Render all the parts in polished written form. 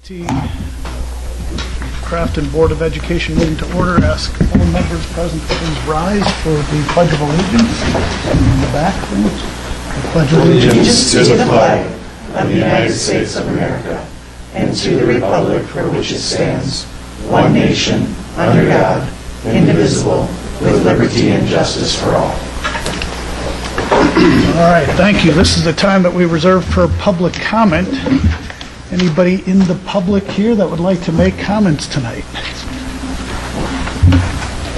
2018 Grafton Board of Education meeting to order. Ask all members present to please rise for the Pledge of Allegiance. In the back, please. The Pledge of Allegiance to the flag of the United States of America and to the republic for which it stands, one nation, under God, indivisible, with liberty and justice for all. All right, thank you. This is the time that we reserve for public comment. Anybody in the public here that would like to make comments tonight?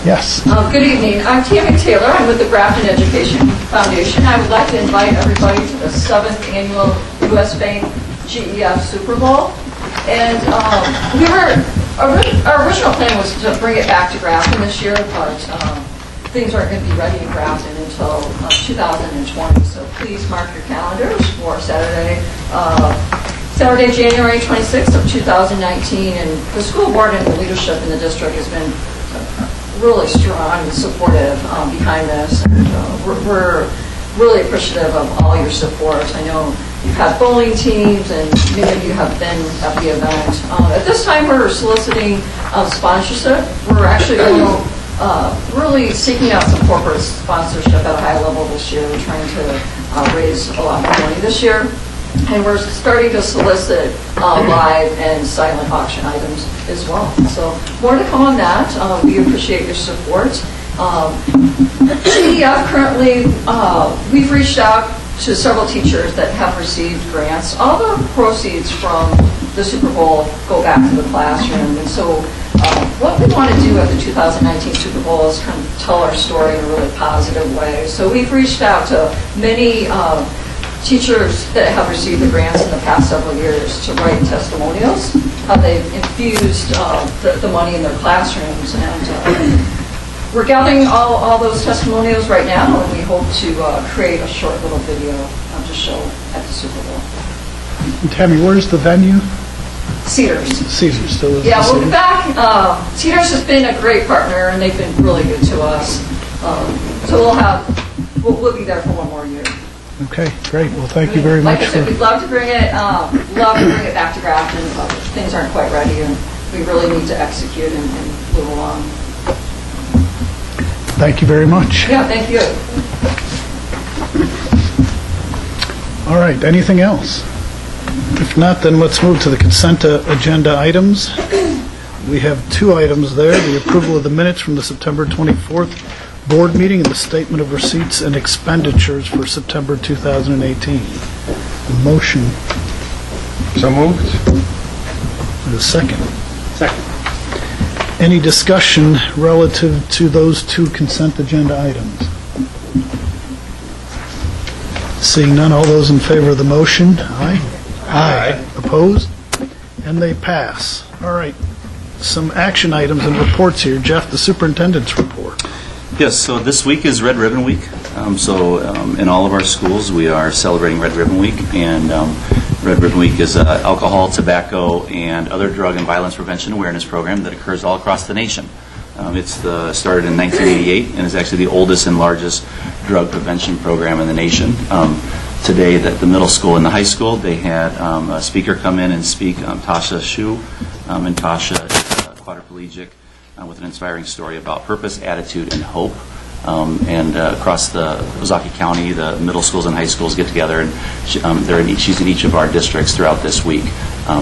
Yes. Good evening. I'm Tammy Taylor. I'm with the Grafton Education Foundation. I would like to invite everybody to the 7th Annual U.S. Bank GEF Super Bowl. And our original plan was to bring it back to Grafton this year, but things aren't going to be ready in Grafton until 2020. So please mark your calendars for Saturday, January 26th of 2019. And the school board and the leadership in the district has been really strong and supportive behind this. And we're really appreciative of all your support. I know you've had bowling teams and many of you have been at the event. At this time we're soliciting sponsorship. We're actually really seeking out some corporate sponsorship at a high level this year. We're trying to raise a lot more money this year. And we're starting to solicit live and silent auction items as well. So more to come on that. We appreciate your support. GEF currently, we've reached out to several teachers that have received grants. All the proceeds from the Super Bowl go back to the classroom. And so what we want to do at the 2019 Super Bowl is kind of tell our story in a really positive way. So we've reached out to many teachers that have received the grants in the past several years to write testimonials, how they've infused the money in their classrooms. And we're gathering all those testimonials right now, and we hope to create a short little video to show at the Super Bowl. And Tammy, where's the venue? Cedars. Cedars, still is. Yeah, we'll be back. Cedars has been a great partner, and they've been really good to us. So we'll be there for one more year. Okay, great. Well, thank you very much. Like I said, we'd love to bring it back to Grafton, but things aren't quite ready, and we really need to execute and move along. Thank you very much. Yeah, thank you. All right, anything else? If not, then let's move to the consent agenda items. We have two items there, the approval of the minutes from the September 24th board meeting and the statement of receipts and expenditures for September 2018. Motion. So moved. And a second. Second. Any discussion relative to those two consent agenda items? Seeing none, all those in favor of the motion? Aye. Aye. Opposed? And they pass. All right. Some action items and reports here. Jeff, the superintendent's report. Yes, so this week is Red Ribbon Week. In all of our schools, we are celebrating Red Ribbon Week, and Red Ribbon Week is an alcohol, tobacco, and other drug and violence prevention awareness program that occurs all across the nation. It's started in 1988 and is actually the oldest and largest drug prevention program in the nation. Today, at the middle school and the high school, they had a speaker come in and speak, Tasha Shu, and Tasha is quadriplegic, with an inspiring story about purpose, attitude, and hope. And across the Ozaukee County, the middle schools and high schools get together, and she's in each of our districts throughout this week.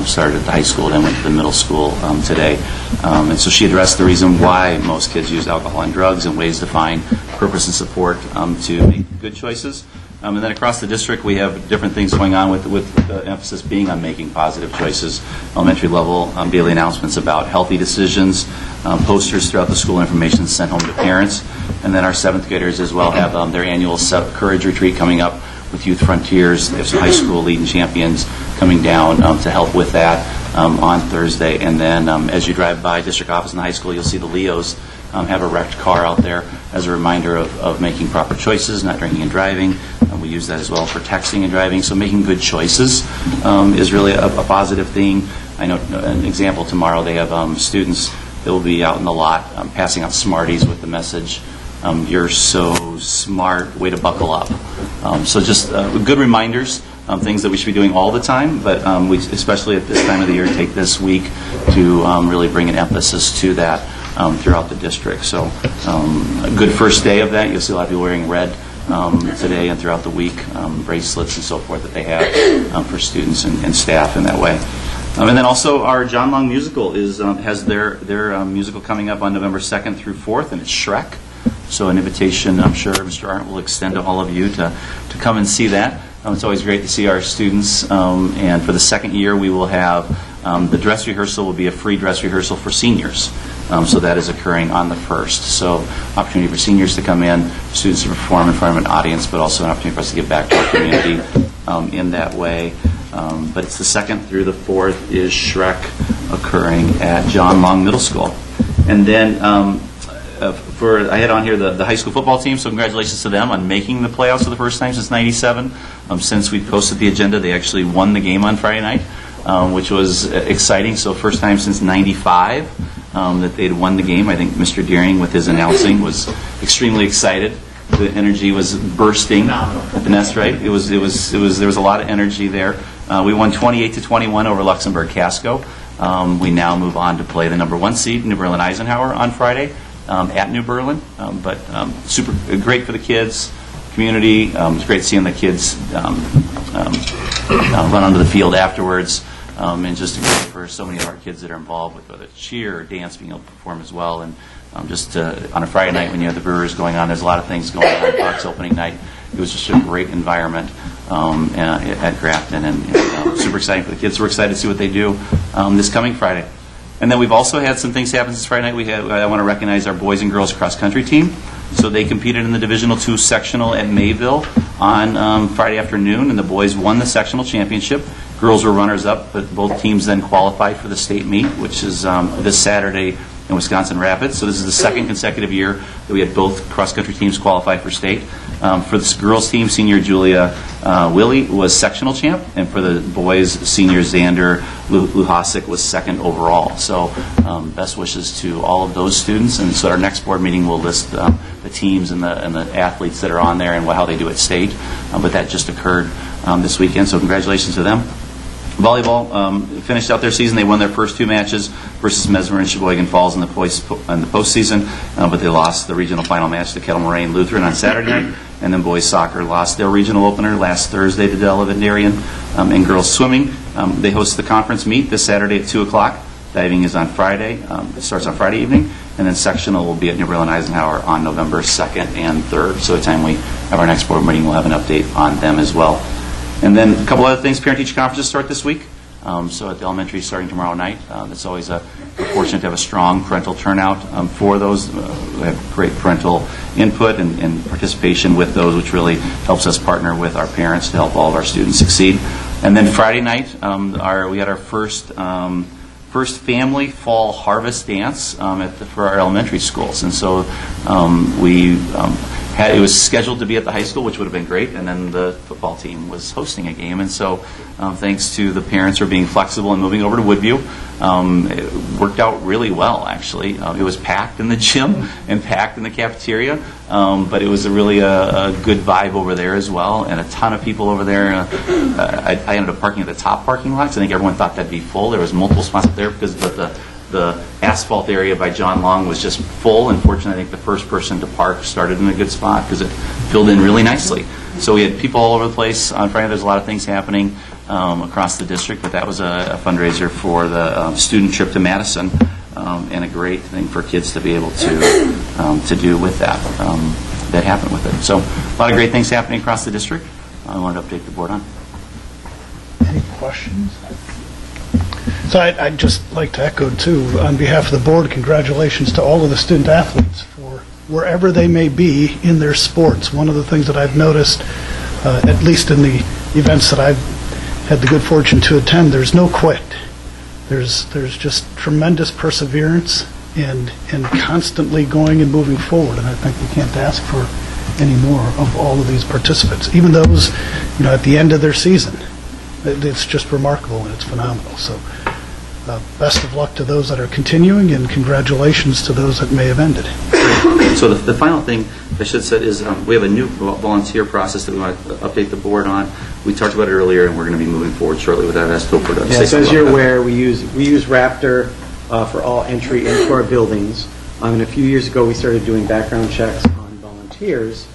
Started at the high school and then went to the middle school today. And so she addressed the reason why most kids use alcohol and drugs and ways to find purpose and support to make good choices. And then across the district, we have different things going on with the emphasis being on making positive choices. Elementary level daily announcements about healthy decisions, posters throughout the school, information sent home to parents. And then our 7th graders as well have their annual Courage Retreat coming up with Youth Frontiers. They have some high school leading champions coming down to help with that on Thursday. And then as you drive by district office in the high school, you'll see the Leos have a wrecked car out there as a reminder of making proper choices, not drinking and driving. We use that as well for texting and driving. So making good choices is really a positive thing. I know an example tomorrow, they have students that will be out in the lot passing out Smarties with the message, "You're so smart, way to buckle up." So just good reminders things that we should be doing all the time, but we, especially at this time of the year, take this week to really bring an emphasis to that throughout the district. So a good first day of that. You'll see a lot of people wearing red today and throughout the week, bracelets and so forth that they have for students and staff in that way. And then also our John Long musical has their musical coming up on November 2nd through 4th, and it's Shrek. So an invitation, I'm sure Mr. Arndt will extend to all of you to come and see that. It's always great to see our students, and for the second year we will have the dress rehearsal will be a free dress rehearsal for seniors. So that is occurring on the 1st. So opportunity for seniors to come in, students to perform in front of an audience, but also an opportunity for us to give back to our community in that way. But it's the 2nd through the 4th is Shrek occurring at John Long Middle School. And then I had on here the high school football team, so congratulations to them on making the playoffs for the first time since '97. Since we posted the agenda, they actually won the game on Friday night, which was exciting. So first time since '95 that they'd won the game. I think Mr. Deering, with his announcing, was extremely excited. The energy was bursting at the nest, right? There was a lot of energy there. We won 28-21 over Luxembourg Casco. We now move on to play the number 1 seed, New Berlin Eisenhower, on Friday at New Berlin. But super great for the kids, community. It's great seeing the kids run onto the field afterwards. And just great for so many of our kids that are involved with whether it's cheer or dance, being able to perform as well. And just on a Friday night when you have the Brewers going on, there's a lot of things going on. Bucks opening night, it was just a great environment at Grafton, and super exciting for the kids. We're excited to see what they do this coming Friday. And then we've also had some things happen since Friday night. I want to recognize our boys and girls cross country team. So they competed in the Divisional II sectional at Mayville on Friday afternoon, and the boys won the sectional championship. Girls were runners-up, but both teams then qualified for the state meet, which is this Saturday in Wisconsin Rapids. So this is the second consecutive year that we had both cross-country teams qualify for state. For the girls team, senior Julia Willie was sectional champ, and for the boys, senior Xander Luhasik was second overall. So best wishes to all of those students. And so our next board meeting will list the teams and the athletes that are on there and how they do at state. But that just occurred this weekend, so congratulations to them. Volleyball finished out their season. They won their first 2 matches versus Mesmer and Sheboygan Falls in the postseason, but they lost the regional final match to Kettle Moraine Lutheran on Saturday night. And then boys soccer lost their regional opener last Thursday to Delavan Darien. And girls swimming, they host the conference meet this Saturday at 2 o'clock. Diving is on Friday. It starts on Friday evening. And then sectional will be at New Berlin Eisenhower on November 2nd and 3rd. So by the time we have our next board meeting, we'll have an update on them as well. And then a couple other things. Parent-teacher conferences start this week. So at the elementary, starting tomorrow night. It's always we're fortunate to have a strong parental turnout for those. We have great parental input and participation with those, which really helps us partner with our parents to help all of our students succeed. And then Friday night, we had our first family fall harvest dance for our elementary schools. And so it was scheduled to be at the high school, which would have been great, and then the football team was hosting a game. And so thanks to the parents for being flexible and moving over to Woodview, it worked out really well, actually. It was packed in the gym and packed in the cafeteria, but it was a good vibe over there as well, and a ton of people over there. I ended up parking at the top parking lots. I think everyone thought that'd be full. There was multiple spots up there because the asphalt area by John Long was just full. And fortunately, I think the first person to park started in a good spot because it filled in really nicely. So we had people all over the place on Friday. There's a lot of things happening across the district, but that was a fundraiser for the student trip to Madison, and a great thing for kids to be able to do with that happened with it. So a lot of great things happening across the district. I wanted to update the board on. Any questions? So I'd just like to echo, too, on behalf of the board, congratulations to all of the student athletes for wherever they may be in their sports. One of the things that I've noticed, at least in the events that I've had the good fortune to attend, there's no quit. There's just tremendous perseverance and constantly going and moving forward, and I think we can't ask for any more of all of these participants, even those, at the end of their season. It's just remarkable and it's phenomenal. So Best of luck to those that are continuing, and congratulations to those that may have ended. So the final thing I should say is we have a new volunteer process that we want to update the board on. We talked about it earlier, and we're going to be moving forward shortly with that. Yes, as you're aware, we use Raptor for all entry into our buildings. And a few years ago, we started doing background checks on volunteers.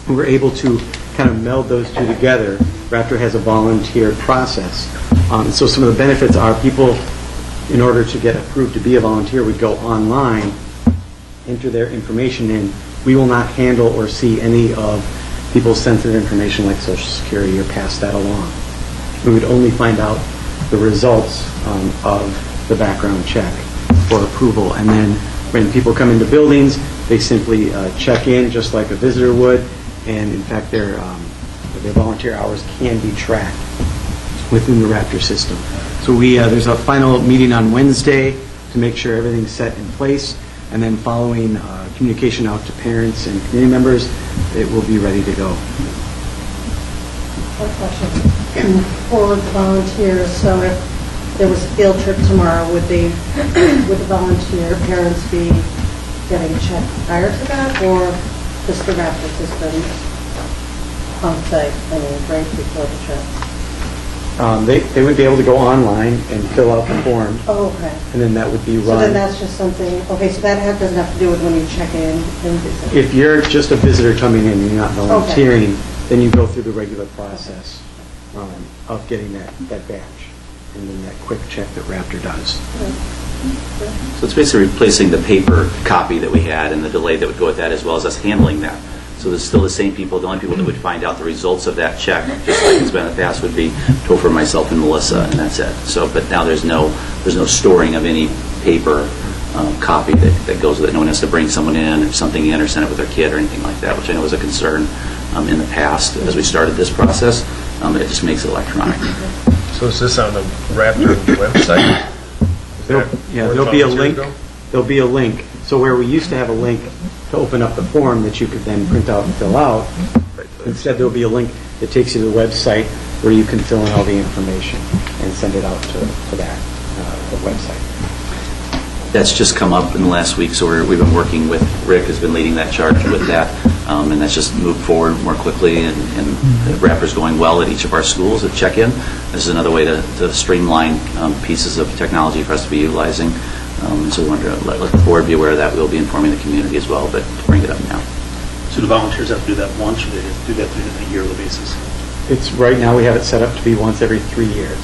We were able to kind of meld those two together. Raptor has a volunteer process. So some of the benefits are people, in order to get approved to be a volunteer, would go online, enter their information in. We will not handle or see any of people's sensitive information like Social Security or pass that along. We would only find out the results of the background check for approval. And then when people come into buildings, they simply check in just like a visitor would. And in fact, their volunteer hours can be tracked within the Raptor system. So there's a final meeting on Wednesday to make sure everything's set in place, and then following communication out to parents and community members, it will be ready to go. One question for the volunteers. So if there was a field trip tomorrow, would the volunteer parents be getting a check prior to that, or just the Raptor system on site, right before the trip? They would be able to go online and fill out the form, Oh, okay. and then that would be So run. then that's just something, okay, so that doesn't have to do with when you check in and visit? If you're just a visitor coming in, you're not volunteering, then you go through the regular process of getting that badge, and then that quick check that Raptor does. So it's basically replacing the paper copy that we had and the delay that would go with that, as well as us handling that. So there's still the same people. The only people that would find out the results of that check, just like it's been in the past, would be Topher, myself, and Melissa, and that's it. So, but now there's no storing of any paper copy that goes with it. No one has to bring someone in or something in or send it with their kid or anything like that, which I know was a concern in the past as we started this process. It just makes it electronic. So is this on the Raptor website? There'll be a link. There'll be a link. So where we used to have a link to open up the form that you could then print out and fill out, instead there'll be a link that takes you to the website where you can fill in all the information and send it out to that the website. That's just come up in the last week, so we've been working with Rick, has been leading that charge with that, and that's just moved forward more quickly, and Raptor's going well at each of our schools at check-in. This is another way to streamline pieces of technology for us to be utilizing. So we wanted to let the board be aware of that. We'll be informing the community as well, but to bring it up now. So do volunteers have to do that once, or do they have to do that on a yearly basis? It's right now we have it set up to be once every 3 years.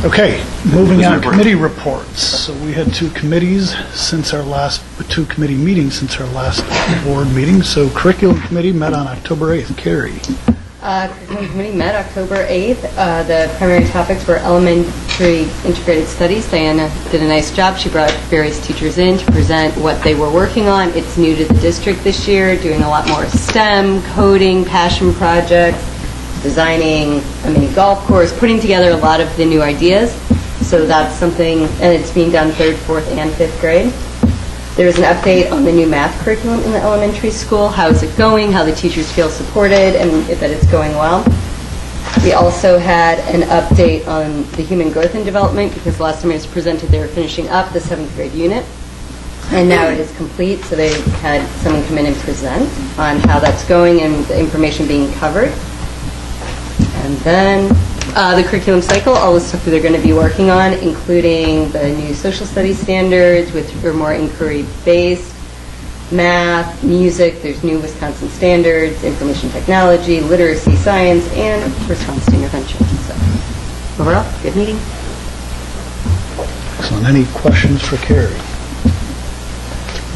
Okay, moving on, committee reports. So we had two committee meetings since our last board meeting. So curriculum committee met on October 8th. Carrie. Curriculum committee met October 8th. The primary topics were elementary integrated studies. Diana did a nice job. She brought various teachers in to present what they were working on. It's new to the district this year, doing a lot more STEM, coding, passion projects, designing a mini golf course, putting together a lot of the new ideas. So that's something, and it's being done 3rd, 4th, and 5th grade. There's an update on the new math curriculum in the elementary school. How is it going? How the teachers feel supported and that it's going well. We also had an update on the human growth and development, because last time it was presented they were finishing up the 7th grade unit. And now it is complete, so they had someone come in and present on how that's going and the information being covered. And then the curriculum cycle, all the stuff that they're going to be working on, including the new social studies standards, which are more inquiry-based, math, music, there's new Wisconsin standards, information technology, literacy, science, and response to intervention. So overall, good meeting. Excellent. Any questions for Carrie?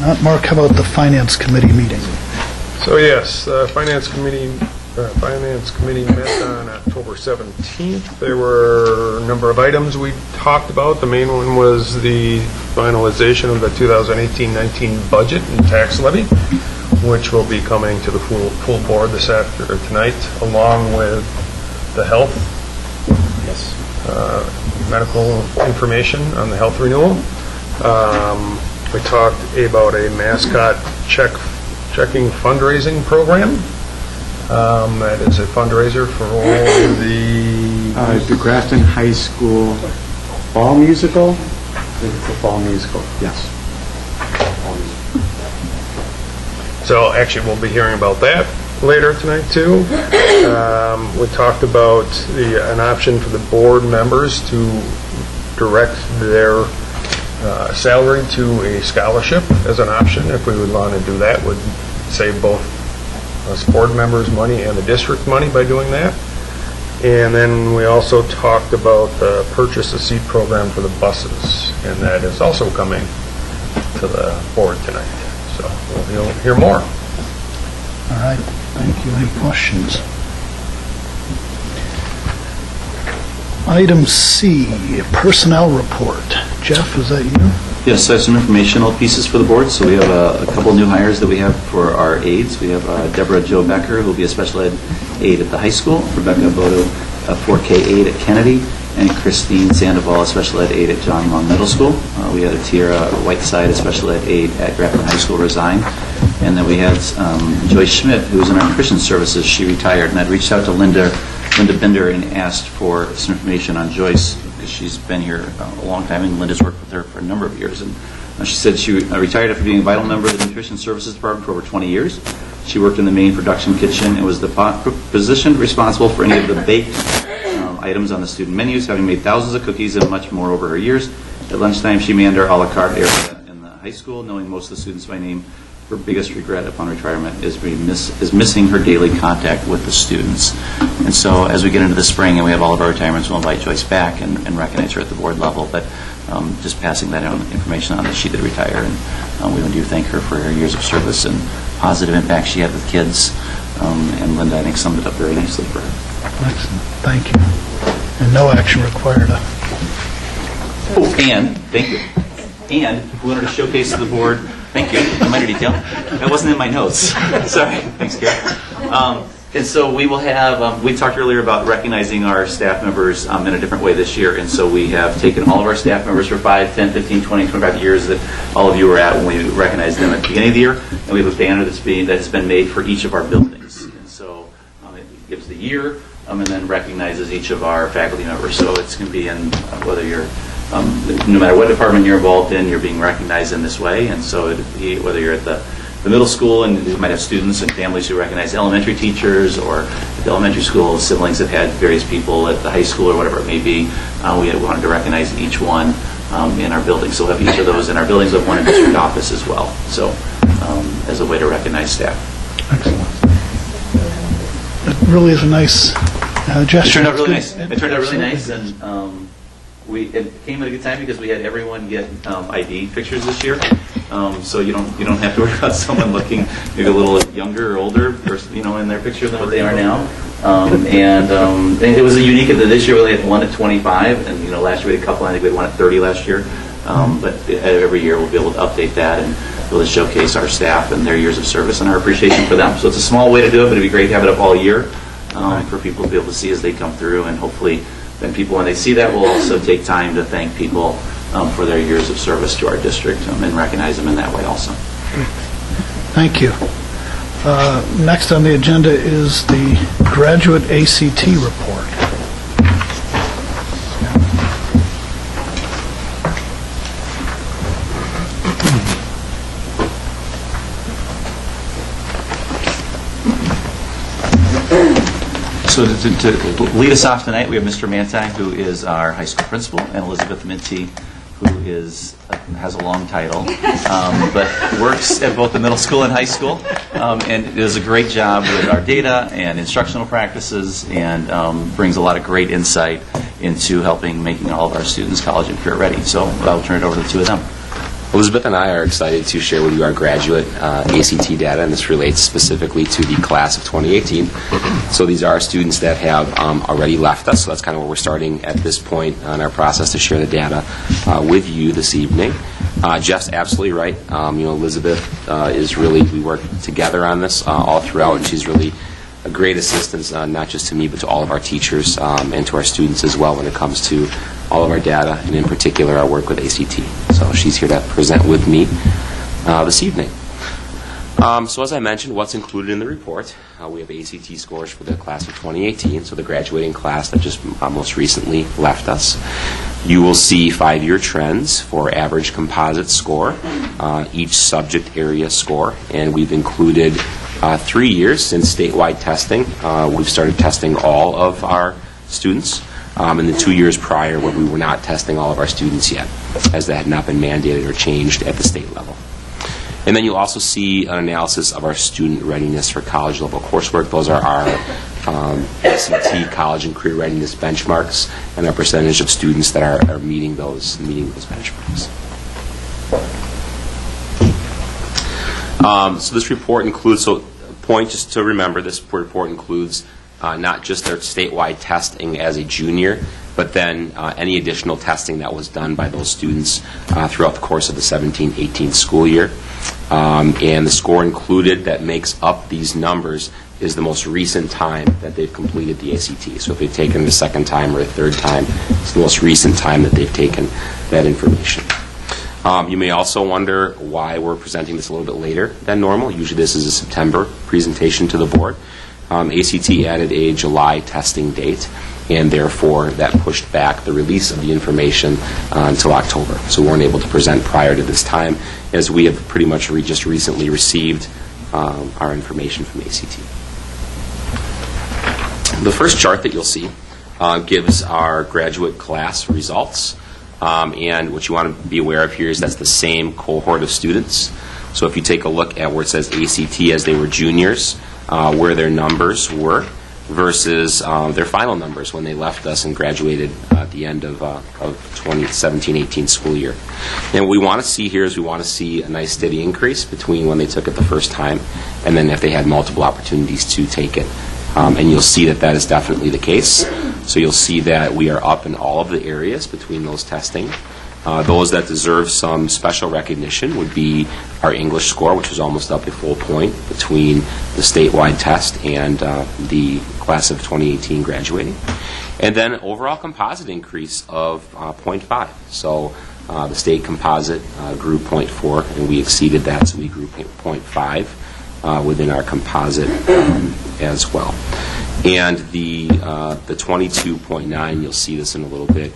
Not Mark, how about the Finance Committee meeting? So yes, the Finance Committee met on October 17th. There were a number of items we talked about. The main one was the finalization of the 2018-19 budget and tax levy, which will be coming to the full board tonight, along with the health, medical information on the health renewal. We talked about a mascot checking fundraising program. That is a fundraiser for The Grafton High School Fall Musical? I think it's the Fall Musical, yes. So actually, we'll be hearing about that later tonight, too. We talked about an option for the board members to direct their salary to a scholarship as an option. If we would want to do that, would save both us board members money and the district money by doing that. And then we also talked about the purchase a seat program for the buses, and that is also coming to the board tonight. So we'll hear more. All right, thank you. Any questions? Item C, personnel report. Jeff, is that you? Yes, so I have some informational pieces for the board. So we have a couple new hires that we have for our aides. We have Deborah Jo Becker, who will be a special ed aide at the high school, Rebecca Bodo, a 4K aide at Kennedy, and Christine Sandoval, a special ed aide at John Long Middle School. We had a Tiara Whiteside, a special ed aide at Grafton High School, resign. And then we had Joyce Schmidt, who was in our Christian services. She retired, and I'd reached out to Linda Binder and asked for some information on Joyce, because she's been here a long time, and Linda's worked with her for a number of years. And she said she retired after being a vital member of the Nutrition Services Department for over 20 years. She worked in the main production kitchen and was the position responsible for any of the baked items on the student menus, having made thousands of cookies and much more over her years. At lunchtime, she manned our a la carte area in the high school, knowing most of the students by name. Her biggest regret upon retirement is missing her daily contact with the students. And so as we get into the spring and we have all of our retirements, we'll invite Joyce back and recognize her at the board level. But just passing that information on that she did retire. And we do thank her for her years of service and positive impact she had with kids. And Linda, I think, summed it up very nicely for her. Excellent. Thank you. And no action required. Oh, and, thank you. And we wanted to showcase to the board, thank you, a minor detail. That wasn't in my notes. Sorry. Thanks, Karen. And so we will have, we talked earlier about recognizing our staff members in a different way this year. And so we have taken all of our staff members for 5, 10, 15, 20, 25 years that all of you were at when we recognized them at the beginning of the year. And we have a banner that has been made for each of our buildings. And so it gives the year and then recognizes each of our faculty members. So it's going to be in whether you're no matter what department you're involved in, you're being recognized in this way. And so whether you're at the middle school, and you might have students and families who recognize elementary teachers, or at the elementary school, siblings have had various people at the high school or whatever it may be. We wanted to recognize each one in our building. So we'll have each of those in our buildings. We'll have one in district office as well. So as a way to recognize staff. Excellent. It really is a nice gesture. It turned out really nice. It turned out really nice, and it came at a good time because we had everyone get ID pictures this year. So you don't have to worry about someone looking maybe a little younger or older, in their picture than what they are now. And it was a unique. This year we only had 1 at 25, and last year we had a couple. I think we had 1 at 30 last year. But every year we'll be able to update that and be able to showcase our staff and their years of service and our appreciation for them. So it's a small way to do it, but it'd be great to have it up all year for people to be able to see as they come through, and hopefully then people, when they see that, will also take time to thank people for their years of service to our district and recognize them in that way also. Thank you. Next on the agenda is the graduate ACT report. So to lead us off tonight, we have Mr. Mantag, who is our high school principal, and Elizabeth Minty, who has a long title, but works at both the middle school and high school, and does a great job with our data and instructional practices, and brings a lot of great insight into making all of our students college and career ready. So I'll turn it over to the two of them. Elizabeth and I are excited to share with you our graduate ACT data, and this relates specifically to the class of 2018. So these are students that have already left us, so that's kind of where we're starting at this point in our process to share the data with you this evening. Jeff's absolutely right. Elizabeth is really, we work together on this all throughout, and she's really a great assistance, not just to me, but to all of our teachers and to our students as well when it comes to all of our data, and in particular our work with ACT. So she's here to present with me this evening. So as I mentioned, what's included in the report, we have ACT scores for the class of 2018, so the graduating class that just most recently left us. You will see 5-year trends for average composite score, each subject area score, and we've included 3 years since statewide testing. We've started testing all of our students, in the 2 years prior where we were not testing all of our students yet, as that had not been mandated or changed at the state level. And then you'll also see an analysis of our student readiness for college-level coursework. Those are our SAT, college and career readiness benchmarks, and our percentage of students that are meeting those benchmarks. So this report includes, so point just to remember, this report includes not just their statewide testing as a junior, but then any additional testing that was done by those students throughout the course of the 17-18 school year. And the score included that makes up these numbers is the most recent time that they've completed the ACT. So if they've taken it a second time or a third time, it's the most recent time that they've taken that information. You may also wonder why we're presenting this a little bit later than normal. Usually this is a September presentation to the board. ACT added a July testing date, and therefore that pushed back the release of the information until October. So we weren't able to present prior to this time, as we have pretty much just recently received our information from ACT. The first chart that you'll see gives our graduate class results. And what you want to be aware of here is that's the same cohort of students. So if you take a look at where it says ACT as they were juniors, where their numbers were versus their final numbers when they left us and graduated at the end of 2017-18 school year. And what we want to see here is we want to see a nice steady increase between when they took it the first time and then if they had multiple opportunities to take it. And you'll see that that is definitely the case. So you'll see that we are up in all of the areas between those testing. Those that deserve some special recognition would be our English score, which was almost up a full point between the statewide test and the class of 2018 graduating. And then overall composite increase of 0.5. So the state composite grew 0.4, and we exceeded that, so we grew 0.5 within our composite as well. And the 22.9, you'll see this in a little bit,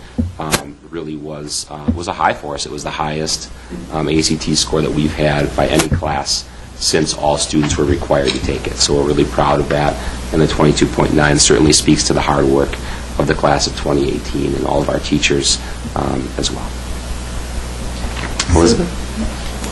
really was a high for us. It was the highest ACT score that we've had by any class since all students were required to take it. So we're really proud of that. And the 22.9 certainly speaks to the hard work of the class of 2018 and all of our teachers as well. Elizabeth?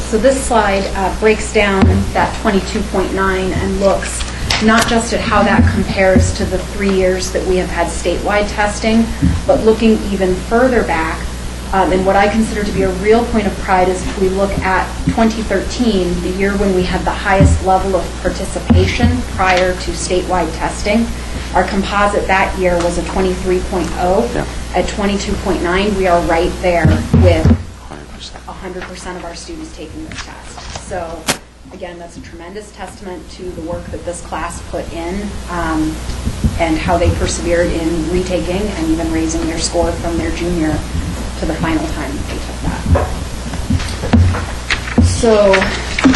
So this slide breaks down that 22.9 and looks not just at how that compares to the 3 years that we have had statewide testing, but looking even further back. And what I consider to be a real point of pride is if we look at 2013, the year when we had the highest level of participation prior to statewide testing. Our composite that year was a 23.0. Yeah. At 22.9, we are right there with 100% of our students taking this test. So again, that's a tremendous testament to the work that this class put in and how they persevered in retaking and even raising their score from their junior to the final time they took that. So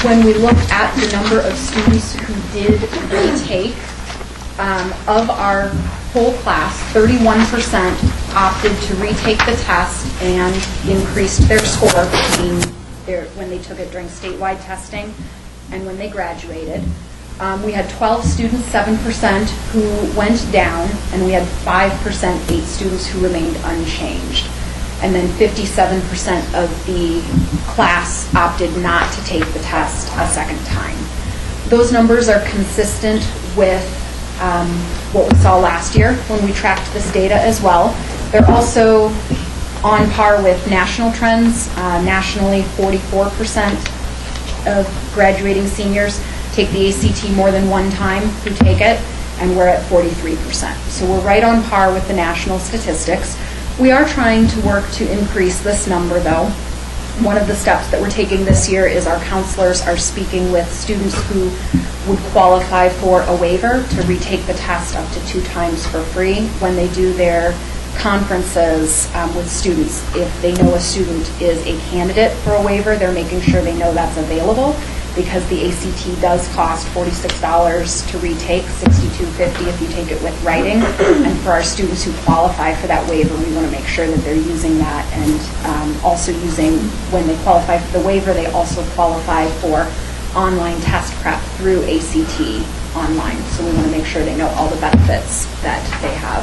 when we look at the number of students who did retake, of our whole class, 31% opted to retake the test and increased their score between when they took it during statewide testing and when they graduated. We had 12 students, 7%, who went down, and we had 5%, 8 students who remained unchanged. And then 57% of the class opted not to take the test a second time. Those numbers are consistent with what we saw last year when we tracked this data as well. They're also on par with national trends. Nationally, 44% of graduating seniors take the ACT more than one time who take it, and we're at 43%. So we're right on par with the national statistics. We are trying to work to increase this number, though. One of the steps that we're taking this year is our counselors are speaking with students who would qualify for a waiver to retake the test up to 2 times for free when they do their conferences with students. If they know a student is a candidate for a waiver, they're making sure they know that's available. because the ACT does cost $46 to retake, $62.50 if you take it with writing. And for our students who qualify for that waiver, we want to make sure that they're using that, and also using, when they qualify for the waiver, they also qualify for online test prep through ACT online. So we want to make sure they know all the benefits that they have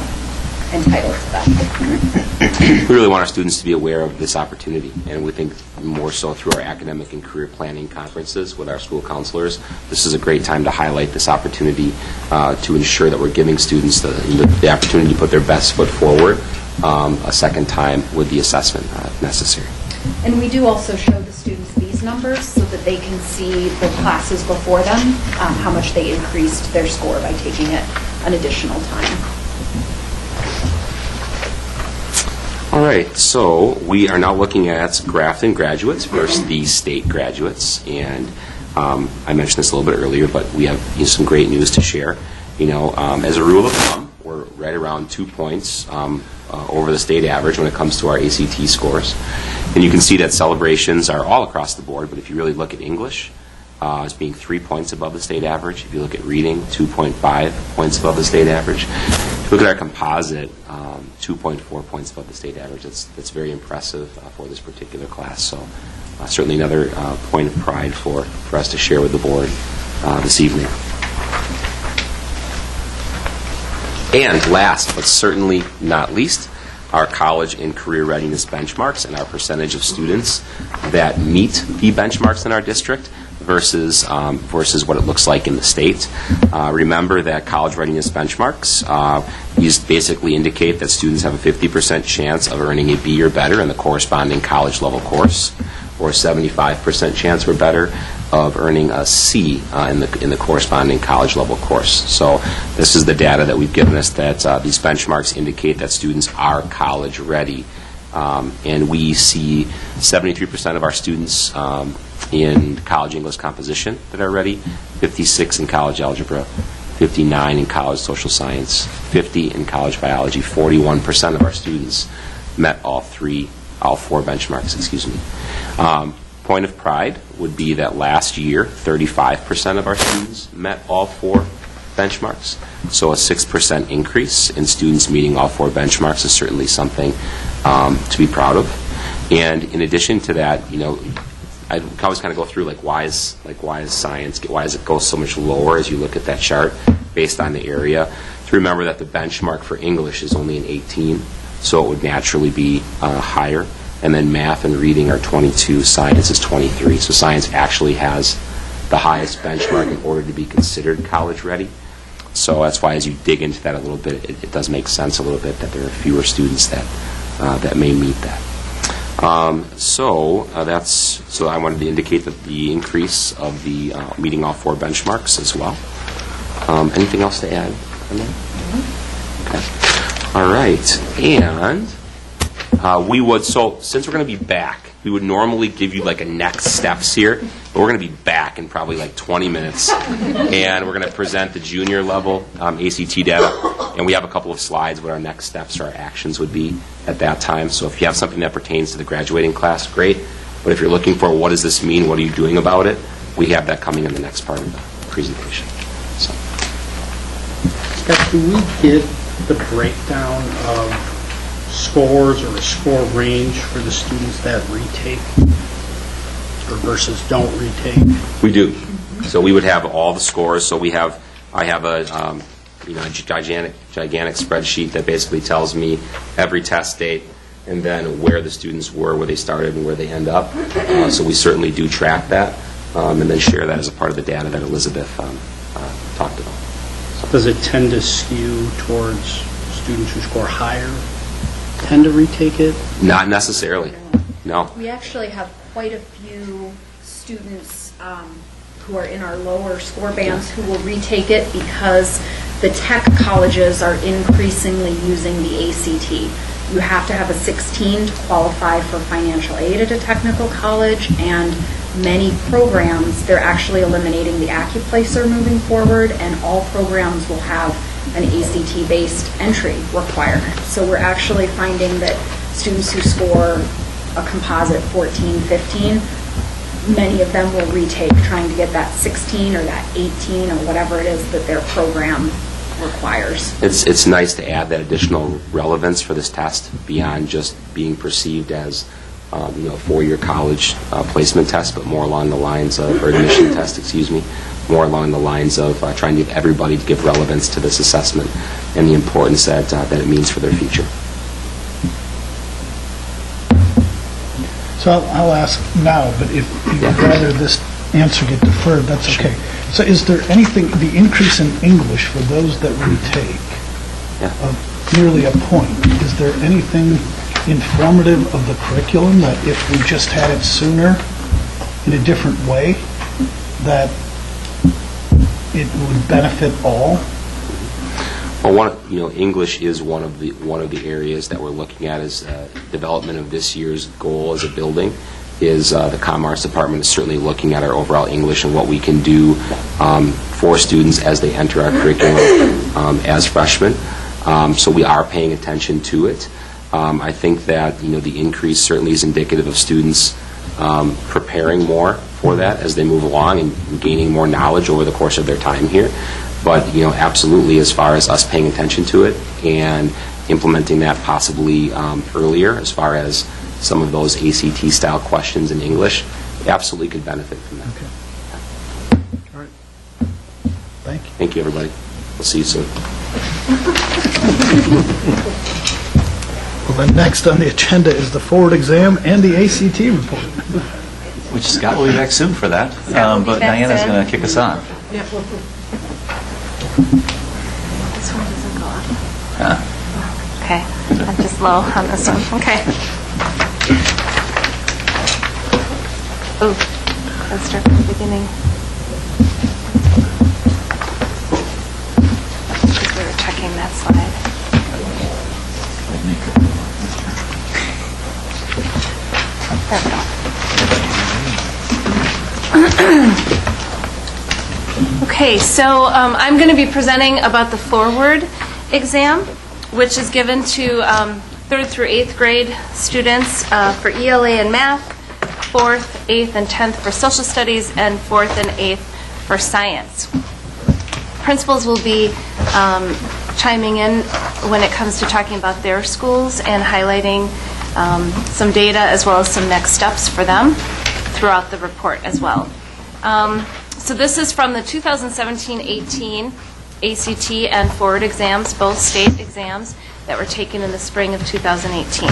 entitled to them. We really want our students to be aware of this opportunity, and we think more so through our academic and career planning conferences with our school counselors. This is a great time to highlight this opportunity to ensure that we're giving students the opportunity to put their best foot forward a second time with the assessment if necessary. And we do also show the students these numbers so that they can see the classes before them, how much they increased their score by taking it an additional time. All right, so we are now looking at Grafton graduates versus the state graduates, and I mentioned this a little bit earlier, but we have some great news to share. As a rule of thumb, we're right around 2 points over the state average when it comes to our ACT scores, and you can see that celebrations are all across the board. But if you really look at English, as being 3 points above the state average. If you look at reading, 2.5 points above the state average. If you look at our composite, 2.4 points above the state average. That's very impressive for this particular class. So certainly another point of pride for us to share with the board this evening. And last, but certainly not least, our college and career readiness benchmarks and our percentage of students that meet the benchmarks in our district versus what it looks like in the state. Remember that college readiness benchmarks, these basically indicate that students have a 50% chance of earning a B or better in the corresponding college level course, or a 75% chance or better of earning a C in the corresponding college level course. So this is the data that we've given us that these benchmarks indicate that students are college ready. And we see 73% of our students in college English composition that are ready, 56 in college algebra, 59 in college social science, 50 in college biology. 41% of our students met all four benchmarks, Point of pride would be that last year, 35% of our students met all four benchmarks. So a 6% increase in students meeting all four benchmarks is certainly something to be proud of. And in addition to that, I always kind of go through why is science, why does it go so much lower as you look at that chart based on the area? To remember that the benchmark for English is only an 18, so it would naturally be higher. And then math and reading are 22, science is 23. So science actually has the highest benchmark in order to be considered college ready. So that's why as you dig into that a little bit, it does make sense a little bit that there are fewer students that may meet that. So I wanted to indicate that the increase of the meeting all four benchmarks as well. Anything else to add on that? Okay. All right. And since we're going to be back, we would normally give you a next steps here, but we're going to be back in probably 20 minutes, and we're going to present the junior level ACT data, and we have a couple of slides what our next steps or our actions would be at that time. So if you have something that pertains to the graduating class, great, but if you're looking for what does this mean, what are you doing about it, we have that coming in the next part of the presentation. So. Scott, can we get the breakdown of scores or a score range for the students that retake or versus don't retake? We do. So we would have all the scores. So I have a gigantic spreadsheet that basically tells me every test date and then where the students were, where they started, and where they end up. So we certainly do track that and then share that as a part of the data that Elizabeth talked about. So. Does it tend to skew towards students who score higher tend to retake it? Not necessarily, no. We actually have quite a few students who are in our lower score bands who will retake it because the tech colleges are increasingly using the ACT. You have to have a 16 to qualify for financial aid at a technical college, and many programs, they're actually eliminating the AccuPlacer moving forward, and all programs will have an ACT-based entry requirement. So we're actually finding that students who score a composite 14, 15 many of them will retake, trying to get that 16 or that 18 or whatever it is that their program requires. It's nice to add that additional relevance for this test beyond just being perceived as a four-year college placement test, but more along the lines of, or admission test, excuse me, more along the lines of trying to get everybody to give relevance to this assessment and the importance that it means for their future. So I'll ask now, but if you'd rather this answer get deferred, that's okay. So is there anything, the increase in English for those that retake of nearly a point, is there anything informative of the curriculum that if we just had it sooner in a different way, that it would benefit all? Well, English is one of the areas that we're looking at as development of this year's goal as a building. Is the Commerce Department is certainly looking at our overall English and what we can do for students as they enter our curriculum as freshmen. So we are paying attention to it. I think that the increase certainly is indicative of students preparing more for that as they move along and gaining more knowledge over the course of their time here. But absolutely, as far as us paying attention to it and implementing that possibly earlier, as far as some of those ACT-style questions in English, absolutely could benefit from that. Okay. All right. Thank you. Thank you, everybody. We'll see you soon. Well, then next on the agenda is the forward exam and the ACT report. Which Scott will be back soon for that, but Diana's going to kick us on. This one doesn't go up. Okay, I'm just low on this one. Okay. Oh, let's start from the beginning. Because we were checking that slide. There we go. Okay, so I'm going to be presenting about the forward exam, which is given to 3rd through 8th grade students for ELA and math, 4th, 8th, and 10th for social studies, and 4th and 8th for science. Principals will be chiming in when it comes to talking about their schools and highlighting some data as well as some next steps for them throughout the report as well. So this is from the 2017-18 ACT and forward exams, both state exams that were taken in the spring of 2018.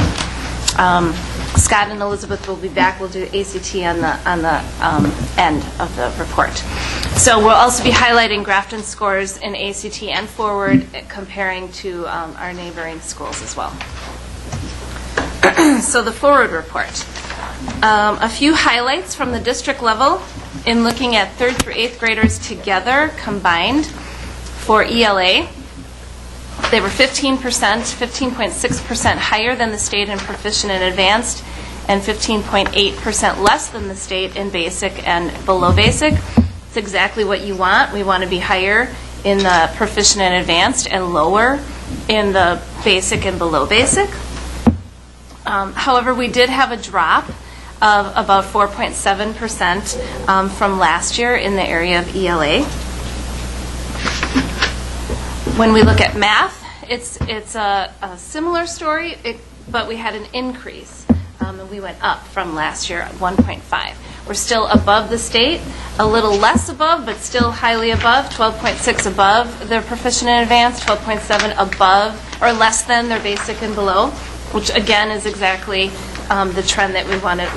Scott and Elizabeth will be back. We'll do ACT on the end of the report. So we'll also be highlighting Grafton scores in ACT and forward, comparing to our neighboring schools as well. So the forward report. A few highlights from the district level in looking at 3rd through 8th graders together combined for ELA. They were 15.6% higher than the state in proficient and advanced, and 15.8% less than the state in basic and below basic. It's exactly what you want. We want to be higher in the proficient and advanced and lower in the basic and below basic. However, we did have a drop of about 4.7% from last year in the area of ELA. When we look at math, it's a similar story, but we had an increase. And we went up from last year at 1.5. We're still above the state, a little less above, but still highly above, 12.6 above their proficient and advanced, 12.7 above or less than their basic and below, which again is exactly the trend that we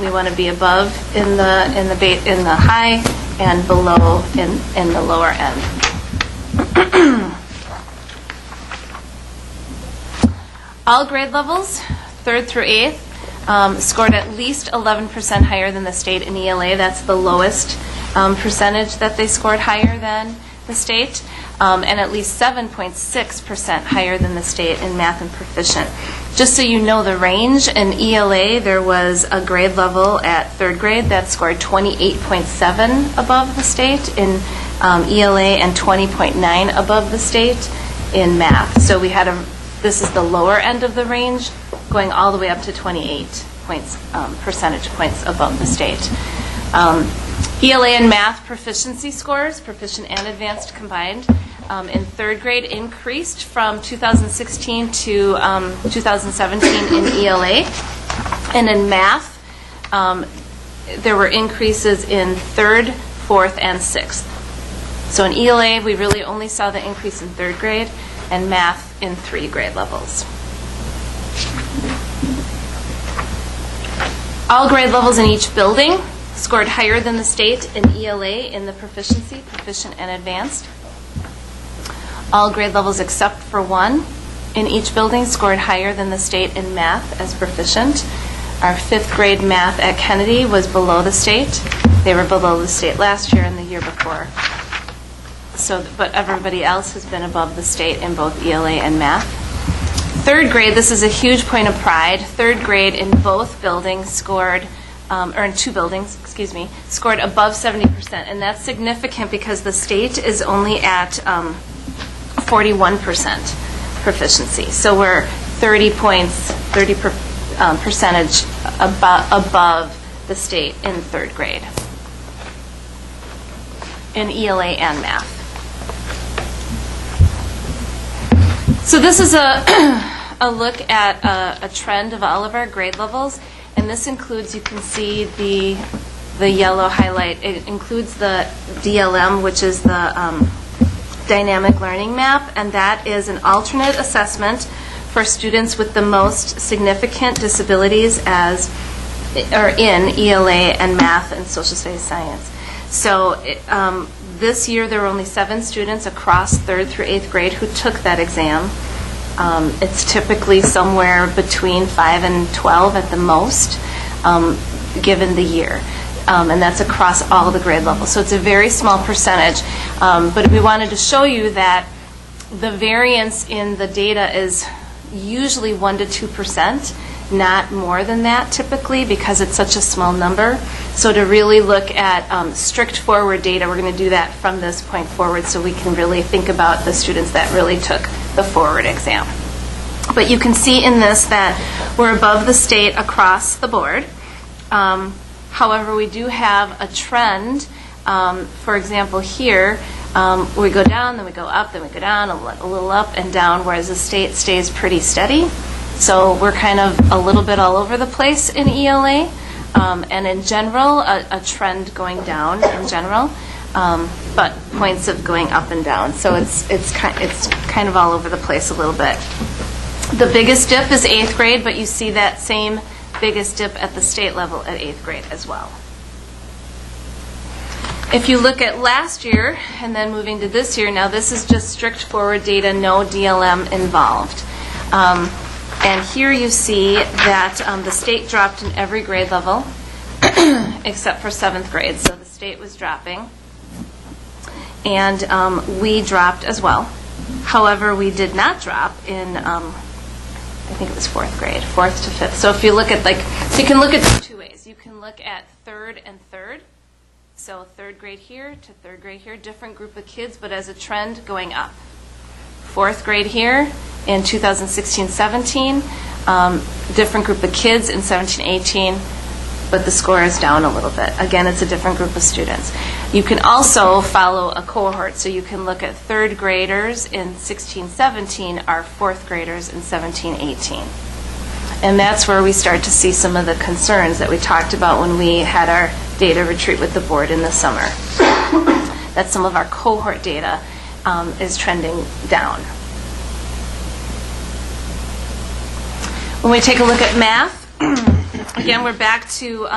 want to be above in the high and below in the lower end. All grade levels, 3rd through 8th, scored at least 11% higher than the state in ELA. That's the lowest percentage that they scored higher than the state, and at least 7.6% higher than the state in math and proficient. Just so you know the range, in ELA there was a grade level at 3rd grade that scored 28.7 above the state in ELA and 20.9 above the state in math. So we had this is the lower end of the range, going all the way up to 28 percentage points above the state. ELA and math proficiency scores, proficient and advanced combined, in third grade increased from 2016 to 2017 in ELA. And in math, there were increases in third, fourth, and sixth. So in ELA, we really only saw the increase in third grade, and math in 3 grade levels. All grade levels in each building scored higher than the state in ELA in the proficiency, proficient and advanced. All grade levels except for 1 in each building scored higher than the state in math as proficient. Our 5th grade math at Kennedy was below the state. They were below the state last year and the year before. But everybody else has been above the state in both ELA and math. Third grade, this is a huge point of pride. Third grade in both buildings scored, or in 2 buildings, scored above 70%. And that's significant because the state is only at 41% proficiency. So we're 30 percentage above the state in third grade in ELA and math. So this is a look at a trend of all of our grade levels, and this includes, you can see the yellow highlight, it includes the DLM, which is the dynamic learning map, and that is an alternate assessment for students with the most significant disabilities in ELA and math and social studies science. So this year there were only 7 students across 3rd through 8th grade who took that exam. It's typically somewhere between 5 and 12 at the most, given the year. And that's across all the grade levels. So it's a very small percentage. But we wanted to show you that the variance in the data is usually 1 to 2%, not more than that typically, because it's such a small number. So to really look at strict forward data, we're going to do that from this point forward so we can really think about the students that really took the forward exam. But you can see in this that we're above the state across the board. However, we do have a trend. For example, here, we go down, then we go up, then we go down, a little up and down, whereas the state stays pretty steady. So we're kind of a little bit all over the place in ELA, and in general, a trend going down in general, but points of going up and down. So it's kind of all over the place a little bit. The biggest dip is 8th grade, but you see that same biggest dip at the state level at 8th grade as well. If you look at last year and then moving to this year, now this is just strict forward data, no DLM involved. And here you see that the state dropped in every grade level except for 7th grade. So the state was dropping. And we dropped as well. However, we did not drop in, I think it was 4th grade, 4th to 5th. So if you look at so you can look at it 2 ways. You can look at 3rd and 3rd. So 3rd grade here to 3rd grade here, different group of kids, but as a trend going up. 4th grade here in 2016-17, different group of kids in 17-18, but the score is down a little bit. Again, it's a different group of students. You can also follow a cohort, so you can look at 3rd graders in 16-17 are 4th graders in 17-18. And that's where we start to see some of the concerns that we talked about when we had our data retreat with the board in the summer. That some of our cohort data is trending down. When we take a look at math, again, we're back to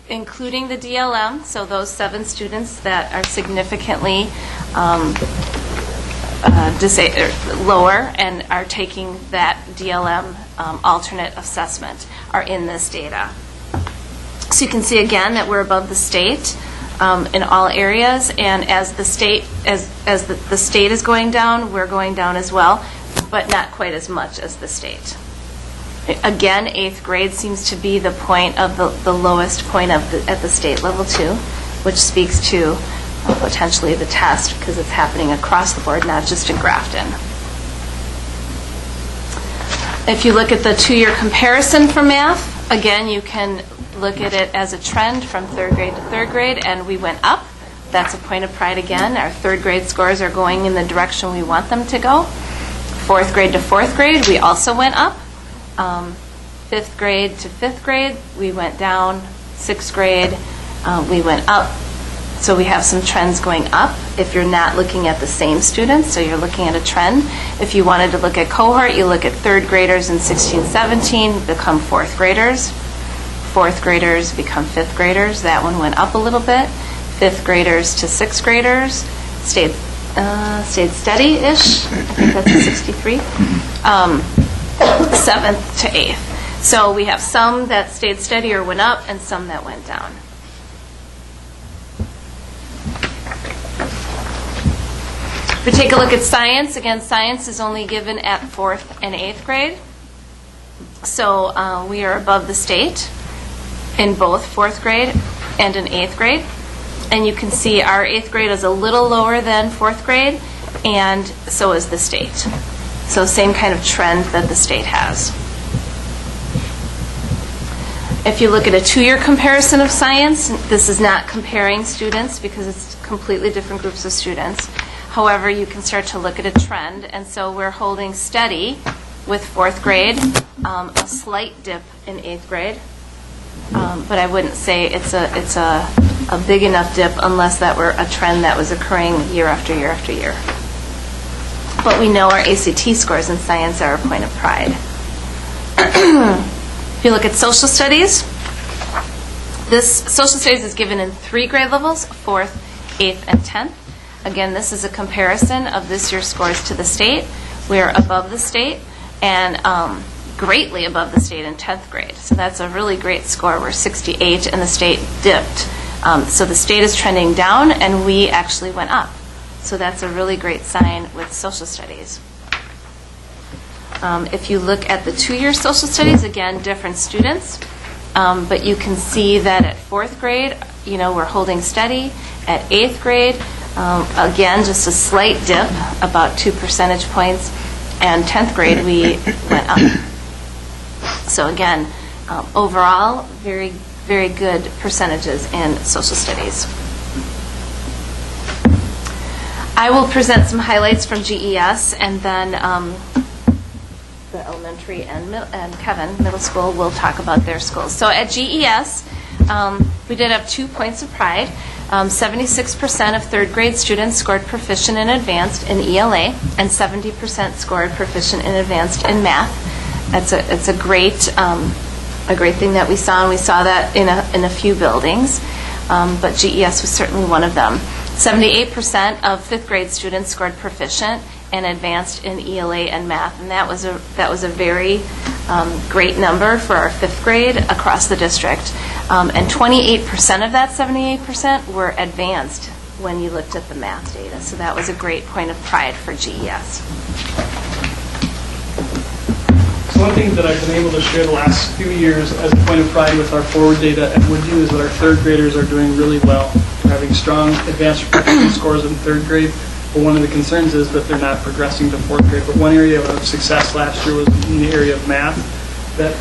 including the DLM, so those 7 students that are significantly lower and are taking that DLM alternate assessment are in this data. So you can see again that we're above the state in all areas, and as the state the state is going down, we're going down as well, but not quite as much as the state. Again, 8th grade seems to be the point of the lowest point at the state level too, which speaks to potentially the test because it's happening across the board, not just in Grafton. If you look at the 2-year comparison for math, again, you can look at it as a trend from third grade to third grade, and we went up. That's a point of pride again. Our third grade scores are going in the direction we want them to go. Fourth grade to fourth grade, we also went up. Fifth grade to fifth grade, we went down. Sixth grade, we went up. So we have some trends going up if you're not looking at the same students, so you're looking at a trend. If you wanted to look at cohort, you look at third graders in 16, 17, become fourth graders. Fourth graders become fifth graders. That one went up a little bit. Fifth graders to sixth graders stayed steady-ish. I think that's a 63. Seventh to eighth. So we have some that stayed steady or went up, and some that went down. If we take a look at science, again, science is only given at fourth and eighth grade. So we are above the state in both fourth grade and in eighth grade. And you can see our eighth grade is a little lower than fourth grade, and so is the state. So same kind of trend that the state has. If you look at a two-year comparison of science, this is not comparing students because it's completely different groups of students. However, you can start to look at a trend, and so we're holding steady with fourth grade, a slight dip in eighth grade, but I wouldn't say it's a big enough dip unless that were a trend that was occurring year after year after year. But we know our ACT scores in science are a point of pride. If you look at social studies, this social studies is given in 3 grade levels, 4th, 8th, and 10th. Again, this is a comparison of this year's scores to the state. We are above the state and greatly above the state in 10th grade. So that's a really great score. We're 68 and the state dipped. So the state is trending down and we actually went up. So that's a really great sign with social studies. If you look at the 2-year social studies, again, different students. But you can see that at 4th grade, we're holding steady. At 8th grade, again, just a slight dip, about 2 percentage points. And 10th grade, we went up. So again, overall, very, very good percentages in social studies. I will present some highlights from GES, and then the elementary and Kevin, middle school, will talk about their schools. So at GES, we did have 2 points of pride. 76% of third grade students scored proficient and advanced in ELA, and 70% scored proficient and advanced in math. It's a great thing that we saw, and we saw that in a few buildings, but GES was certainly one of them. 78% of fifth grade students scored proficient and advanced in ELA and math, and that was a very great number for our fifth grade across the district. And 28% of that 78% were advanced when you looked at the math data. So that was a great point of pride for GES. So one thing that I've been able to share the last few years as a point of pride with our forward data at Woodview is that our third graders are doing really well. They're having strong advanced proficiency scores in third grade. But one of the concerns is that they're not progressing to fourth grade. But one area of success last year was in the area of math. That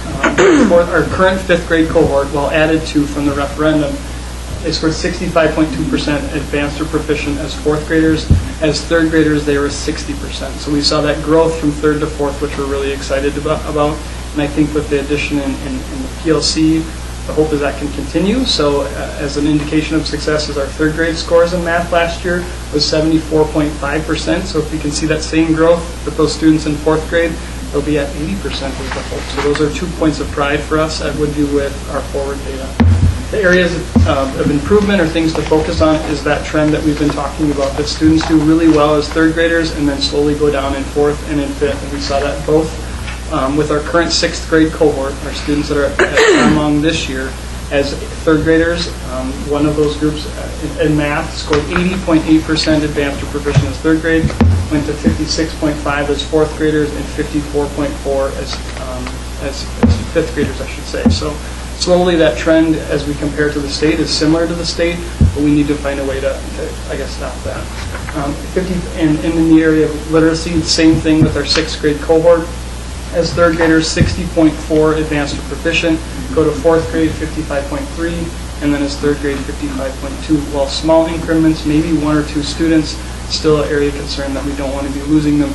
our current fifth grade cohort, while added to from the referendum, they scored 65.2% advanced or proficient as fourth graders. As third graders, they were 60%. So we saw that growth from third to fourth, which we're really excited about. And I think with the addition in the PLC, the hope is that can continue. So as an indication of success is our third grade scores in math last year was 74.5%. So if you can see that same growth with those students in fourth grade, they'll be at 80% is the hope. So those are 2 points of pride for us at Woodview with our forward data. The areas of improvement or things to focus on is that trend that we've been talking about, that students do really well as third graders and then slowly go down in fourth and in fifth. And we saw that both with our current sixth grade cohort, our students that are among this year, as third graders, one of those groups in math scored 80.8% advanced or proficient as third grade, went to 56.5 as fourth graders, and 54.4 as fifth graders, I should say. So slowly that trend, as we compare to the state, is similar to the state, but we need to find a way to I guess, stop that. In the area of literacy, the same thing with our sixth grade cohort. As third graders, 60.4 advanced or proficient. Go to fourth grade, 55.3, and then as third grade, 55.2. While small increments, maybe 1 or 2 students, still an area of concern that we don't want to be losing them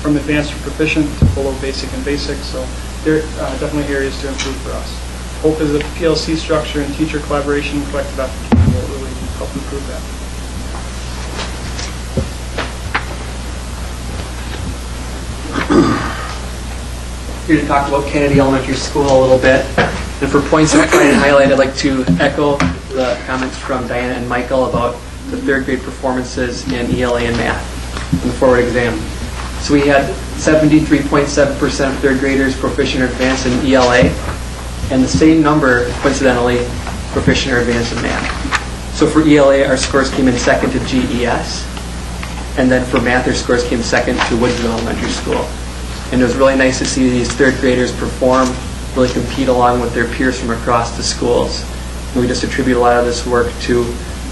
from advanced or proficient to below basic and basic. So there are definitely areas to improve for us. Hope is a PLC structure and teacher collaboration, collective application will really help improve that. Here to talk about Kennedy Elementary School a little bit. And for points that I try and highlight, I'd like to echo the comments from Diana and Michael about the third grade performances in ELA and math in the forward exam. So we had 73.7% of third graders proficient or advanced in ELA, and the same number, coincidentally, proficient or advanced in math. So for ELA, our scores came in second to GES, and then for math, our scores came second to Woodsville Elementary School. And it was really nice to see these third graders perform, really compete along with their peers from across the schools. And we just attribute a lot of this work to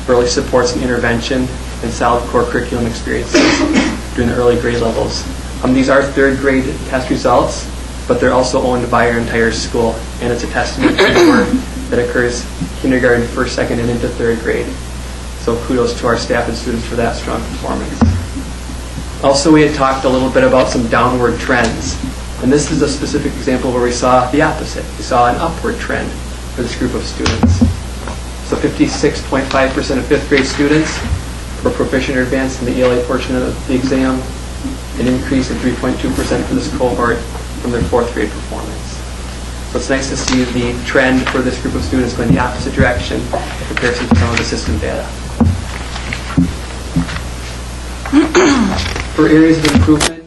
early supports and intervention and solid core curriculum experiences during the early grade levels. These are third grade test results, but they're also owned by our entire school, and it's a testament to the work that occurs kindergarten, first, second, and into third grade. So kudos to our staff and students for that strong performance. Also, we had talked a little bit about some downward trends, and this is a specific example where we saw the opposite. We saw an upward trend for this group of students. So 56.5% of fifth grade students were proficient or advanced in the ELA portion of the exam, an increase of 3.2% for this cohort from their fourth grade performance. So it's nice to see the trend for this group of students going the opposite direction in comparison to some of the system data. For areas of improvement,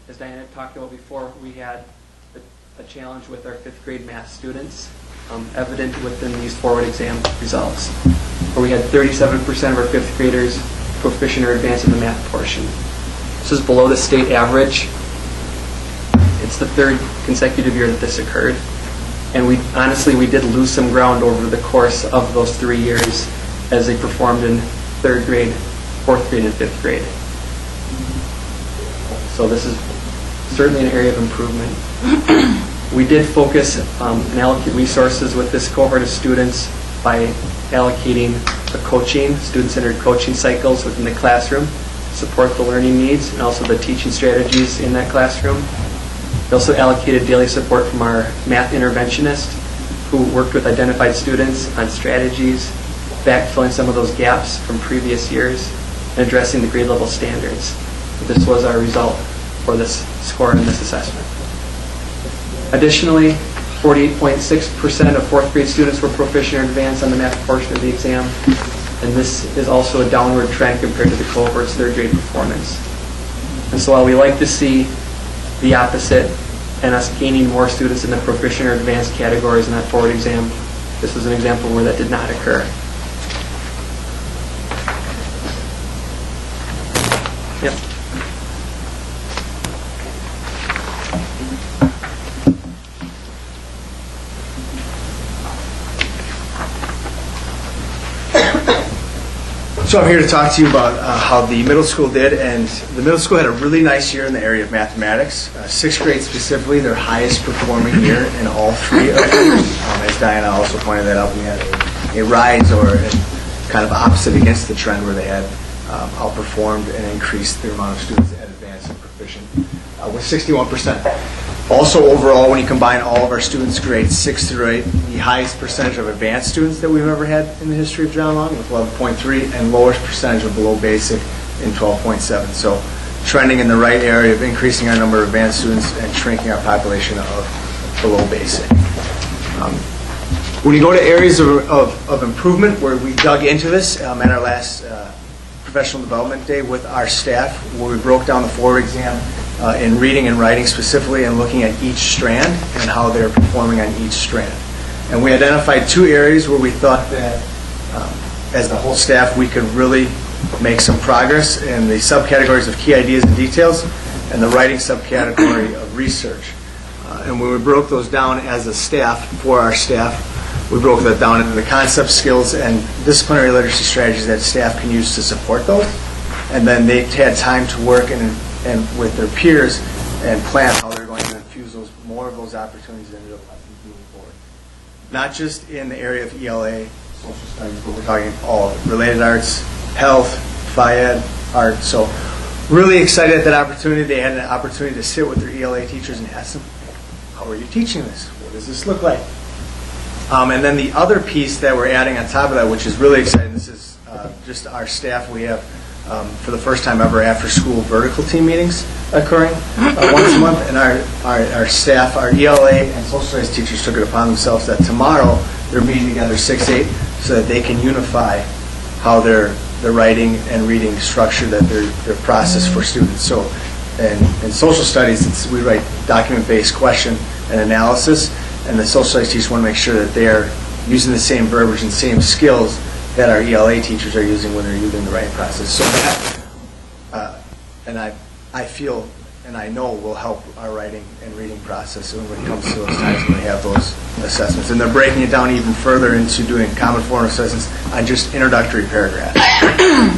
as Diana talked about before, we had a challenge with our fifth grade math students, evident within these forward exam results, where we had 37% of our fifth graders proficient or advanced in the math portion. This is below the state average. It's the third consecutive year that this occurred. And we did lose some ground over the course of those 3 years as they performed in third grade, fourth grade, and fifth grade. So this is certainly an area of improvement. We did focus and allocate resources with this cohort of students by allocating the coaching, student-centered coaching cycles within the classroom, support the learning needs and also the teaching strategies in that classroom. We also allocated daily support from our math interventionist who worked with identified students on strategies, backfilling some of those gaps from previous years, and addressing the grade level standards. This was our result for this score in this assessment. Additionally, 48.6% of fourth grade students were proficient or advanced on the math portion of the exam, and this is also a downward trend compared to the cohort's third grade performance. And so while we like to see the opposite and us gaining more students in the proficient or advanced categories in that forward exam, this was an example where that did not occur. Yep. So I'm here to talk to you about how the middle school did, and the middle school had a really nice year in the area of mathematics. Sixth grade specifically, their highest performing year in all 3 of them. As Diana also pointed that out, we had a rise or a kind of opposite against the trend where they had outperformed and increased their amount of students at advanced and proficient with 61%. Also overall, when you combine all of our students grades 6 through 8, the highest percentage of advanced students that we've ever had in the history of John Long with 11.3 and lowest percentage of below basic in 12.7. So trending in the right area of increasing our number of advanced students and shrinking our population of below basic. When you go to areas of improvement where we dug into this at our last professional development day with our staff, where we broke down the forward exam in reading and writing specifically and looking at each strand and how they're performing on each strand. And we identified 2 areas where we thought that as the whole staff we could really make some progress in the subcategories of key ideas and details and the writing subcategory of research. And when we broke those down as a staff, for our staff, we broke that down into the concept, skills, and disciplinary literacy strategies that staff can use to support those. And then they had time to work and with their peers and plan how they're going more of those opportunities into the lessons moving forward. Not just in the area of ELA, social studies, but we're talking all related arts, health, phy-ed, art. So really excited at that opportunity. They had an opportunity to sit with their ELA teachers and ask them, how are you teaching this? What does this look like? And then the other piece that we're adding on top of that, which is really exciting, this is just our staff. We have, for the first time ever, after-school vertical team meetings occurring once a month. And our staff, our ELA and social studies teachers took it upon themselves that tomorrow they're meeting together 6-8 so that they can unify how they're writing and reading structure that their process for students. So in social studies, we write document-based question and analysis, and the social studies teachers want to make sure that they're using the same verbiage and same skills that our ELA teachers are using when they're using the writing process. So that, and I feel and I know will help our writing and reading process when it comes to those times when we have those assessments. And they're breaking it down even further into doing common form assessments on just introductory paragraphs,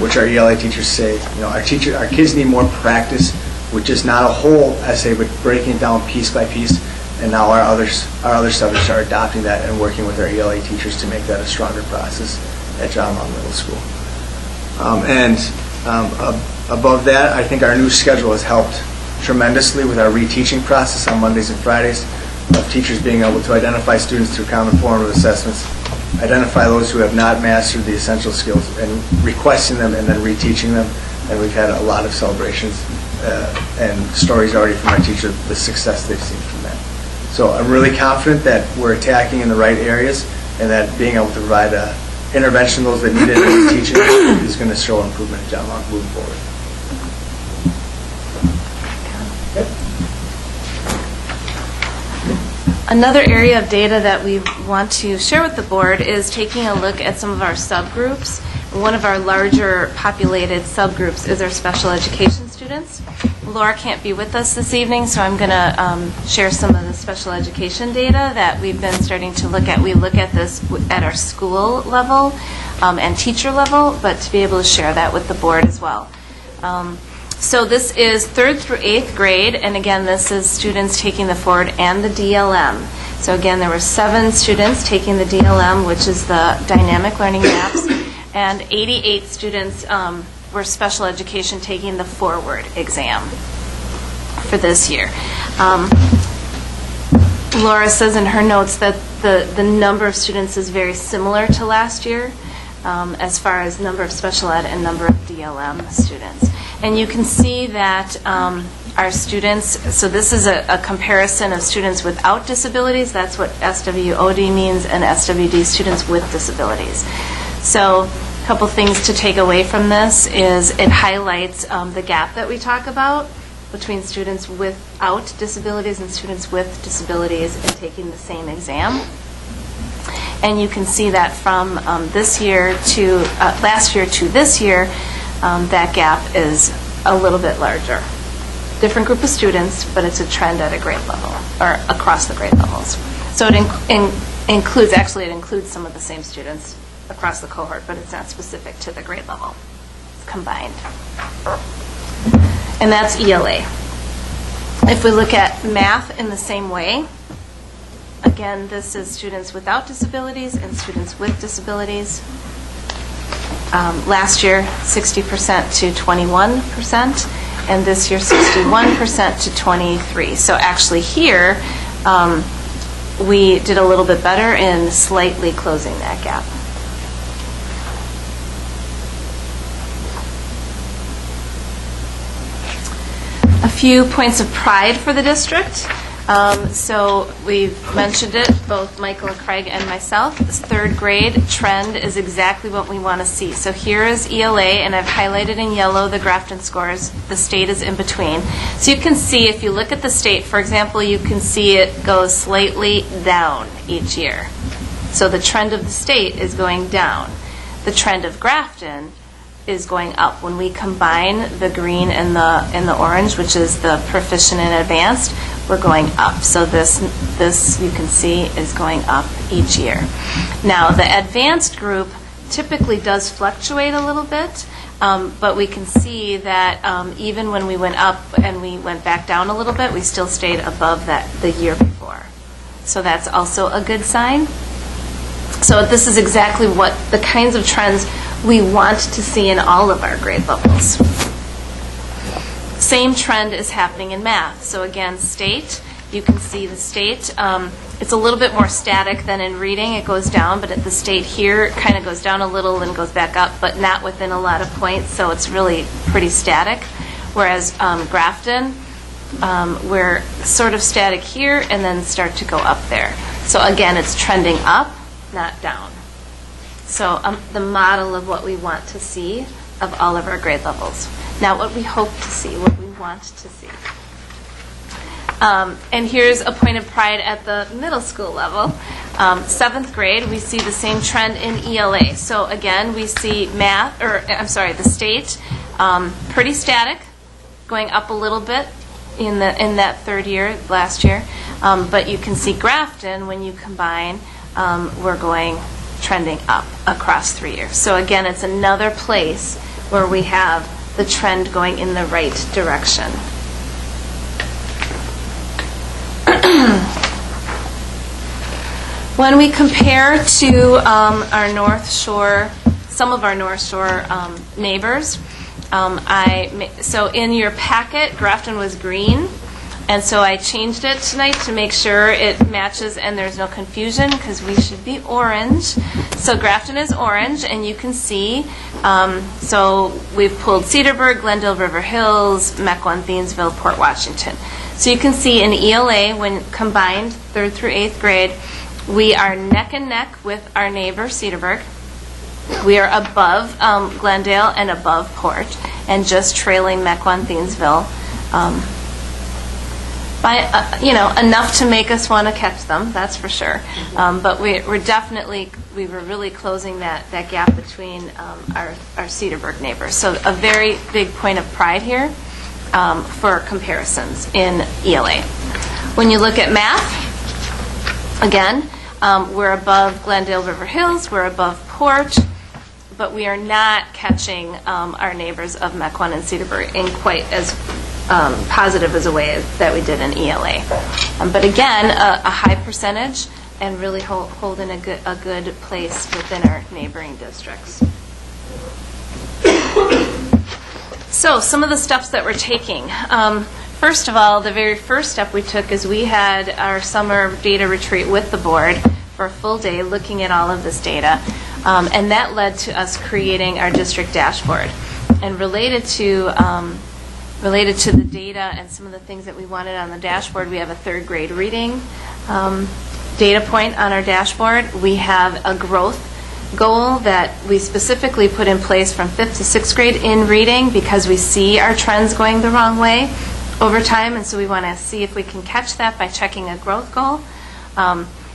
which our ELA teachers say, our kids need more practice with just not a whole essay, but breaking it down piece by piece. And now our other subjects are adopting that and working with our ELA teachers to make that a stronger process at John Long Middle School. Above that, I think our new schedule has helped tremendously with our reteaching process on Mondays and Fridays, of teachers being able to identify students through common formative assessments, identify those who have not mastered the essential skills, and requesting them and then reteaching them. And we've had a lot of celebrations and stories already from our teachers, the success they've seen from that. So I'm really confident that we're attacking in the right areas and that being able to provide intervention those that need it in teaching is going to show improvement at John Long moving forward. Another area of data that we want to share with the board is taking a look at some of our subgroups. One of our larger populated subgroups is our special education students. Laura can't be with us this evening, so I'm going to share some of the special education data that we've been starting to look at. We look at this at our school level and teacher level, but to be able to share that with the board as well. So this is 3rd through 8th grade, and again, this is students taking the forward and the DLM. So again, there were 7 students taking the DLM, which is the dynamic learning maps, and 88 students were special education taking the forward exam for this year. Laura says in her notes that the number of students is very similar to last year as far as number of special ed and number of DLM students. And you can see that our students, so this is a comparison of students without disabilities. That's what SWOD means, and SWD, students with disabilities. So a couple things to take away from this is it highlights the gap that we talk about between students without disabilities and students with disabilities and taking the same exam. And you can see that from this year to last year to this year, that gap is a little bit larger. Different group of students, but it's a trend at a grade level, or across the grade levels. So it includes some of the same students across the cohort, but it's not specific to the grade level. It's combined. And that's ELA. If we look at math in the same way, again, this is students without disabilities and students with disabilities. Last year, 60% to 21%, and this year, 61% to 23%. So actually here, we did a little bit better in slightly closing that gap. A few points of pride for the district. So we've mentioned it, both Michael and Craig and myself. This 3rd grade trend is exactly what we want to see. So here is ELA, and I've highlighted in yellow the Grafton scores. The state is in between. So you can see, if you look at the state, for example, you can see it goes slightly down each year. So the trend of the state is going down. The trend of Grafton is going up. When we combine the green and the orange, which is the proficient and advanced, we're going up. So this you can see is going up each year. Now the advanced group typically does fluctuate a little bit. But we can see that even when we went up and we went back down a little bit, we still stayed above that the year before. So that's also a good sign. So this is exactly what the kinds of trends we want to see in all of our grade levels. Same trend is happening in math. So again, state, you can see the state. It's a little bit more static than in reading. It goes down, but at the state here, it kind of goes down a little and goes back up, but not within a lot of points, so it's really pretty static. Whereas Grafton, we're sort of static here and then start to go up there. So again, it's trending up, not down. So the model of what we want to see of all of our grade levels. Not what we hope to see, what we want to see. And here's a point of pride at the middle school level. 7th grade, we see the same trend in ELA. So again, we see the state, pretty static, going up a little bit in that third year, last year. But you can see Grafton, when you combine, we're trending up across 3 years. So again, it's another place where we have the trend going in the right direction. When we compare to our North Shore, some of our North Shore neighbors, so in your packet, Grafton was green, and so I changed it tonight to make sure it matches and there's no confusion because we should be orange. So Grafton is orange, and you can see, so we've pulled Cedarburg, Glendale, River Hills, Mequon, Thiensville, Port Washington. So you can see in ELA, when combined 3rd through 8th grade, we are neck and neck with our neighbor, Cedarburg. We are above Glendale and above Port, and just trailing Mequon, Thiensville by enough to make us want to catch them, that's for sure. But we were really closing that gap between our Cedarburg neighbors. So a very big point of pride here for comparisons in ELA. When you look at math, again, we're above Glendale, River Hills, we're above Port, but we are not catching our neighbors of Mequon and Cedarburg in quite as positive as a way that we did in ELA. But again, a high percentage and really holding a good place within our neighboring districts. So some of the steps that we're taking. First of all, the very first step we took is we had our summer data retreat with the board for a full day looking at all of this data. And that led to us creating our district dashboard. And related to the data and some of the things that we wanted on the dashboard, we have a 3rd grade reading data point on our dashboard. We have a growth goal that we specifically put in place from 5th to 6th grade in reading because we see our trends going the wrong way over time, and so we want to see if we can catch that by checking a growth goal.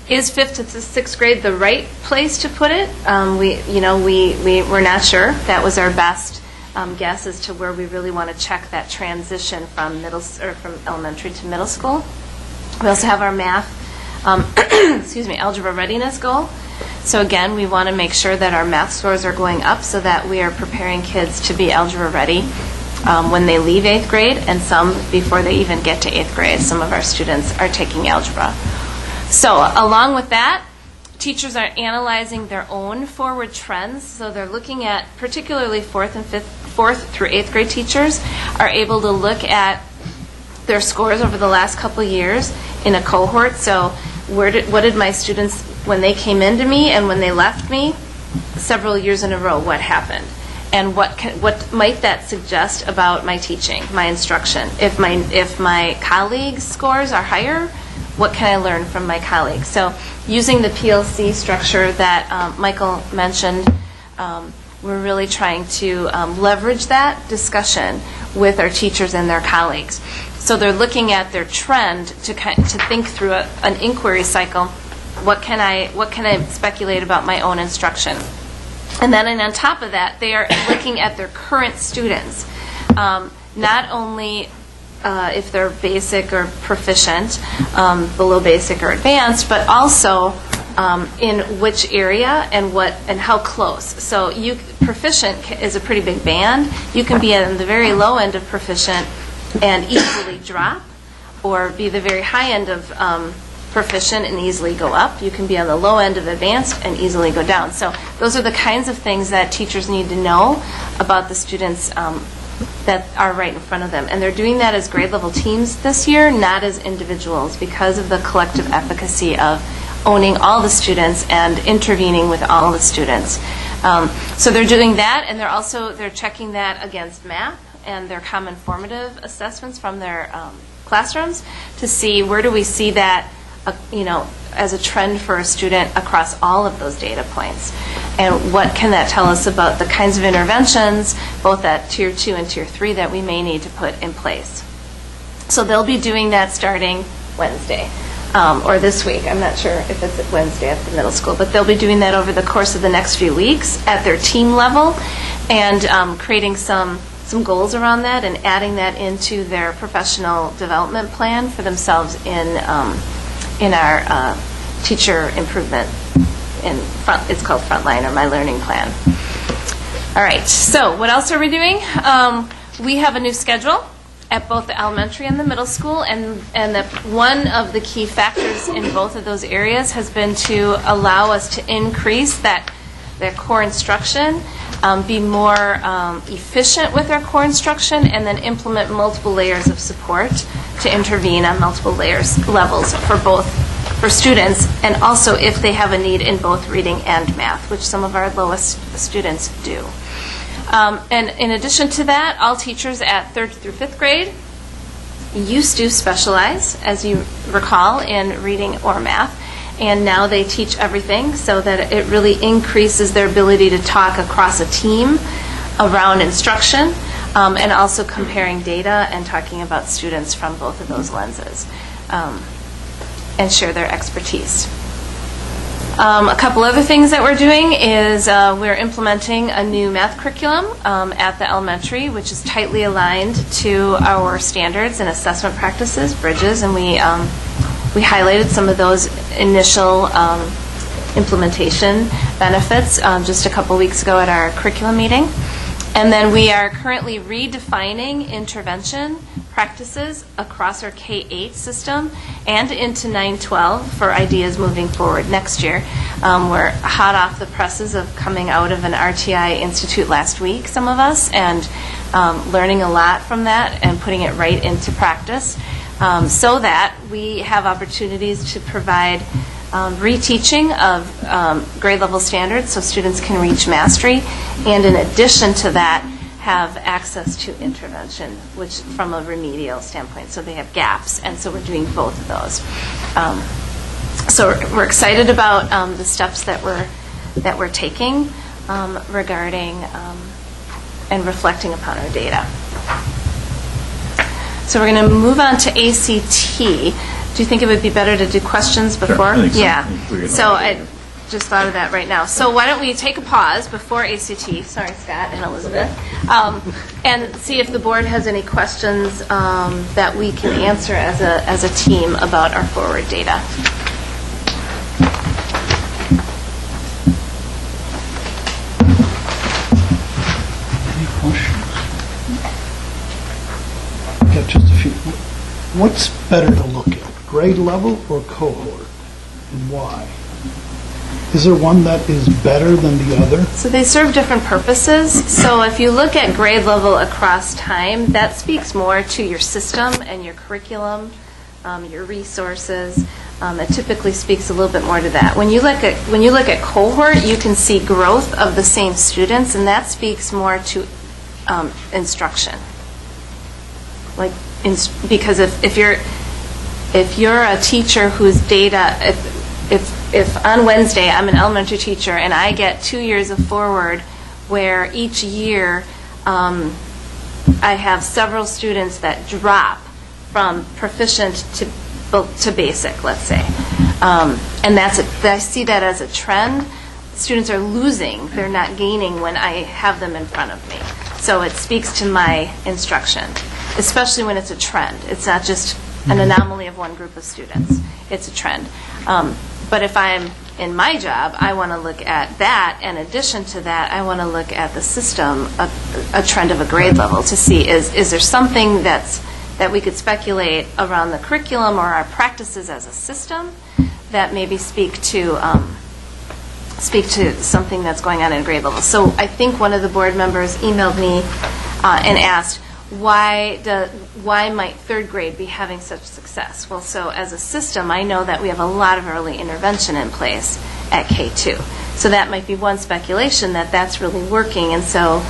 Is 5th to 6th grade the right place to put it? We're not sure. That was our best guess as to where we really want to check that transition from elementary to middle school. We also have our math, algebra readiness goal. So again, we want to make sure that our math scores are going up so that we are preparing kids to be algebra ready when they leave 8th grade, and some before they even get to 8th grade. Some of our students are taking algebra. So along with that, teachers are analyzing their own forward trends. So they're looking at, particularly 4th through 8th grade teachers are able to look at their scores over the last couple of years in a cohort. So what did my students, when they came into me and when they left me, several years in a row, what happened? And what might that suggest about my teaching, my instruction? If my colleagues' scores are higher, what can I learn from my colleagues? So using the PLC structure that Michael mentioned, we're really trying to leverage that discussion with our teachers and their colleagues. So they're looking at their trend to think through an inquiry cycle. What can I speculate about my own instruction? And then on top of that, they are looking at their current students, not only if they're basic or proficient, below basic or advanced, but also in which area and how close. So proficient is a pretty big band. You can be at the very low end of proficient and easily drop, or be the very high end of proficient and easily go up. You can be on the low end of advanced and easily go down. So those are the kinds of things that teachers need to know about the students that are right in front of them. And they're doing that as grade level teams this year, not as individuals, because of the collective efficacy of owning all the students and intervening with all the students. So they're doing that, and they're checking that against math and their common formative assessments from their classrooms to see where do we see that as a trend for a student across all of those data points. And what can that tell us about the kinds of interventions, both at Tier 2 and Tier 3, that we may need to put in place. So they'll be doing that starting Wednesday, or this week. I'm not sure if it's Wednesday at the middle school, but they'll be doing that over the course of the next few weeks at their team level, and creating some goals around that and adding that into their professional development plan for themselves in our teacher improvement. It's called Frontline, or My Learning Plan. All right, so what else are we doing? We have a new schedule at both the elementary and the middle school, and one of the key factors in both of those areas has been to allow us to increase their core instruction, be more efficient with their core instruction, and then implement multiple layers of support to intervene on multiple levels for students, and also if they have a need in both reading and math, which some of our lowest students do. And in addition to that, all teachers at 3rd through 5th grade used to specialize, as you recall, in reading or math. And now they teach everything, so that it really increases their ability to talk across a team around instruction, and also comparing data and talking about students from both of those lenses, and share their expertise. A couple other things that we're doing is we're implementing a new math curriculum at the elementary, which is tightly aligned to our standards and assessment practices, Bridges, and we highlighted some of those initial implementation benefits just a couple weeks ago at our curriculum meeting. And then we are currently redefining intervention practices across our K-8 system and into 9-12 for ideas moving forward next year. We're hot off the presses of coming out of an RTI Institute last week, some of us, and learning a lot from that and putting it right into practice, so that we have opportunities to provide reteaching of grade level standards so students can reach mastery, and in addition to that, have access to intervention, which from a remedial standpoint, so they have gaps, and so we're doing both of those. So we're excited about the steps that we're taking regarding and reflecting upon our data. So we're going to move on to ACT. Do you think it would be better to do questions before? Sure, I think so. Yeah. So I just thought of that right now. So why don't we take a pause before ACT, sorry Scott and Elizabeth, and see if the board has any questions that we can answer as a team about our forward data. Any questions? I've got just a few. What's better to look at, grade level or cohort, and why? Is there one that is better than the other? So they serve different purposes. So if you look at grade level across time, that speaks more to your system and your curriculum, your resources. It typically speaks a little bit more to that. When you look at cohort, you can see growth of the same students, and that speaks more to instruction. Because if you're a teacher whose data, if on Wednesday I'm an elementary teacher and I get 2 years of forward where each year I have several students that drop from proficient to basic, let's say, and I see that as a trend. Students are losing, they're not gaining when I have them in front of me. So it speaks to my instruction, especially when it's a trend. It's not just an anomaly of one group of students. It's a trend. But if I'm in my job, I want to look at that. In addition to that, I want to look at the system, a trend of a grade level to see is there something that we could speculate around the curriculum or our practices as a system that maybe speak to something that's going on in grade level. So I think one of the board members emailed me and asked, why might third grade be having such success? Well, so as a system, I know that we have a lot of early intervention in place at K2. So that might be one speculation that that's really working. And so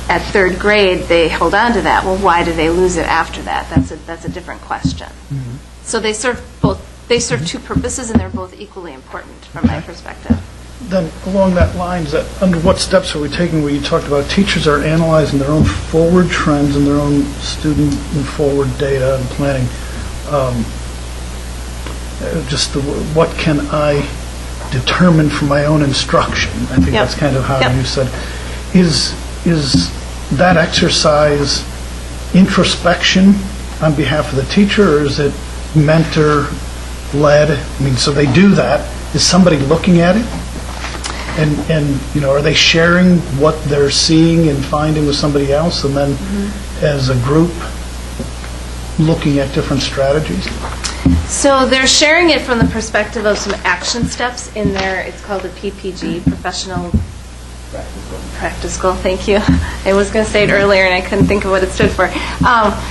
at third grade, they hold on to that. Well, why do they lose it after that? That's a different question. Mm-hmm. So they serve two purposes, and they're both equally important from my perspective. Then, along that lines, under what steps are we taking where you talked about teachers are analyzing their own forward trends and their own student and forward data and planning? What can I determine from my own instruction? I think that's kind of how you said. Is that exercise introspection on behalf of the teacher, or is it mentor-led? I mean, so they do that. Is somebody looking at it? And are they sharing what they're seeing and finding with somebody else, and then as a group looking at different strategies? So they're sharing it from the perspective of some action steps in there. It's called a PPG, Professional Practice Goal. Thank you. I was going to say it earlier, and I couldn't think of what it stood for.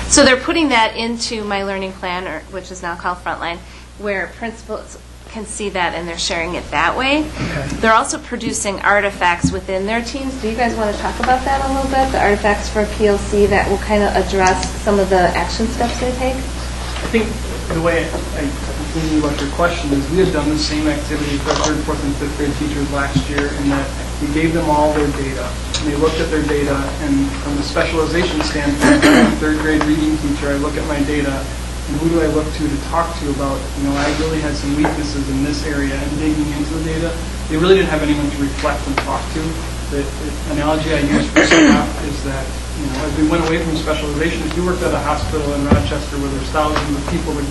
So they're putting that into my learning plan, which is now called Frontline, where principals can see that, and they're sharing it that way. Okay. They're also producing artifacts within their teams. Do you guys want to talk about that a little bit? The artifacts for PLC that will kind of address some of the action steps they take? I think the way I thinking about your question is we had done the same activity for third, fourth, and fifth grade teachers last year, in that we gave them all their data. And they looked at their data, and from the specialization standpoint, I'm a third grade reading teacher, I look at my data, and who do I look to talk to about, I really had some weaknesses in this area, and digging into the data. They really didn't have anyone to reflect and talk to. The analogy I use for staff is that, as we went away from specialization, if you worked at a hospital in Rochester where there's thousands of people to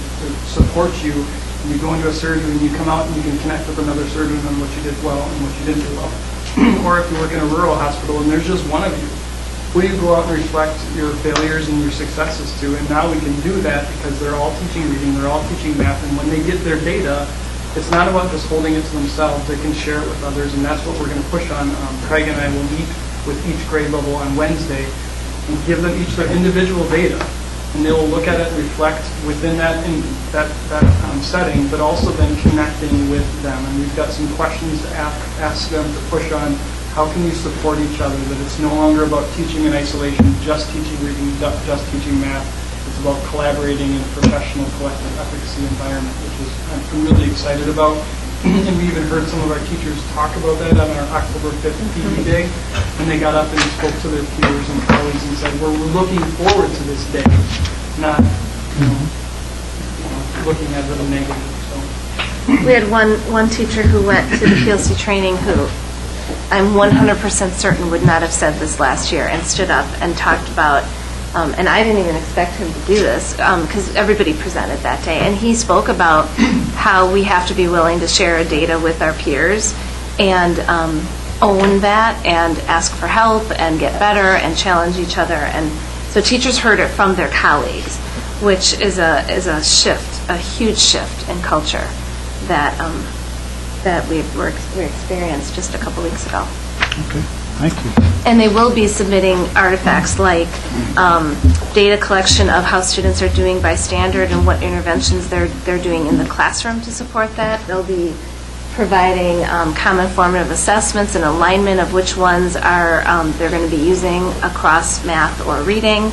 support you, and you go into a surgery and you come out and you can connect with another surgeon on what you did well and what you didn't do well. Or if you work in a rural hospital and there's just one of you, who do you go out and reflect your failures and your successes to? And now we can do that because they're all teaching reading, they're all teaching math, and when they get their data, it's not about just holding it to themselves. They can share it with others, and that's what we're going to push on. Craig and I will meet with each grade level on Wednesday and give them each their individual data, and they will look at it and reflect within that setting, but also then connecting with them. And we've got some questions to ask them to push on. How can you support each other? That it's no longer about teaching in isolation, just teaching reading, just teaching math. It's about collaborating in a professional, collective efficacy environment, which is I'm really excited about. And we even heard some of our teachers talk about that on our October 5th PE Day, and they got up and spoke to their peers and colleagues and said, we're looking forward to this day, not looking at it as a negative. So. We had one teacher who went to the PLC training who I'm 100% certain would not have said this last year, and stood up and talked about, and I didn't even expect him to do this because everybody presented that day, and he spoke about how we have to be willing to share data with our peers and own that and ask for help and get better and challenge each other. And so teachers heard it from their colleagues, which is a shift, a huge shift in culture that we experienced just a couple weeks ago. Okay, thank you. And they will be submitting artifacts like data collection of how students are doing by standard and what interventions they're doing in the classroom to support that. They'll be providing common formative assessments and alignment of which ones are they're going to be using across math or reading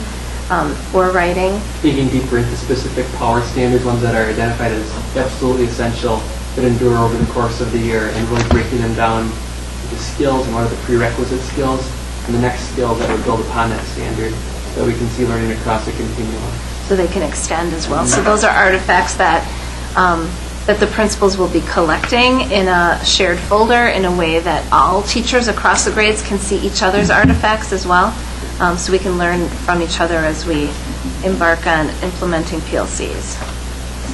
or writing. Digging deeper into specific power standards, ones that are identified as absolutely essential that endure over the course of the year, and really breaking them down into skills and what are the prerequisite skills and the next skills that would build upon that standard, so we can see learning across a continuum. So they can extend as well. So those are artifacts that the principals will be collecting in a shared folder in a way that all teachers across the grades can see each other's artifacts as well, so we can learn from each other as we embark on implementing PLCs.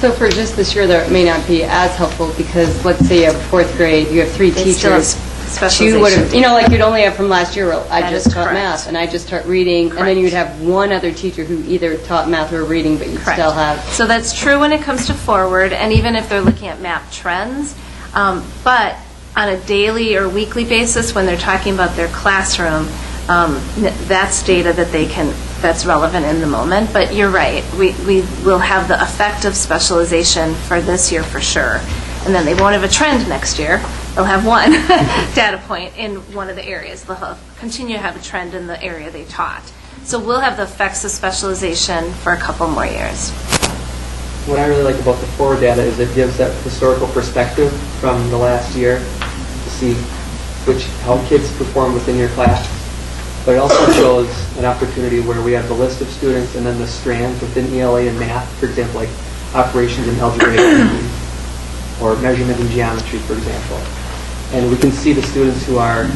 So for just this year, though, it may not be as helpful because, let's say you have fourth grade, you have 3 They still have teachers. specialization. Two would have, like you'd only have from last year, well, I That just is taught correct. math and I just taught reading, and then you'd have one other teacher who either taught math or reading, but you'd Correct. still have. So that's true when it comes to forward, and even if they're looking at map trends. But on a daily or weekly basis, when they're talking about their classroom, that's data that's relevant in the moment. But you're right, we will have the effect of specialization for this year for sure. And then they won't have a trend next year. They'll have one data point in one of the areas. They'll continue to have a trend in the area they taught. So we'll have the effects of specialization for a couple more years. What I really like about the forward data is it gives that historical perspective from the last year to see how kids perform within your class. But it also shows an opportunity where we have the list of students and then the strands within ELA and math, for example, like operations in algebraic thinking or measurement in geometry, for example. And we can see the students who are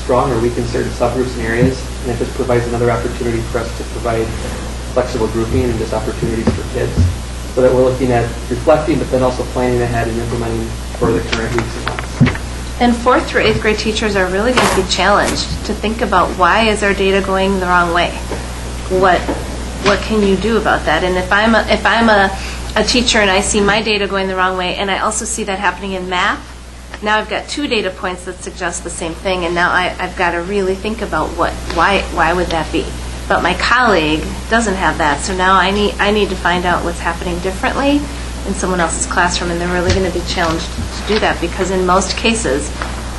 strong or weak in certain subgroups and areas, and it just provides another opportunity for us to provide flexible grouping and just opportunities for kids, so that we're looking at reflecting, but then also planning ahead and implementing for the current weeks and months. And 4th through 8th grade teachers are really going to be challenged to think about why is our data going the wrong way? What can you do about that? And if I'm a teacher and I see my data going the wrong way, and I also see that happening in math, now I've got 2 data points that suggest the same thing, and now I've got to really think about why would that be? But my colleague doesn't have that, so now I need to find out what's happening differently in someone else's classroom, and they're really going to be challenged to do that because in most cases,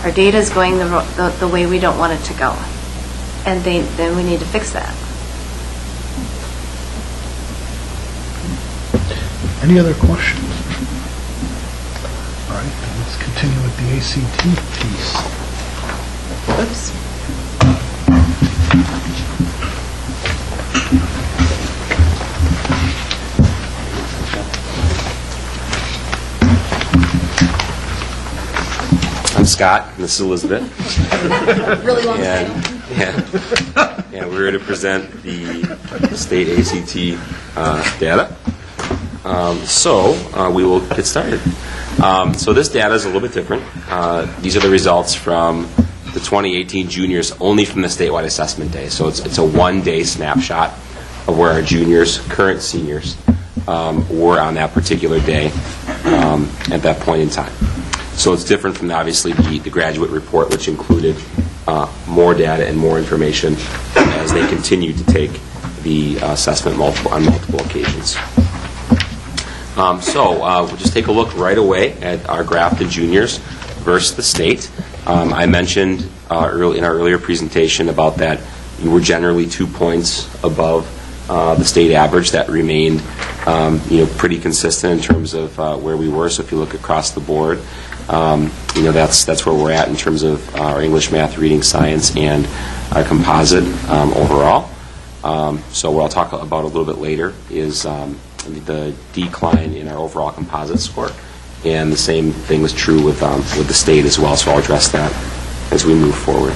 our data is going the way we don't want it to go, and then we need to fix that. Any other questions? All right, then let's continue with the ACT piece. Oops. I'm Scott, and this is Elizabeth. Really long And, title. yeah, we're going to present the state ACT data. So we will get started. So this data is a little bit different. These are the results from the 2018 juniors only from the statewide assessment day. So it's a one-day snapshot of where our juniors, current seniors, were on that particular day at that point in time. So it's different from obviously the graduate report, which included more data and more information as they continued to take the assessment on multiple occasions. So we'll just take a look right away at our Grafton juniors versus the state. I mentioned in our earlier presentation about that we were generally 2 points above the state average. That remained pretty consistent in terms of where we were. So if you look across the board, that's where we're at in terms of our English, math, reading, science, and our composite overall. So what I'll talk about a little bit later is the decline in our overall composite score, and the same thing was true with the state as well. So I'll address that as we move forward.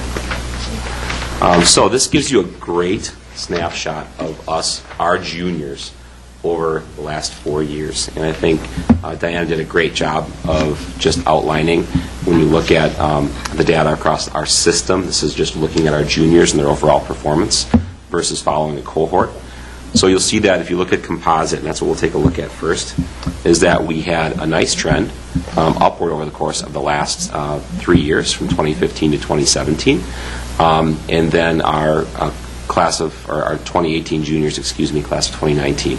So this gives you a great snapshot of us, our juniors, over the last 4 years. And I think Diana did a great job of just outlining when you look at the data across our system. This is just looking at our juniors and their overall performance versus following a cohort. So you'll see that if you look at composite, and that's what we'll take a look at first, is that we had a nice trend upward over the course of the last 3 years, from 2015 to 2017. And then our our 2018 juniors, class of 2019,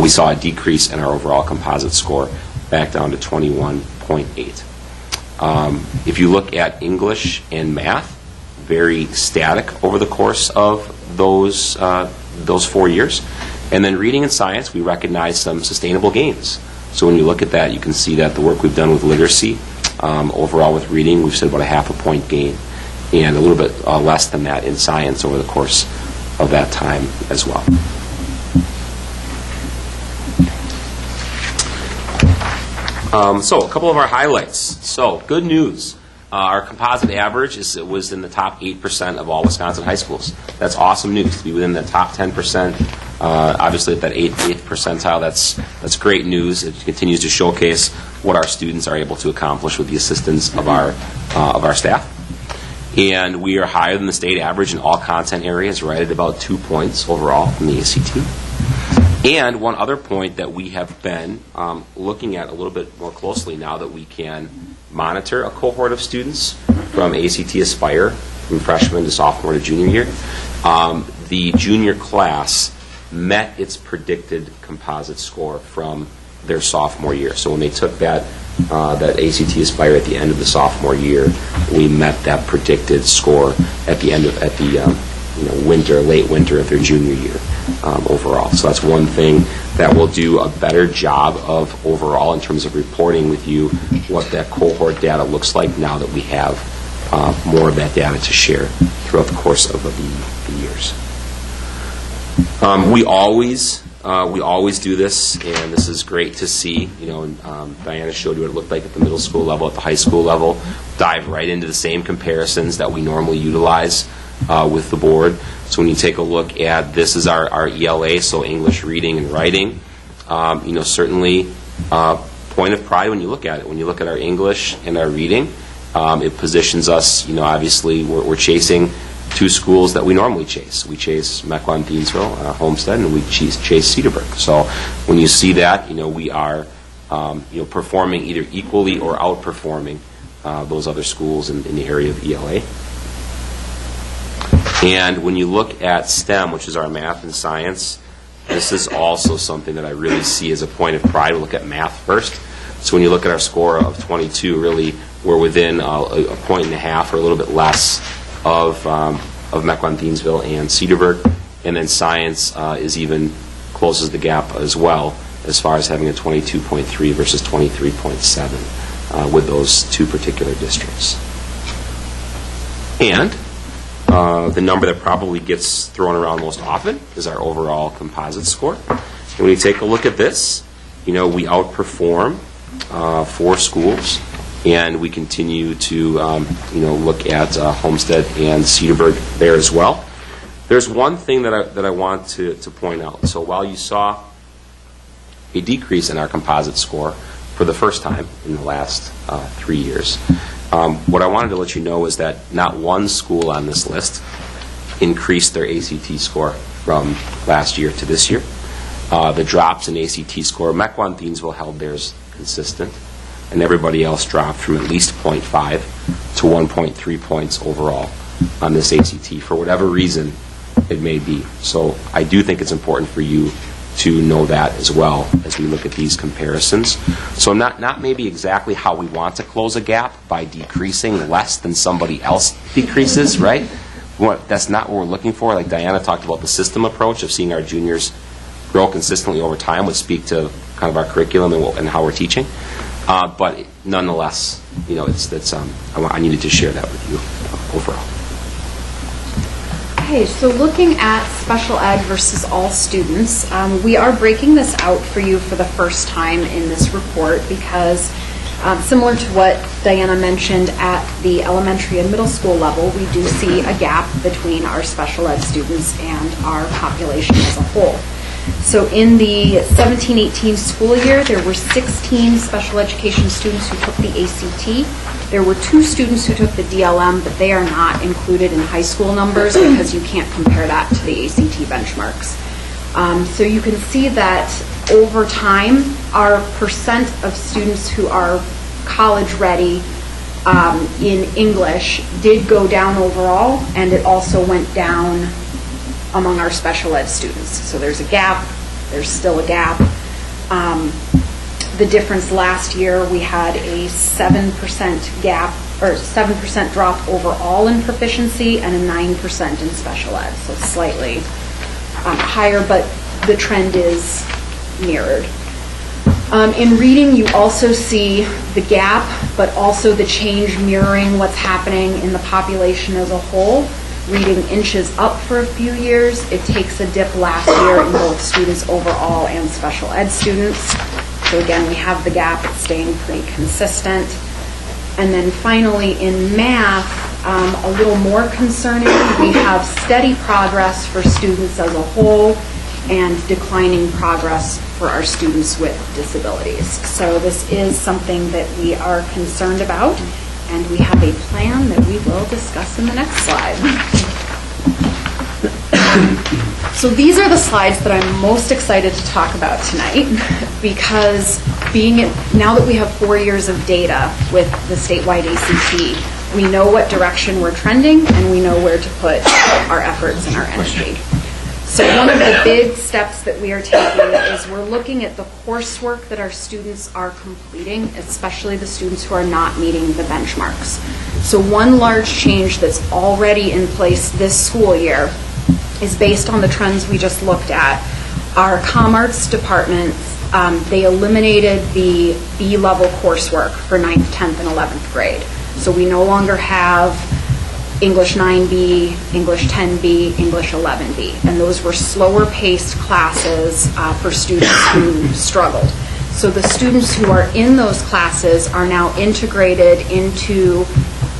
we saw a decrease in our overall composite score back down to 21.8. If you look at English and math, very static over the course of those 4 years. And then reading and science, we recognize some sustainable gains. So when you look at that, you can see that the work we've done with literacy, overall with reading, we've said about a 0.5 point gain, and a little bit less than that in science over the course of that time as well. So a couple of our highlights. So good news. Our composite average was in the top 8% of all Wisconsin high schools. That's awesome news. To be within the top 10%, obviously at that 8th percentile, that's great news. It continues to showcase what our students are able to accomplish with the assistance of our staff. And we are higher than the state average in all content areas, right at about 2 points overall in the ACT. And one other point that we have been looking at a little bit more closely now that we can monitor a cohort of students from ACT Aspire, from freshman to sophomore to junior year, the junior class met its predicted composite score from their sophomore year. So when they took that ACT Aspire at the end of the sophomore year, we met that predicted score at the end of late winter of their junior year overall. So that's one thing that we'll do a better job of overall in terms of reporting with you what that cohort data looks like now that we have more of that data to share throughout the course of the years. We always do this, and this is great to see. Diana showed you what it looked like at the middle school level, at the high school level. Dive right into the same comparisons that we normally utilize with the board. So when you take a look at this is our ELA, so English reading and writing. Certainly point of pride when you look at it. When you look at our English and our reading, it positions us. Obviously we're chasing two schools that we normally chase. We chase Mequon-Thiensville, Homestead, and we chase Cedarburg. So when you see that, we are performing either equally or outperforming those other schools in the area of ELA. And when you look at STEM, which is our math and science, this is also something that I really see as a point of pride. We'll look at math first. So when you look at our score of 22, really we're within a point and a half or a little bit less of Mequon-Thiensville and Cedarburg. And then science is even closes the gap as well as far as having a 22.3 versus 23.7 with those two particular districts. And the number that probably gets thrown around most often is our overall composite score. And when you take a look at this, we outperform 4 schools, and we continue to look at Homestead and Cedarburg there as well. There's one thing that I want to point out. So while you saw a decrease in our composite score for the first time in the last 3 years, what I wanted to let you know is that not one school on this list increased their ACT score from last year to this year. The drops in ACT score, Mequon-Thiensville held theirs consistent, and everybody else dropped from at least 0.5 to 1.3 points overall on this ACT for whatever reason it may be. So I do think it's important for you to know that as well as we look at these comparisons. So not maybe exactly how we want to close a gap by decreasing less than somebody else decreases, right? That's not what we're looking for. Like Diana talked about, the system approach of seeing our juniors grow consistently over time would speak to kind of our curriculum and how we're teaching. But nonetheless, I needed to share that with you overall. Okay, so looking at special ed versus all students, we are breaking this out for you for the first time in this report because similar to what Diana mentioned at the elementary and middle school level, we do see a gap between our special ed students and our population as a whole. So in the 17-18 school year, there were 16 special education students who took the ACT. There were 2 students who took the DLM, but they are not included in high school numbers because you can't compare that to the ACT benchmarks. So you can see that over time, our percent of students who are college ready in English did go down overall, and it also went down among our special ed students. So there's a gap, there's still a gap. The difference last year, we had a 7% gap, or 7% drop overall in proficiency and a 9% in special ed. So slightly higher, but the trend is mirrored. In reading, you also see the gap, but also the change mirroring what's happening in the population as a whole. Reading inches up for a few years. It takes a dip last year in both students overall and special ed students. So again, we have the gap, it's staying pretty consistent. And then finally, in math, a little more concerning, we have steady progress for students as a whole and declining progress for our students with disabilities. So this is something that we are concerned about, and we have a plan that we will discuss in the next slide. So these are the slides that I'm most excited to talk about tonight, because now that we have 4 years of data with the statewide ACT, we know what direction we're trending and we know where to put our efforts and our energy. So one of the big steps that we are taking is we're looking at the coursework that our students are completing, especially the students who are not meeting the benchmarks. So one large change that's already in place this school year is based on the trends we just looked at. Our Com Arts department, they eliminated the B-level coursework for 9th, 10th, and 11th grade. So we no longer have English 9B, English 10B, English 11B. And those were slower paced classes for students who struggled. So the students who are in those classes are now integrated into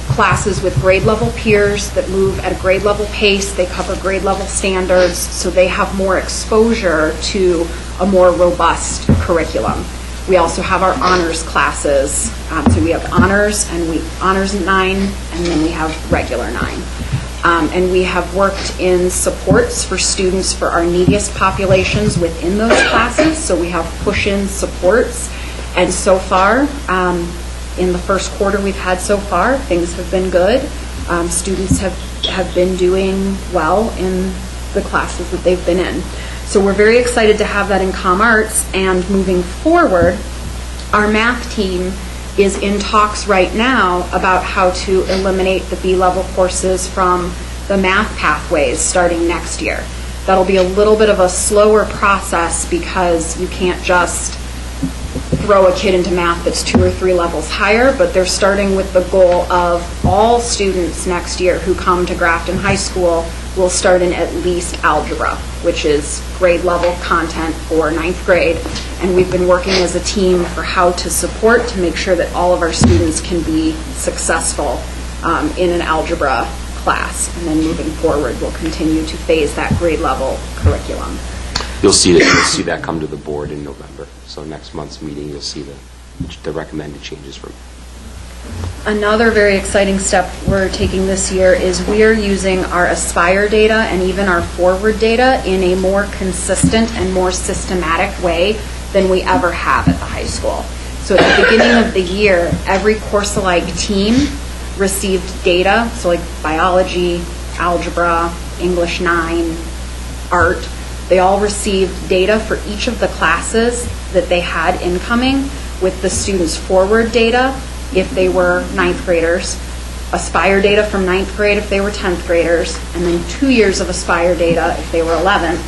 classes with grade level peers that move at a grade level pace. They cover grade level standards, so they have more exposure to a more robust curriculum. We also have our honors classes. So we have honors and honors 9, and then we have regular 9. And we have worked in supports for students for our neediest populations within those classes. So we have push-in supports. And so far, in the first quarter we've had so far, things have been good. Students have been doing well in the classes that they've been in. So we're very excited to have that in Com Arts, and moving forward, our math team is in talks right now about how to eliminate the B-level courses from the math pathways starting next year. That'll be a little bit of a slower process because you can't just throw a kid into math that's 2 or 3 levels higher, but they're starting with the goal of all students next year who come to Grafton High School will start in at least algebra, which is grade level content for 9th grade. And we've been working as a team for how to support to make sure that all of our students can be successful in an algebra class. And then moving forward, we'll continue to phase that grade level curriculum. You'll see that come to the board in November. So next month's meeting, you'll see the recommended changes from. Another very exciting step we're taking this year is we're using our Aspire data and even our Forward data in a more consistent and more systematic way than we ever have at the high school. So at the beginning of the year, every course-alike team received data, so like biology, algebra, English 9, art. They all received data for each of the classes that they had incoming, with the students' Forward data if they were 9th graders, Aspire data from 9th grade if they were 10th graders, and then 2 years of Aspire data if they were 11th,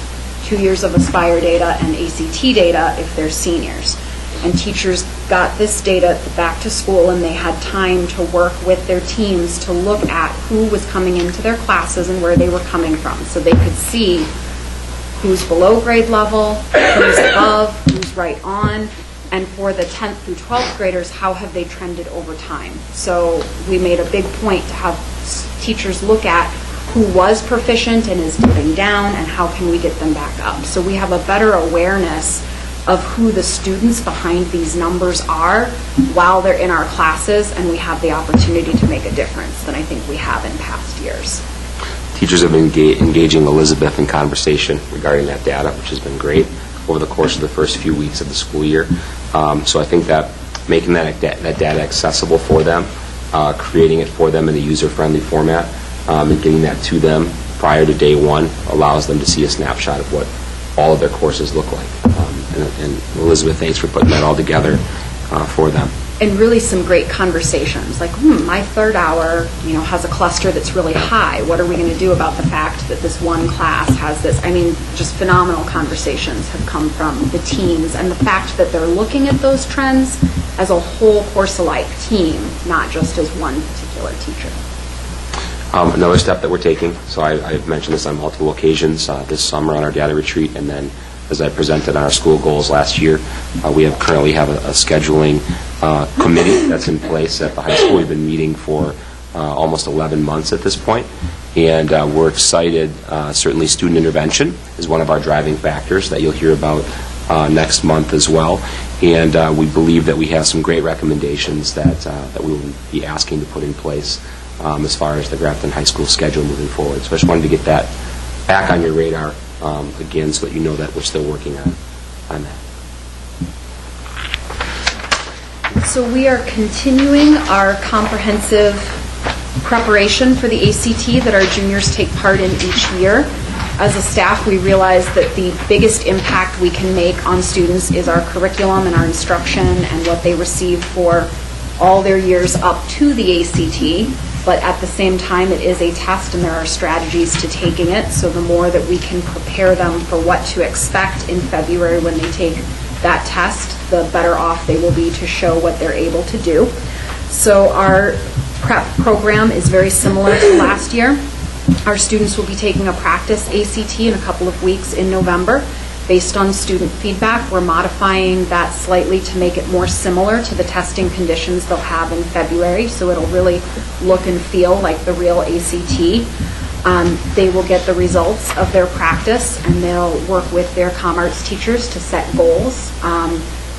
2 years of Aspire data and ACT data if they're seniors. And teachers got this data back to school, and they had time to work with their teams to look at who was coming into their classes and where they were coming from, so they could see who's below grade level, who's above, who's right on, and for the 10th through 12th graders, how have they trended over time? So we made a big point to have teachers look at who was proficient and is dipping down, and how can we get them back up. So we have a better awareness of who the students behind these numbers are while they're in our classes, and we have the opportunity to make a difference than I think we have in past years. Teachers have been engaging Elizabeth in conversation regarding that data, which has been great over the course of the first few weeks of the school year. So I think that making that data accessible for them, creating it for them in a user-friendly format, and getting that to them prior to day one allows them to see a snapshot of what all of their courses look like. And Elizabeth, thanks for putting that all together for them. And really some great conversations, like, my third hour, has a cluster that's really high. What are we going to do about the fact that this one class has this? I mean, just phenomenal conversations have come from the teams, and the fact that they're looking at those trends as a whole course-alike team, not just as one particular teacher. Another step that we're taking, so I've mentioned this on multiple occasions this summer on our data retreat, and then as I presented on our school goals last year, we currently have a scheduling committee that's in place at the high school. We've been meeting for almost 11 months at this point, and we're excited. Certainly student intervention is one of our driving factors that you'll hear about next month as well, and we believe that we have some great recommendations that we will be asking to put in place as far as the Grafton High School schedule moving forward. So I just wanted to get that back on your radar again, so that you know that we're still working on that. So we are continuing our comprehensive preparation for the ACT that our juniors take part in each year. As a staff, we realize that the biggest impact we can make on students is our curriculum and our instruction and what they receive for all their years up to the ACT. But at the same time, it is a test and there are strategies to taking it. So the more that we can prepare them for what to expect in February when they take that test, the better off they will be to show what they're able to do. So our prep program is very similar to last year. Our students will be taking a practice ACT in a couple of weeks in November. Based on student feedback, we're modifying that slightly to make it more similar to the testing conditions they'll have in February, so it'll really look and feel like the real ACT. They will get the results of their practice, and they'll work with their comm arts teachers to set goals.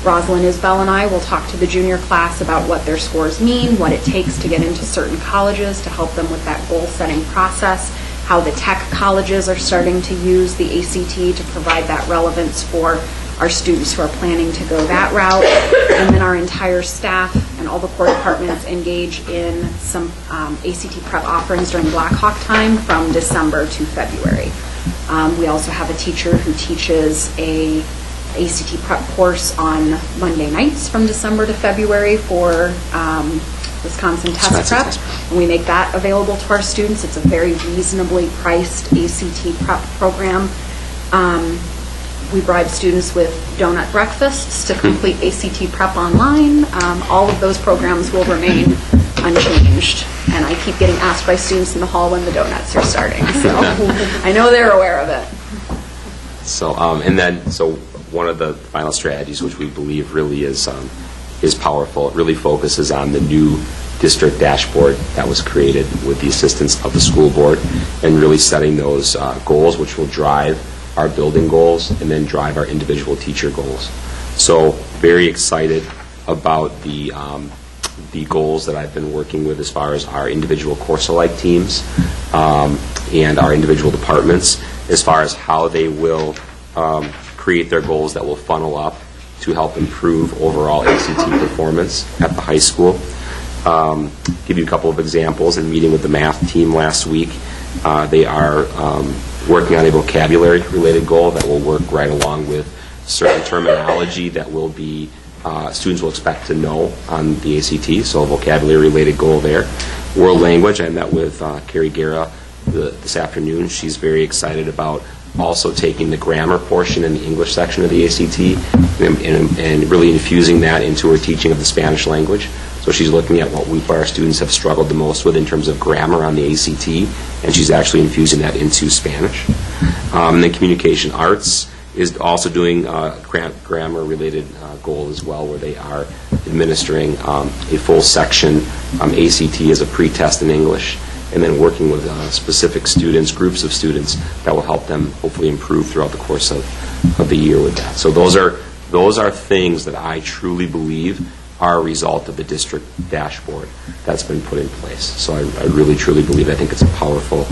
Rosalind Isbell and I will talk to the junior class about what their scores mean, what it takes to get into certain colleges to help them with that goal-setting process, how the tech colleges are starting to use the ACT to provide that relevance for our students who are planning to go that route, and then our entire staff and all the core departments engage in some ACT prep offerings during Black Hawk time from December to February. We also have a teacher who teaches a ACT prep course on Monday nights from December to February for Wisconsin Test Prep, and we make that available to our students. It's a very reasonably priced ACT prep program. We bribe students with donut breakfasts to complete ACT prep online. All of those programs will remain unchanged, and I keep getting asked by students in the hall when the donuts are starting, so I know they're aware of it. So, so one of the final strategies, which we believe really is powerful, it really focuses on the new district dashboard that was created with the assistance of the school board, and really setting those goals, which will drive our building goals and then drive our individual teacher goals. So very excited about the goals that I've been working with as far as our individual course-alike teams and our individual departments, as far as how they will create their goals that will funnel up to help improve overall ACT performance at the high school. Give you a couple of examples. In meeting with the math team last week, they are working on a vocabulary-related goal that will work right along with certain terminology that will be students will expect to know on the ACT, so a vocabulary-related goal there. World language, I met with Carrie Guerra this afternoon. She's very excited about also taking the grammar portion in the English section of the ACT and really infusing that into her teaching of the Spanish language. So she's looking at what our students have struggled the most with in terms of grammar on the ACT, and she's actually infusing that into Spanish. And then communication arts is also doing a grammar-related goal as well, where they are administering a full section ACT as a pre-test in English, and then working with specific students, groups of students that will help them hopefully improve throughout the course of the year with that. So those are things that I truly believe are a result of the district dashboard that's been put in place. So I really, truly believe, I think it's a powerful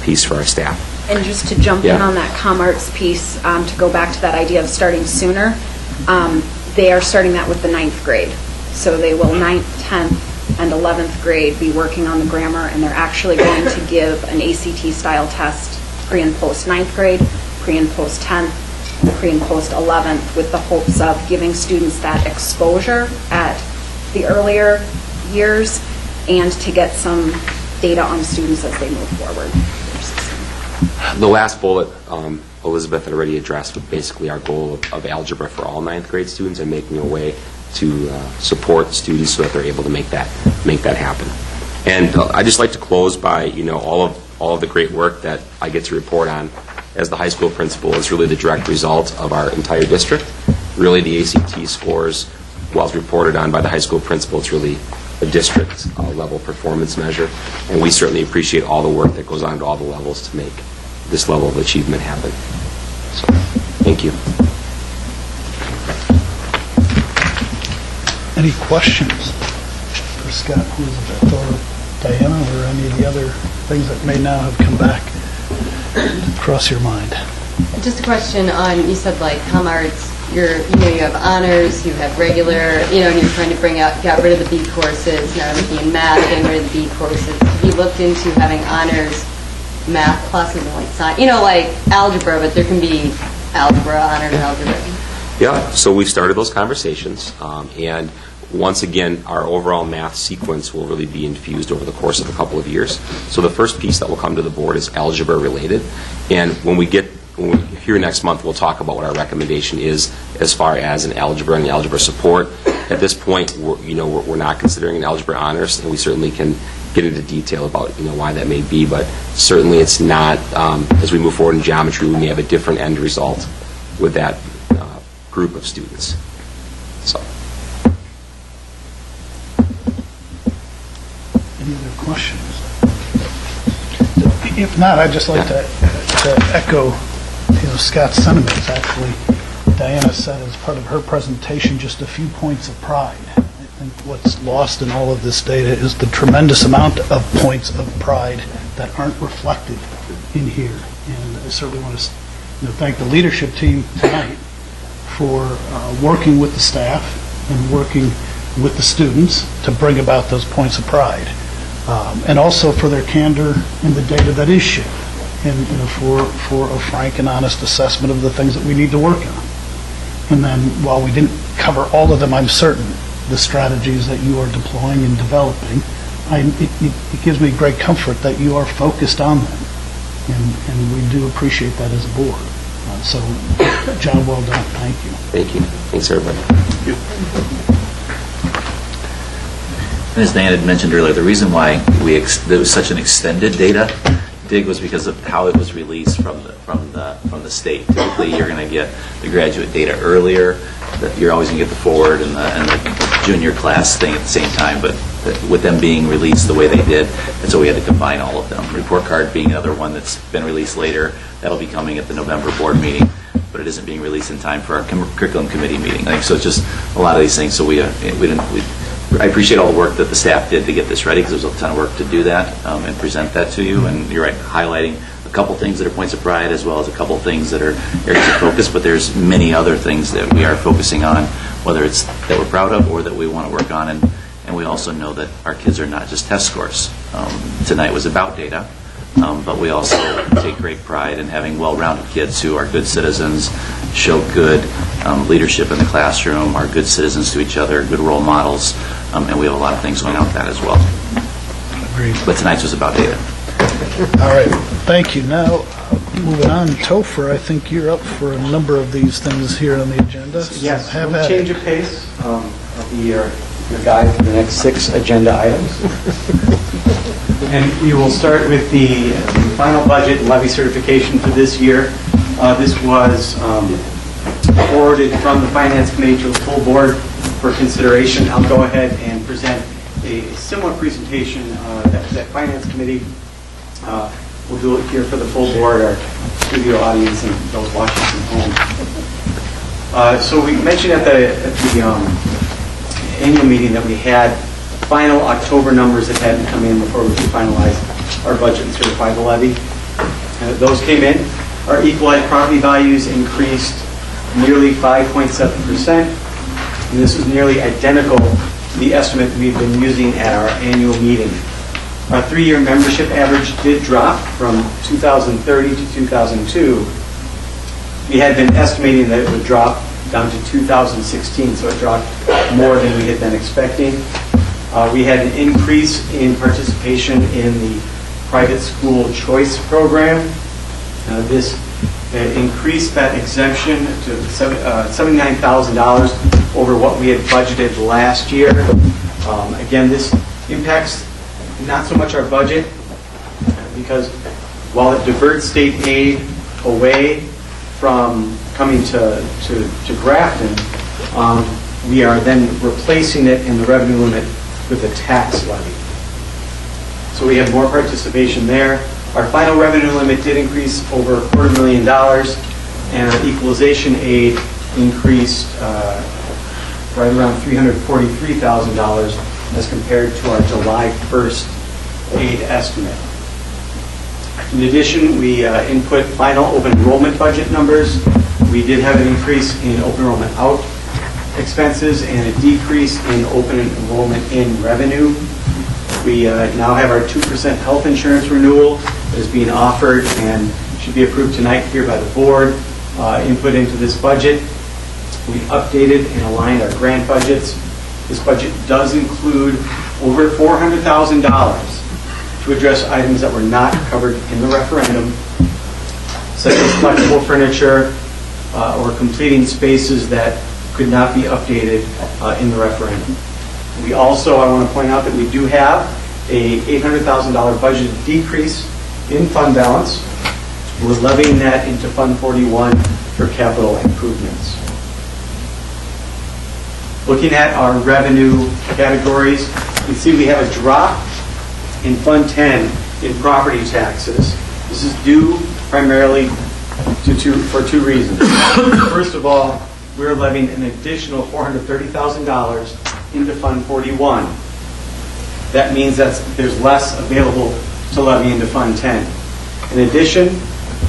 piece for our staff. And just to jump in on that comm arts piece, to go back to that idea of starting sooner, they are starting that with the 9th grade. So they will 9th, 10th, and 11th grade be working on the grammar, and they're actually going to give an ACT-style test pre and post 9th grade, pre and post 10th, and pre and post 11th, with the hopes of giving students that exposure at the earlier years and to get some data on students as they move forward. The last bullet, Elizabeth had already addressed, with basically our goal of algebra for all 9th grade students and making a way to support students so that they're able to make that happen. And I'd just like to close by, all of the great work that I get to report on as the high school principal is really the direct result of our entire district. Really, the ACT scores well as reported on by the high school principal, it's really a district level performance measure, and we certainly appreciate all the work that goes on at all the levels to make this level of achievement happen. So, thank you. Any questions for Scott, Elizabeth, or Diana, or any of the other things that may now have come back across your mind? Just a question on, you said like ComArts, you have honors, you have regular, and you're trying to get rid of the B courses, now everything in math, getting rid of the B courses. Have you looked into having honors math classes and like science, like algebra, but there can be algebra, honors algebra? Yeah, so we've started those conversations, and once again, our overall math sequence will really be infused over the course of a couple of years. So the first piece that will come to the board is algebra related, and when we're here next month, we'll talk about what our recommendation is as far as an algebra and the algebra support. At this point, we're not considering an algebra honors, and we certainly can get into detail about why that may be, but certainly it's not, as we move forward in geometry, we may have a different end result with that group of students. So. Any other questions? If not, I'd just like to echo Scott's sentiments. Actually, Diana said as part of her presentation just a few points of pride. I think what's lost in all of this data is the tremendous amount of points of pride that aren't reflected in here. And I certainly want to thank the leadership team tonight for working with the staff and working with the students to bring about those points of pride. And also for their candor in the data that is shared, and for a frank and honest assessment of the things that we need to work on. And then while we didn't cover all of them, I'm certain the strategies that you are deploying and developing, it gives me great comfort that you are focused on them. And we do appreciate that as a board. So, job well done. Thank you. Thank you. Thanks, everybody. Thank you. As Diana had mentioned earlier, the reason why there was such an extended data dig was because of how it was released from the state. Typically, you're going to get the graduate data earlier. You're always going to get the forward and the junior class thing at the same time. But with them being released the way they did, and so we had to combine all of them. Report card being another one that's been released later. That'll be coming at the November board meeting, but it isn't being released in time for our curriculum committee meeting. So it's just a lot of these things. So I appreciate all the work that the staff did to get this ready, because there was a ton of work to do that and present that to you. And you're right, highlighting a couple things that are points of pride as well as a couple things that are areas of focus, but there's many other things that we are focusing on, whether it's that we're proud of or that we want to work on. And we also know that our kids are not just test scores. Tonight was about data, but we also take great pride in having well-rounded kids who are good citizens, show good leadership in the classroom, are good citizens to each other, good role models, and we have a lot of things going on with that as well. Agreed. But tonight's was about data. All right, thank you. Now, moving on, Topher, I think you're up for a number of these things here on the agenda. So yes, have we'll at change it. of pace. I'll be your guide for the next 6 agenda items. And we will start with the final budget and levy certification for this year. This was forwarded from the Finance Committee to the full board for consideration. I'll go ahead and present a similar presentation that Finance Committee will do it here for the full board, our studio audience, and those watching from home. So we mentioned at the annual meeting that we had final October numbers that hadn't come in before we could finalize our budget and certify the levy. Those came in. Our equalized property values increased nearly 5.7%, and this is nearly identical to the estimate we've been using at our annual meeting. Our 3-year membership average did drop from 2030 to 2002. We had been estimating that it would drop down to 2016, so it dropped more than we had been expecting. We had an increase in participation in the private school choice program. This increased that exemption to $79,000 over what we had budgeted last year. Again, this impacts not so much our budget, because while it diverts state aid away from coming to Grafton, we are then replacing it in the revenue limit with a tax levy. So we have more participation there. Our final revenue limit did increase over $250,000, and our equalization aid increased right around $343,000 as compared to our July 1st aid estimate. In addition, we input final open enrollment budget numbers. We did have an increase in open enrollment out expenses and a decrease in open enrollment in revenue. We now have our 2% health insurance renewal that is being offered and should be approved tonight here by the board. Input into this budget. We updated and aligned our grant budgets. This budget does include over $400,000 to address items that were not covered in the referendum, such as flexible furniture or completing spaces that could not be updated in the referendum. We also, I want to point out that we do have a $800,000 budget decrease in fund balance. We're levying that into Fund 41 for capital improvements. Looking at our revenue categories, you can see we have a drop in Fund 10 in property taxes. This is due primarily for two reasons. First of all, we're levying an additional $430,000 into Fund 41. That means that there's less available to levy into Fund 10. In addition,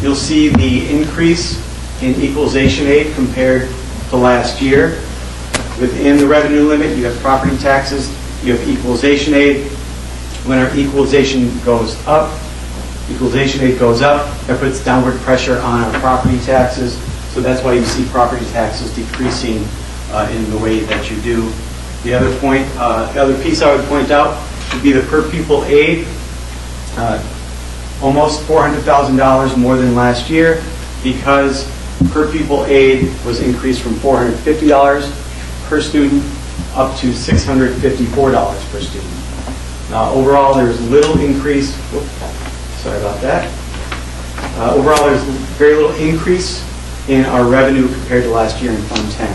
you'll see the increase in equalization aid compared to last year. Within the revenue limit, you have property taxes, you have equalization aid. When our equalization aid goes up, that puts downward pressure on our property taxes. So that's why you see property taxes decreasing in the way that you do. The other piece I would point out would be the per pupil aid. Almost $400,000 more than last year because per pupil aid was increased from $450 per student up to $654 per student. Overall, there's little increase. Sorry about that. Overall, there's very little increase in our revenue compared to last year in Fund 10.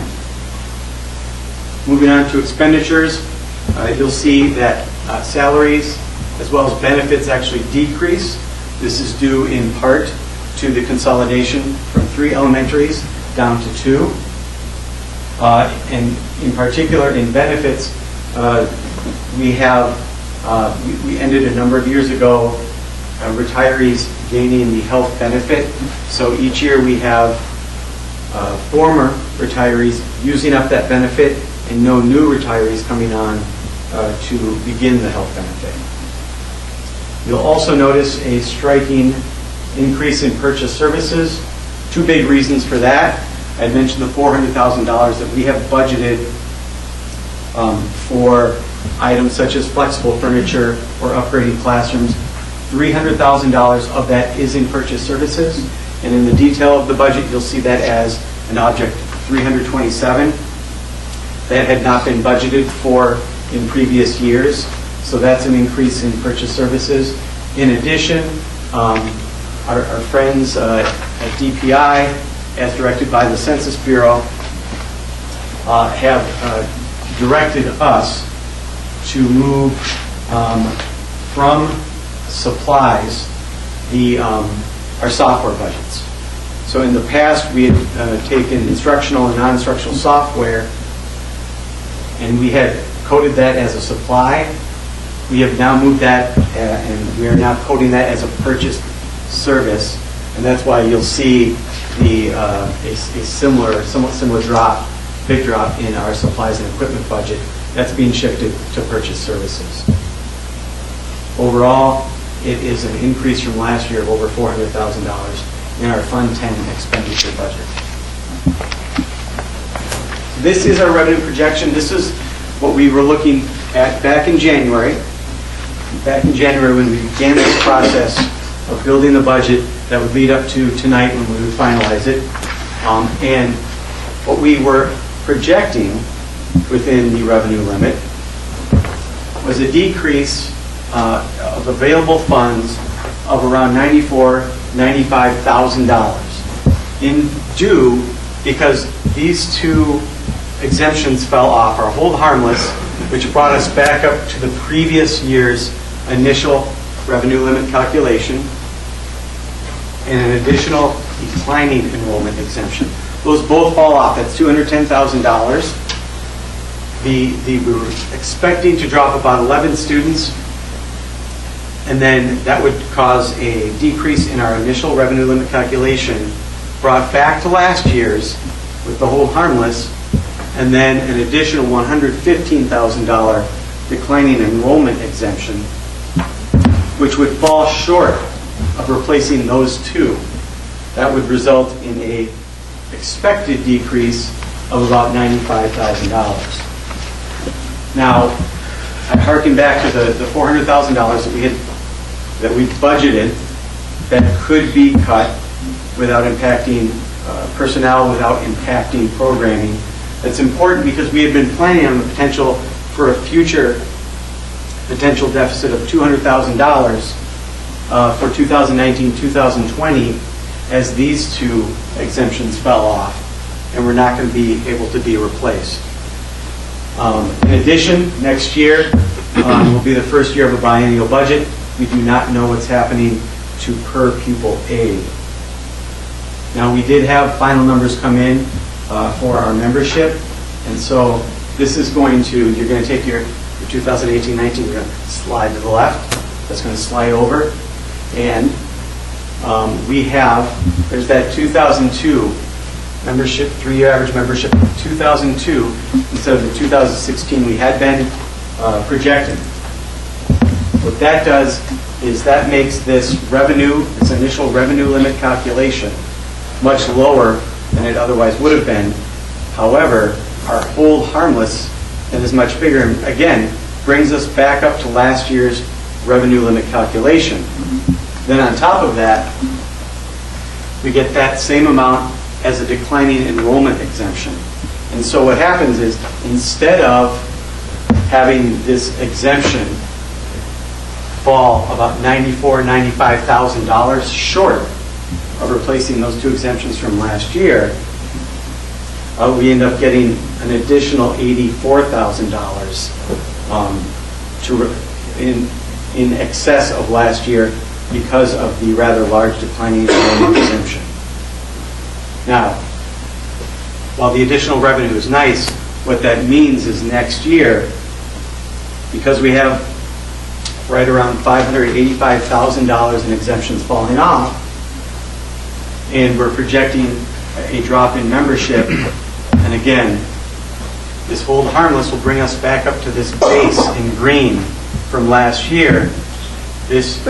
Moving on to expenditures, you'll see that salaries as well as benefits actually decrease. This is due in part to the consolidation from 3 elementaries down to 2. And in particular, in benefits, we ended a number of years ago retirees gaining the health benefit. So each year we have former retirees using up that benefit and no new retirees coming on to begin the health benefit. You'll also notice a striking increase in purchase services. 2 big reasons for that. I mentioned the $400,000 that we have budgeted for items such as flexible furniture or upgrading classrooms. $300,000 of that is in purchase services, and in the detail of the budget, you'll see that as an object 327. That had not been budgeted for in previous years, so that's an increase in purchase services. In addition, our friends at DPI, as directed by the Census Bureau, have directed us to move from supplies our software budgets. So in the past, we had taken instructional and non-instructional software, and we had coded that as a supply. We have now moved that, and we are now coding that as a purchased service, and that's why you'll see a somewhat similar drop, big drop in our supplies and equipment budget. That's being shifted to purchase services. Overall, it is an increase from last year of over $400,000 in our Fund 10 expenditure budget. This is our revenue projection. This is what we were looking at back in January. Back in January when we began this process of building the budget that would lead up to tonight when we would finalize it. And what we were projecting within the revenue limit was a decrease of available funds of around $95,000 in due because these 2 exemptions fell off, our hold harmless, which brought us back up to the previous year's initial revenue limit calculation, and an additional declining enrollment exemption. Those both fall off. That's $210,000. We were expecting to drop about 11 students, and then that would cause a decrease in our initial revenue limit calculation, brought back to last year's with the hold harmless, and then an additional $115,000 declining enrollment exemption, which would fall short of replacing those two. That would result in a expected decrease of about $95,000. Now, I harken back to the $400,000 that we budgeted that could be cut without impacting personnel, without impacting programming. That's important because we had been planning on the potential for a future potential deficit of $200,000 for 2019-2020 as these two exemptions fell off and were not going to be able to be replaced. In addition, next year will be the first year of a biennial budget. We do not know what's happening to per pupil aid. Now, we did have final numbers come in for our membership, and so this is going to, you're going to take your 2018-19, you're going to slide to the left. That's going to slide over, and we have, there's that 2002 membership, 3-year average membership of 2002 instead of the 2016 we had been projecting. What that does is that makes this revenue, this initial revenue limit calculation, much lower than it otherwise would have been. However, our hold harmless that is much bigger, and again, brings us back up to last year's revenue limit calculation. Then on top of that, we get that same amount as a declining enrollment exemption. And so what happens is, instead of having this exemption fall about $94,000, $95,000 short of replacing those two exemptions from last year, we end up getting an additional $84,000 in excess of last year because of the rather large declining enrollment exemption. Now, while the additional revenue is nice, what that means is next year, because we have right around $585,000 in exemptions falling off, and we're projecting a drop in membership, and again, this hold harmless will bring us back up to this base in green from last year. This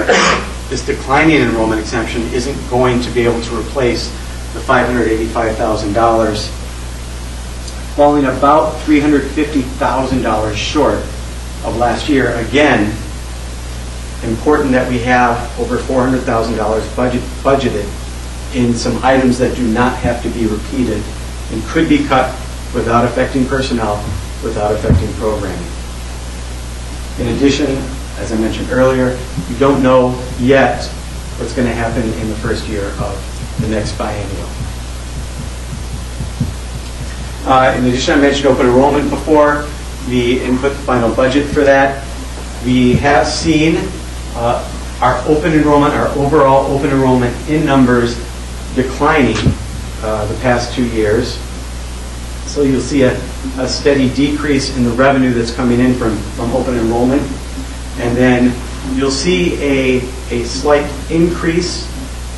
declining enrollment exemption isn't going to be able to replace the $585,000, falling about $350,000 short of last year. Again, important that we have over $400,000 budgeted in some items that do not have to be repeated and could be cut without affecting personnel, without affecting programming. In addition, as I mentioned earlier, we don't know yet what's going to happen in the first year of the next biennial. In addition, I mentioned open enrollment before. We input the final budget for that. We have seen our open enrollment, our overall open enrollment in numbers declining the past 2 years. So you'll see a steady decrease in the revenue that's coming in from open enrollment. And then you'll see a slight increase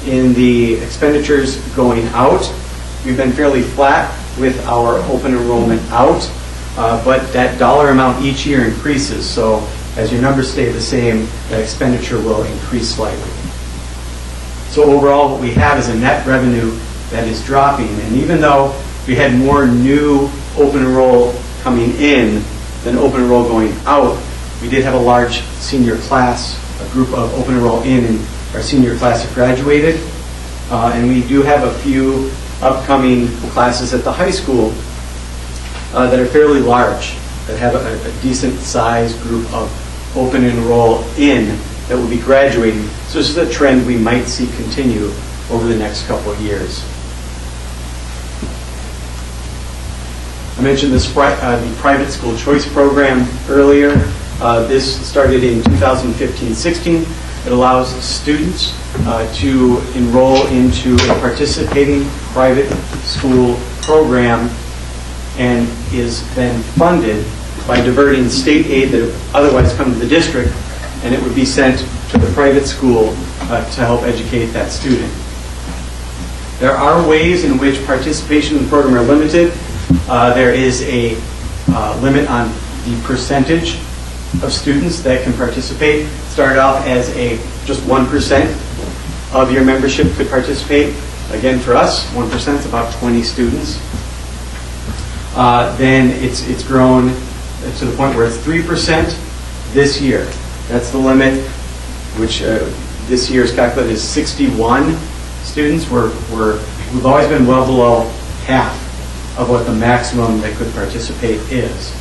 in the expenditures going out. We've been fairly flat with our open enrollment out, but that dollar amount each year increases. So as your numbers stay the same, that expenditure will increase slightly. So overall, what we have is a net revenue that is dropping. And even though we had more new open enroll coming in than open enroll going out, we did have a large senior class, a group of open enroll in, and our senior class have graduated. And we do have a few upcoming classes at the high school that are fairly large, that have a decent sized group of open enroll in that will be graduating. So this is a trend we might see continue over the next couple of years. I mentioned the private school choice program earlier. This started in 2015-16. It allows students to enroll into a participating private school program and is then funded by diverting state aid that would otherwise come to the district, and it would be sent to the private school to help educate that student. There are ways in which participation in the program are limited. There is a limit on the percentage of students that can participate. Started off as just 1% of your membership could participate. Again, for us, 1% is about 20 students. Then it's grown to the point where it's 3% this year. That's the limit, which this year is calculated as 61 students. We've always been well below half of what the maximum that could participate is.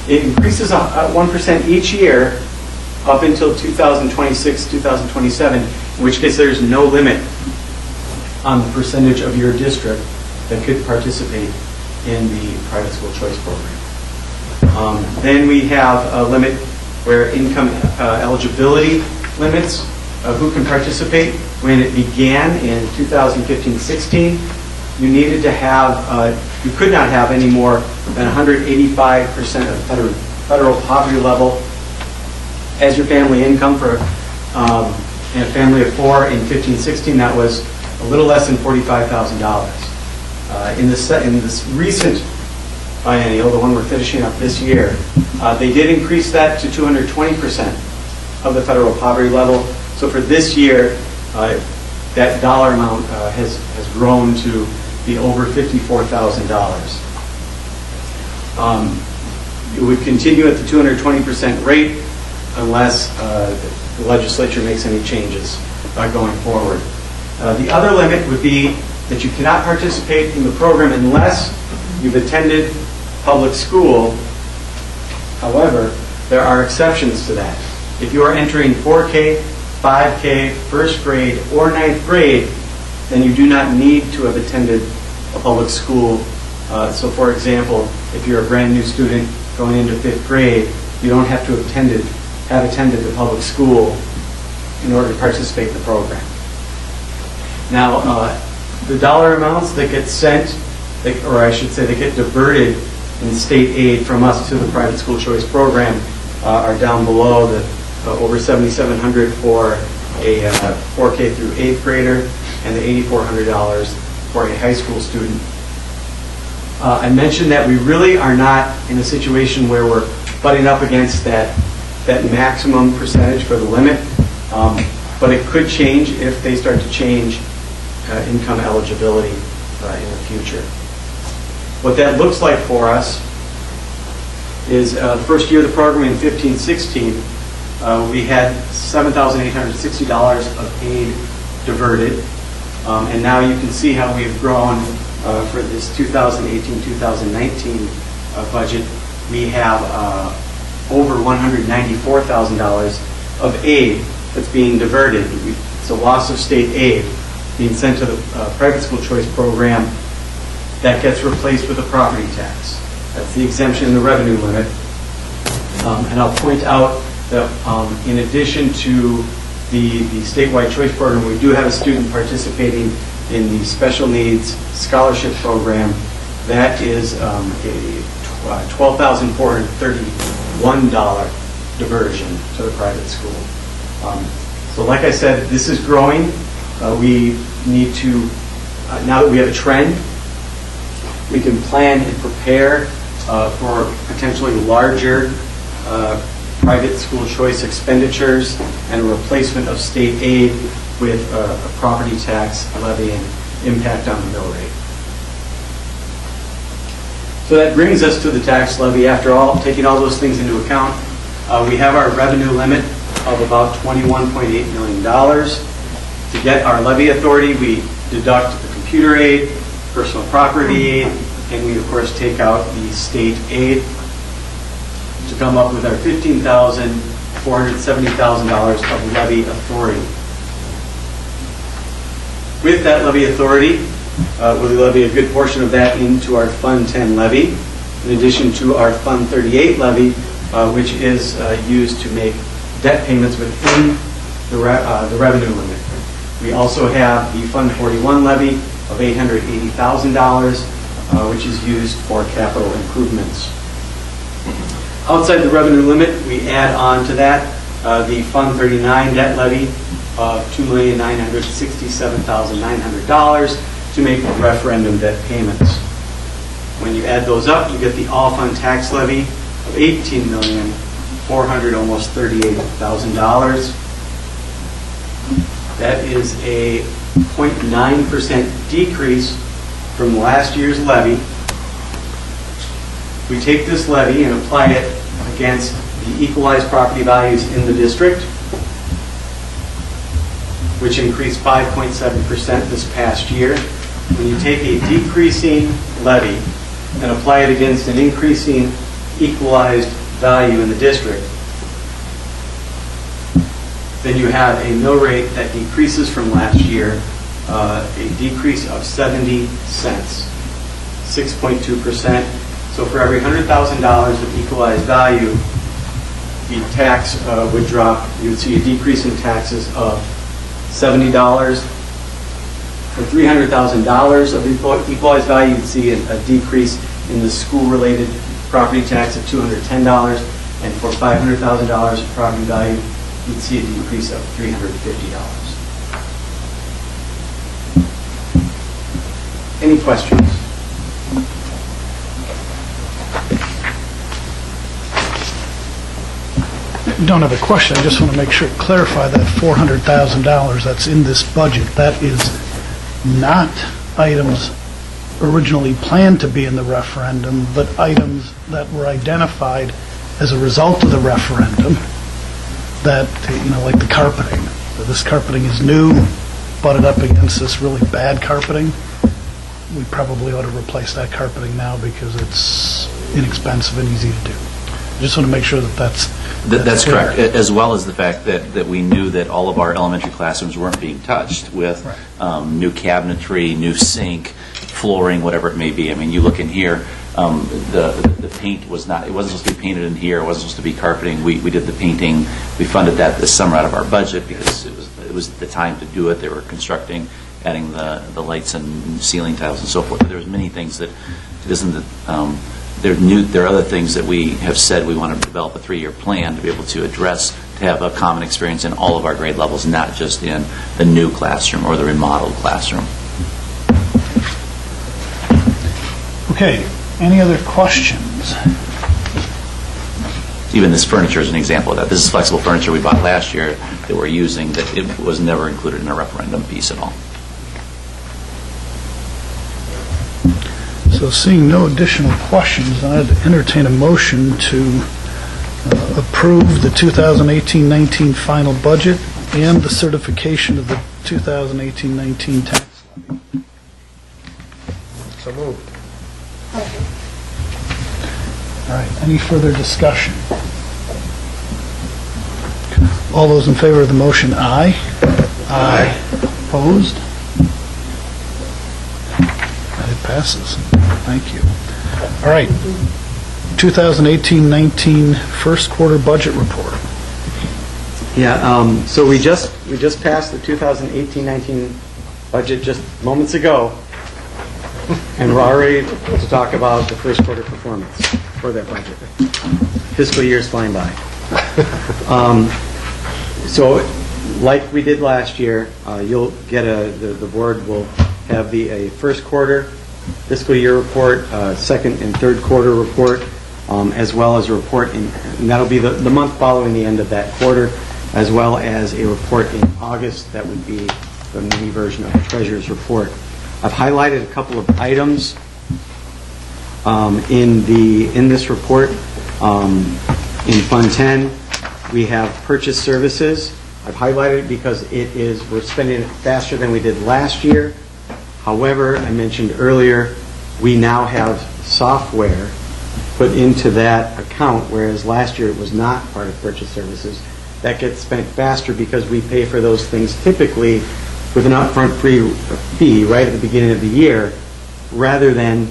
It increases 1% each year up until 2026, 2027, in which case there's no limit on the percentage of your district that could participate in the private school choice program. Then we have a limit where income eligibility limits who can participate. When it began in 2015-16, you needed to have, you could not have any more than 185% of federal poverty level as your family income. For in a family of 4 in 15-16, that was a little less than $45,000. In this recent biennial, the one we're finishing up this year, they did increase that to 220% of the federal poverty level. So for this year, that dollar amount has grown to be over $54,000. It would continue at the 220% rate unless the legislature makes any changes going forward. The other limit would be that you cannot participate in the program unless you've attended public school. However, there are exceptions to that. If you are entering 4K, 5K, first grade, or 9th grade, then you do not need to have attended a public school. So for example, if you're a brand new student going into 5th grade, you don't have to have attended the public school in order to participate in the program. Now, the dollar amounts that get sent, or I should say that get diverted in state aid from us to the private school choice program are down below. The over $7,700 for a 4K through 8th grader and the $8,400 for a high school student. I mentioned that we really are not in a situation where we're butting up against that maximum percentage for the limit, but it could change if they start to change income eligibility in the future. What that looks like for us is the first year of the program in 15-16, we had $7,860 of aid diverted, and now you can see how we've grown for this 2018-2019 budget. We have over $194,000 of aid that's being diverted. It's a loss of state aid being sent to the private school choice program that gets replaced with a property tax. That's the exemption in the revenue limit. And I'll point out that in addition to the statewide choice program, we do have a student participating in the special needs scholarship program. That is a $12,431 diversion to the private school. So like I said, this is growing. We need to, now that we have a trend, we can plan and prepare for potentially larger private school choice expenditures and a replacement of state aid with a property tax levy and impact on the mill rate. So that brings us to the tax levy. After all, taking all those things into account, we have our revenue limit of about $21.8 million. To get our levy authority, we deduct the computer aid, personal property aid, and we, of course, take out the state aid to come up with our $15,470,000 of levy authority. With that levy authority, we levy a good portion of that into our Fund 10 levy, in addition to our Fund 38 levy, which is used to make debt payments within the revenue limit. We also have the Fund 41 levy of $880,000, which is used for capital improvements. Outside the revenue limit, we add on to that the Fund 39 debt levy of $2,967,900 to make referendum debt payments. When you add those up, you get the all-fund tax levy of $18,438,000. That is a 0.9% decrease from last year's levy. We take this levy and apply it against the equalized property values in the district, which increased 5.7% this past year. When you take a decreasing levy and apply it against an increasing equalized value in the district, then you have a mill rate that decreases from last year, a decrease of 70 cents, 6.2%. So for every $100,000 of equalized value, the tax would drop. You would see a decrease in taxes of $70. For $300,000 of equalized value, you'd see a decrease in the school-related property tax of $210. And for $500,000 of property value, you'd see a decrease of $350. Any questions? I don't have a question, I just want to make sure, clarify that $400,000 that's in this budget, that is not items originally planned to be in the referendum, but items that were identified as a result of the referendum, that, like the carpeting. This carpeting is new, butted up against this really bad carpeting. We probably ought to replace that carpeting now because it's inexpensive and easy to do. I just want to make sure that that's correct, as well as the fact that we knew that all of our elementary classrooms weren't being touched with new cabinetry, new sink, flooring, whatever it may be. I mean, you look in here, the paint it wasn't supposed to be painted in here, it wasn't supposed to be carpeting. We did the painting, we funded that this summer out of our budget because it was the time to do it. They were constructing, adding the lights and ceiling tiles and so forth. But there was many things that it isn't that there are other things that we have said we want to develop a 3-year plan to be able to address, to have a common experience in all of our grade levels, not just in the new classroom or the remodeled classroom. Okay, any other questions? Even this furniture is an example of that. This is flexible furniture we bought last year that we're using, that it was never included in a referendum piece at all. So seeing no additional questions, I'd entertain a motion to approve the 2018-19 final budget and the certification of the 2018-19 tax levy. So moved. All right, any further discussion? All those in favor of the motion, aye. Aye. Opposed? It passes. Thank you. All right, 2018-19 first quarter budget report. Yeah, so we just passed the 2018-19 budget just moments ago, and we're already to talk about the first quarter performance for that budget. Fiscal year's flying by. So, like we did last year, you'll get the board will have a first quarter fiscal year report, second and third quarter report, as well as a report and that'll be the month following the end of that quarter, as well as a report in August that would be the mini version of the treasurer's report. I've highlighted a couple of items in this report. In Fund 10, we have purchase services. I've highlighted it because we're spending it faster than we did last year. However, I mentioned earlier, we now have software put into that account, whereas last year it was not part of purchase services. That gets spent faster because we pay for those things typically with an upfront fee right at the beginning of the year, rather than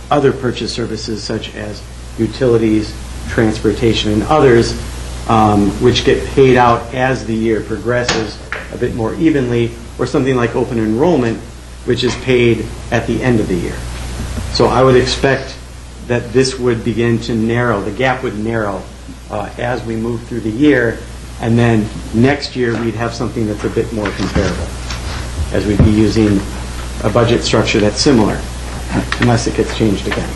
other purchase services such as utilities, transportation, and others, which get paid out as the year progresses a bit more evenly, or something like open enrollment, which is paid at the end of the year. So I would expect that this would begin to narrow, the gap would narrow as we move through the year, and then next year we'd have something that's a bit more comparable, as we'd be using a budget structure that's similar, unless it gets changed again.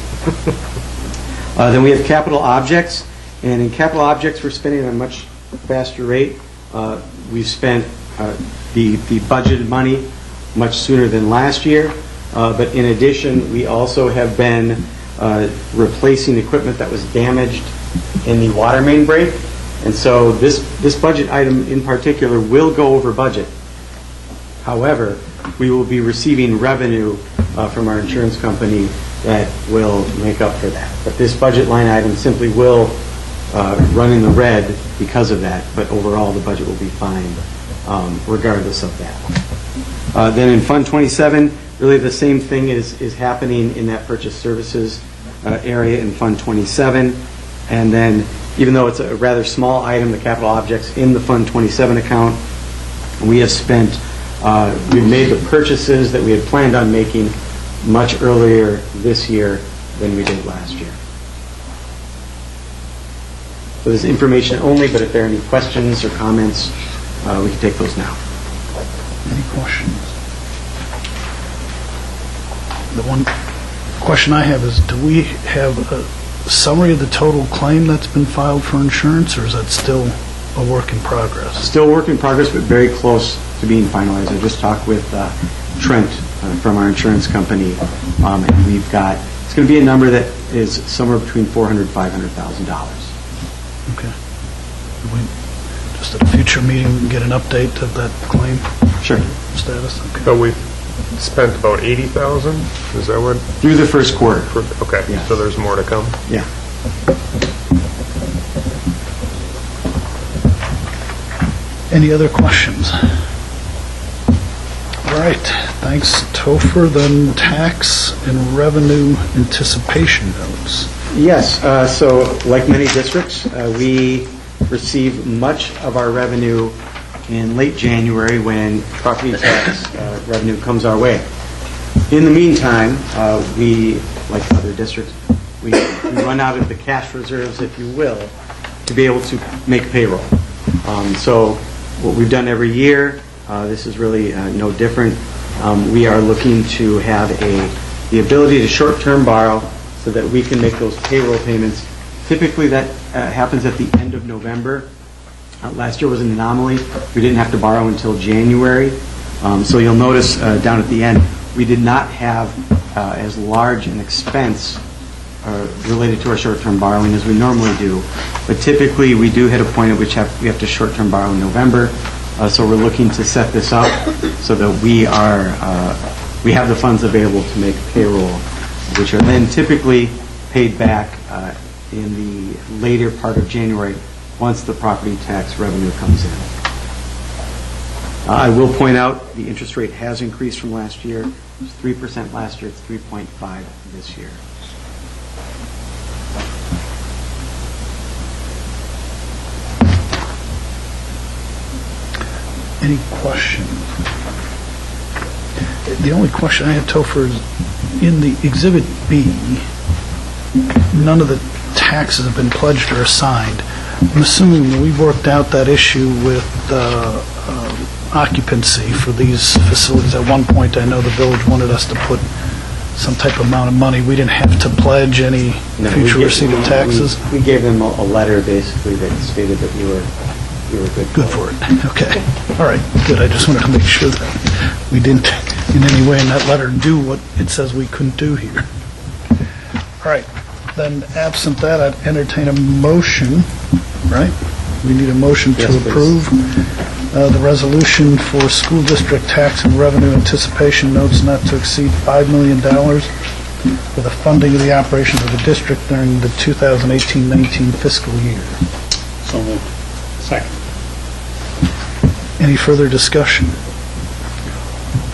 Then we have capital objects, and in capital objects we're spending at a much faster rate. We've spent the budgeted money much sooner than last year, but in addition we also have been replacing equipment that was damaged in the water main break, and so this budget item in particular will go over budget. However, we will be receiving revenue from our insurance company that will make up for that. But this budget line item simply will run in the red because of that, but overall the budget will be fine regardless of that. Then in Fund 27, really the same thing is happening in that purchase services area in Fund 27. And then, even though it's a rather small item, the capital objects in the Fund 27 account, we have spent, we've made the purchases that we had planned on making much earlier this year than we did last year. So this is information only, but if there are any questions or comments, we can take those now. Any questions? The one question I have is, do we have a summary of the total claim that's been filed for insurance, or is that still a work in progress? Still work in progress, but very close to being finalized. I just talked with Trent from our insurance company, and we've got, it's going to be a number that is somewhere between $400,000 and $500,000. Okay. Just at a future meeting, get an update of that claim? Sure. Status? Okay. So we've spent about 80,000, is that what? Through the first quarter. Okay, Yeah. so there's more to come? Yeah. Any other questions? All right, thanks, Topher. Then tax and revenue anticipation notes. Yes, so like many districts, we receive much of our revenue in late January when property tax revenue comes our way. In the meantime, we, like other districts, we run out of the cash reserves, if you will, to be able to make payroll. So what we've done every year, this is really no different. We are looking to have the ability to short-term borrow so that we can make those payroll payments. Typically that happens at the end of November. Last year was an anomaly. We didn't have to borrow until January. So you'll notice down at the end, we did not have as large an expense related to our short-term borrowing as we normally do. But typically we do hit a point at which we have to short-term borrow in November. So we're looking to set this up so that we have the funds available to make payroll, which are then typically paid back in the later part of January once the property tax revenue comes in. I will point out the interest rate has increased from last year. It was 3% last year. It's 3.5 this year. Any questions? The only question I have, Topher, is in the Exhibit B, none of the taxes have been pledged or assigned. I'm assuming that we've worked out that issue with occupancy for these facilities. At one point, I know the village wanted us to put some type of amount of money. We didn't have to pledge any future receipt of taxes? We gave them a letter, basically, that stated that we were good. Good for it. Okay. All right. Good. I just wanted to make sure that we didn't in any way in that letter do what it says we couldn't do here. All right. Then absent that, I'd entertain a motion, right? We need a motion to approve the resolution for school district tax and revenue anticipation notes not to exceed $5 million for the funding of the operations of the district during the 2018-19 fiscal year. So moved. Second. Any further discussion?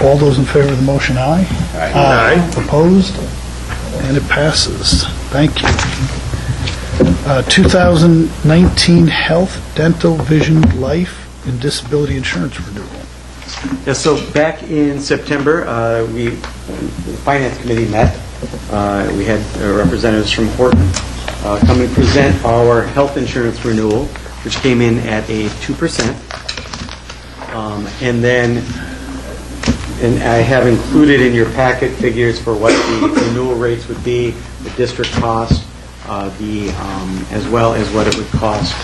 All those in favor of the motion, aye? Aye. Opposed? And it passes. Thank you. 2019 Health, Dental, Vision, Life, and Disability Insurance Renewal. Yeah, so back in September, the Finance Committee met. We had representatives from Horton come and present our health insurance renewal, which came in at a 2%. And I have included in your packet figures for what the renewal rates would be, the district cost, as well as what it would cost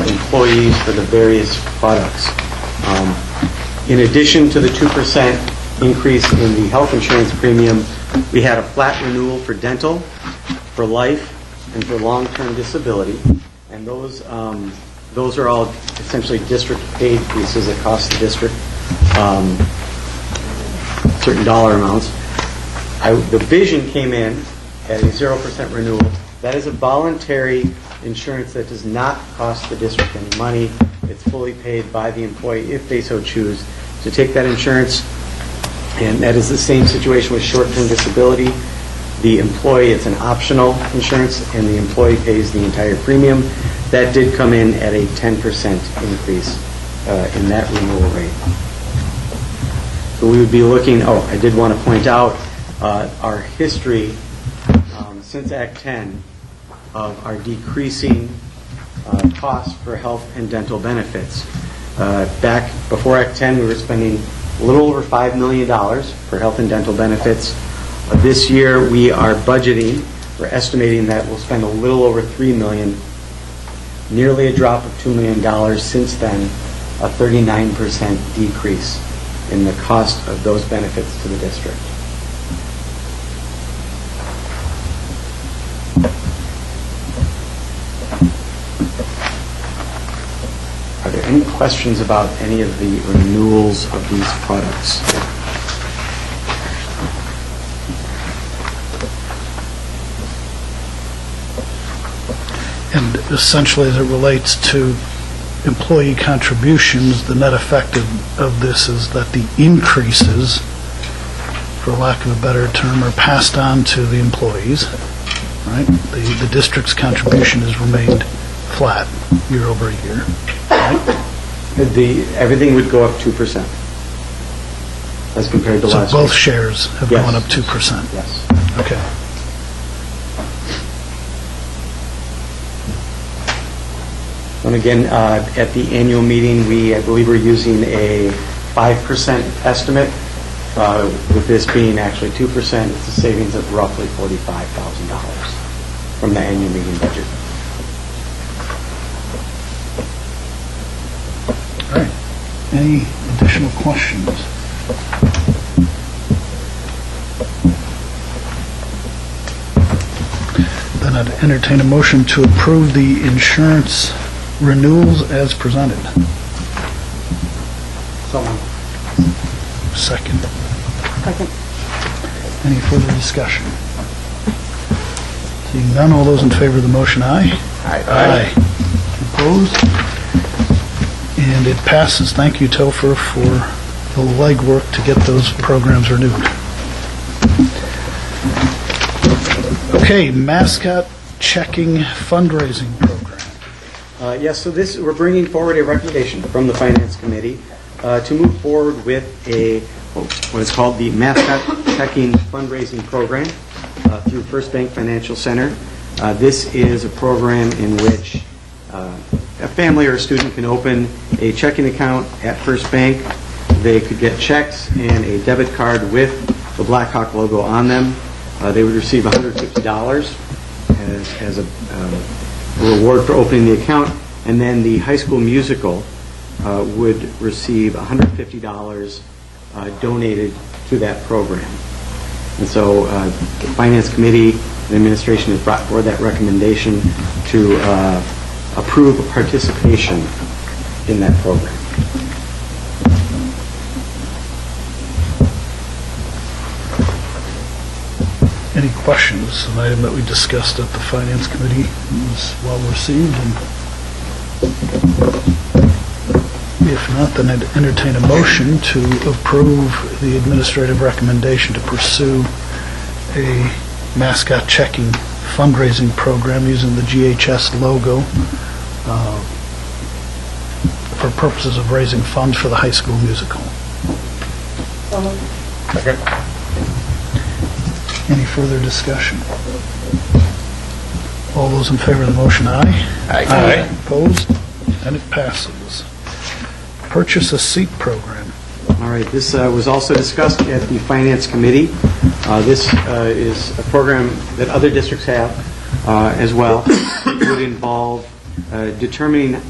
employees for the various products. In addition to the 2% increase in the health insurance premium, we had a flat renewal for dental, for life, and for long-term disability. And those are all essentially district-paid pieces that cost the district certain dollar amounts. The vision came in at a 0% renewal. That is a voluntary insurance that does not cost the district any money. It's fully paid by the employee if they so choose to take that insurance. And that is the same situation with short-term disability. The employee, it's an optional insurance, and the employee pays the entire premium. That did come in at a 10% increase in that renewal rate. So we would be looking, I did want to point out our history since Act 10 of our decreasing costs for health and dental benefits. Back before Act 10, we were spending a little over $5 million for health and dental benefits. This year, we are budgeting, we're estimating that we'll spend a little over $3 million, nearly a drop of $2 million since then, a 39% decrease in the cost of those benefits to the district. Are there any questions about any of the renewals of these products? And essentially, as it relates to employee contributions, the net effect of this is that the increases, for lack of a better term, are passed on to the employees, right? The district's contribution has remained flat year over year, right? Everything would go up 2% as compared to last So year. both shares have Yes. gone up 2%? Yes. Okay. And again, at the annual meeting, I believe we're using a 5% estimate. With this being actually 2%, it's a savings of roughly $45,000 from the annual meeting budget. All right. Any additional questions? Then I'd entertain a motion to approve the insurance renewals as presented. Second. Second. Any further discussion? Seeing none, all those in favor of the motion, aye? Aye. Opposed? And it passes. Thank you, Topher, for the legwork to get those programs renewed. Okay, mascot checking fundraising program. Yes, so we're bringing forward a recommendation from the Finance Committee to move forward with what is called the Mascot Checking Fundraising Program through First Bank Financial Center. This is a program in which a family or a student can open a checking account at First Bank. They could get checks and a debit card with the Blackhawk logo on them. They would receive $150 as a reward for opening the account, and then the High School Musical would receive $150 donated to that program. And so the Finance Committee and Administration has brought forward that recommendation to approve participation in that program. Any questions? An item that we discussed at the Finance Committee was well received. And If not, then I'd entertain a motion to approve the administrative recommendation to pursue a mascot checking fundraising program using the GHS logo for purposes of raising funds for the high school musical. Second. Any further discussion? All those in favor of the motion, aye? Aye. Opposed? And it passes. Purchase a seat program. All right, this was also discussed at the Finance Committee. This is a program that other districts have as well. It would involve determining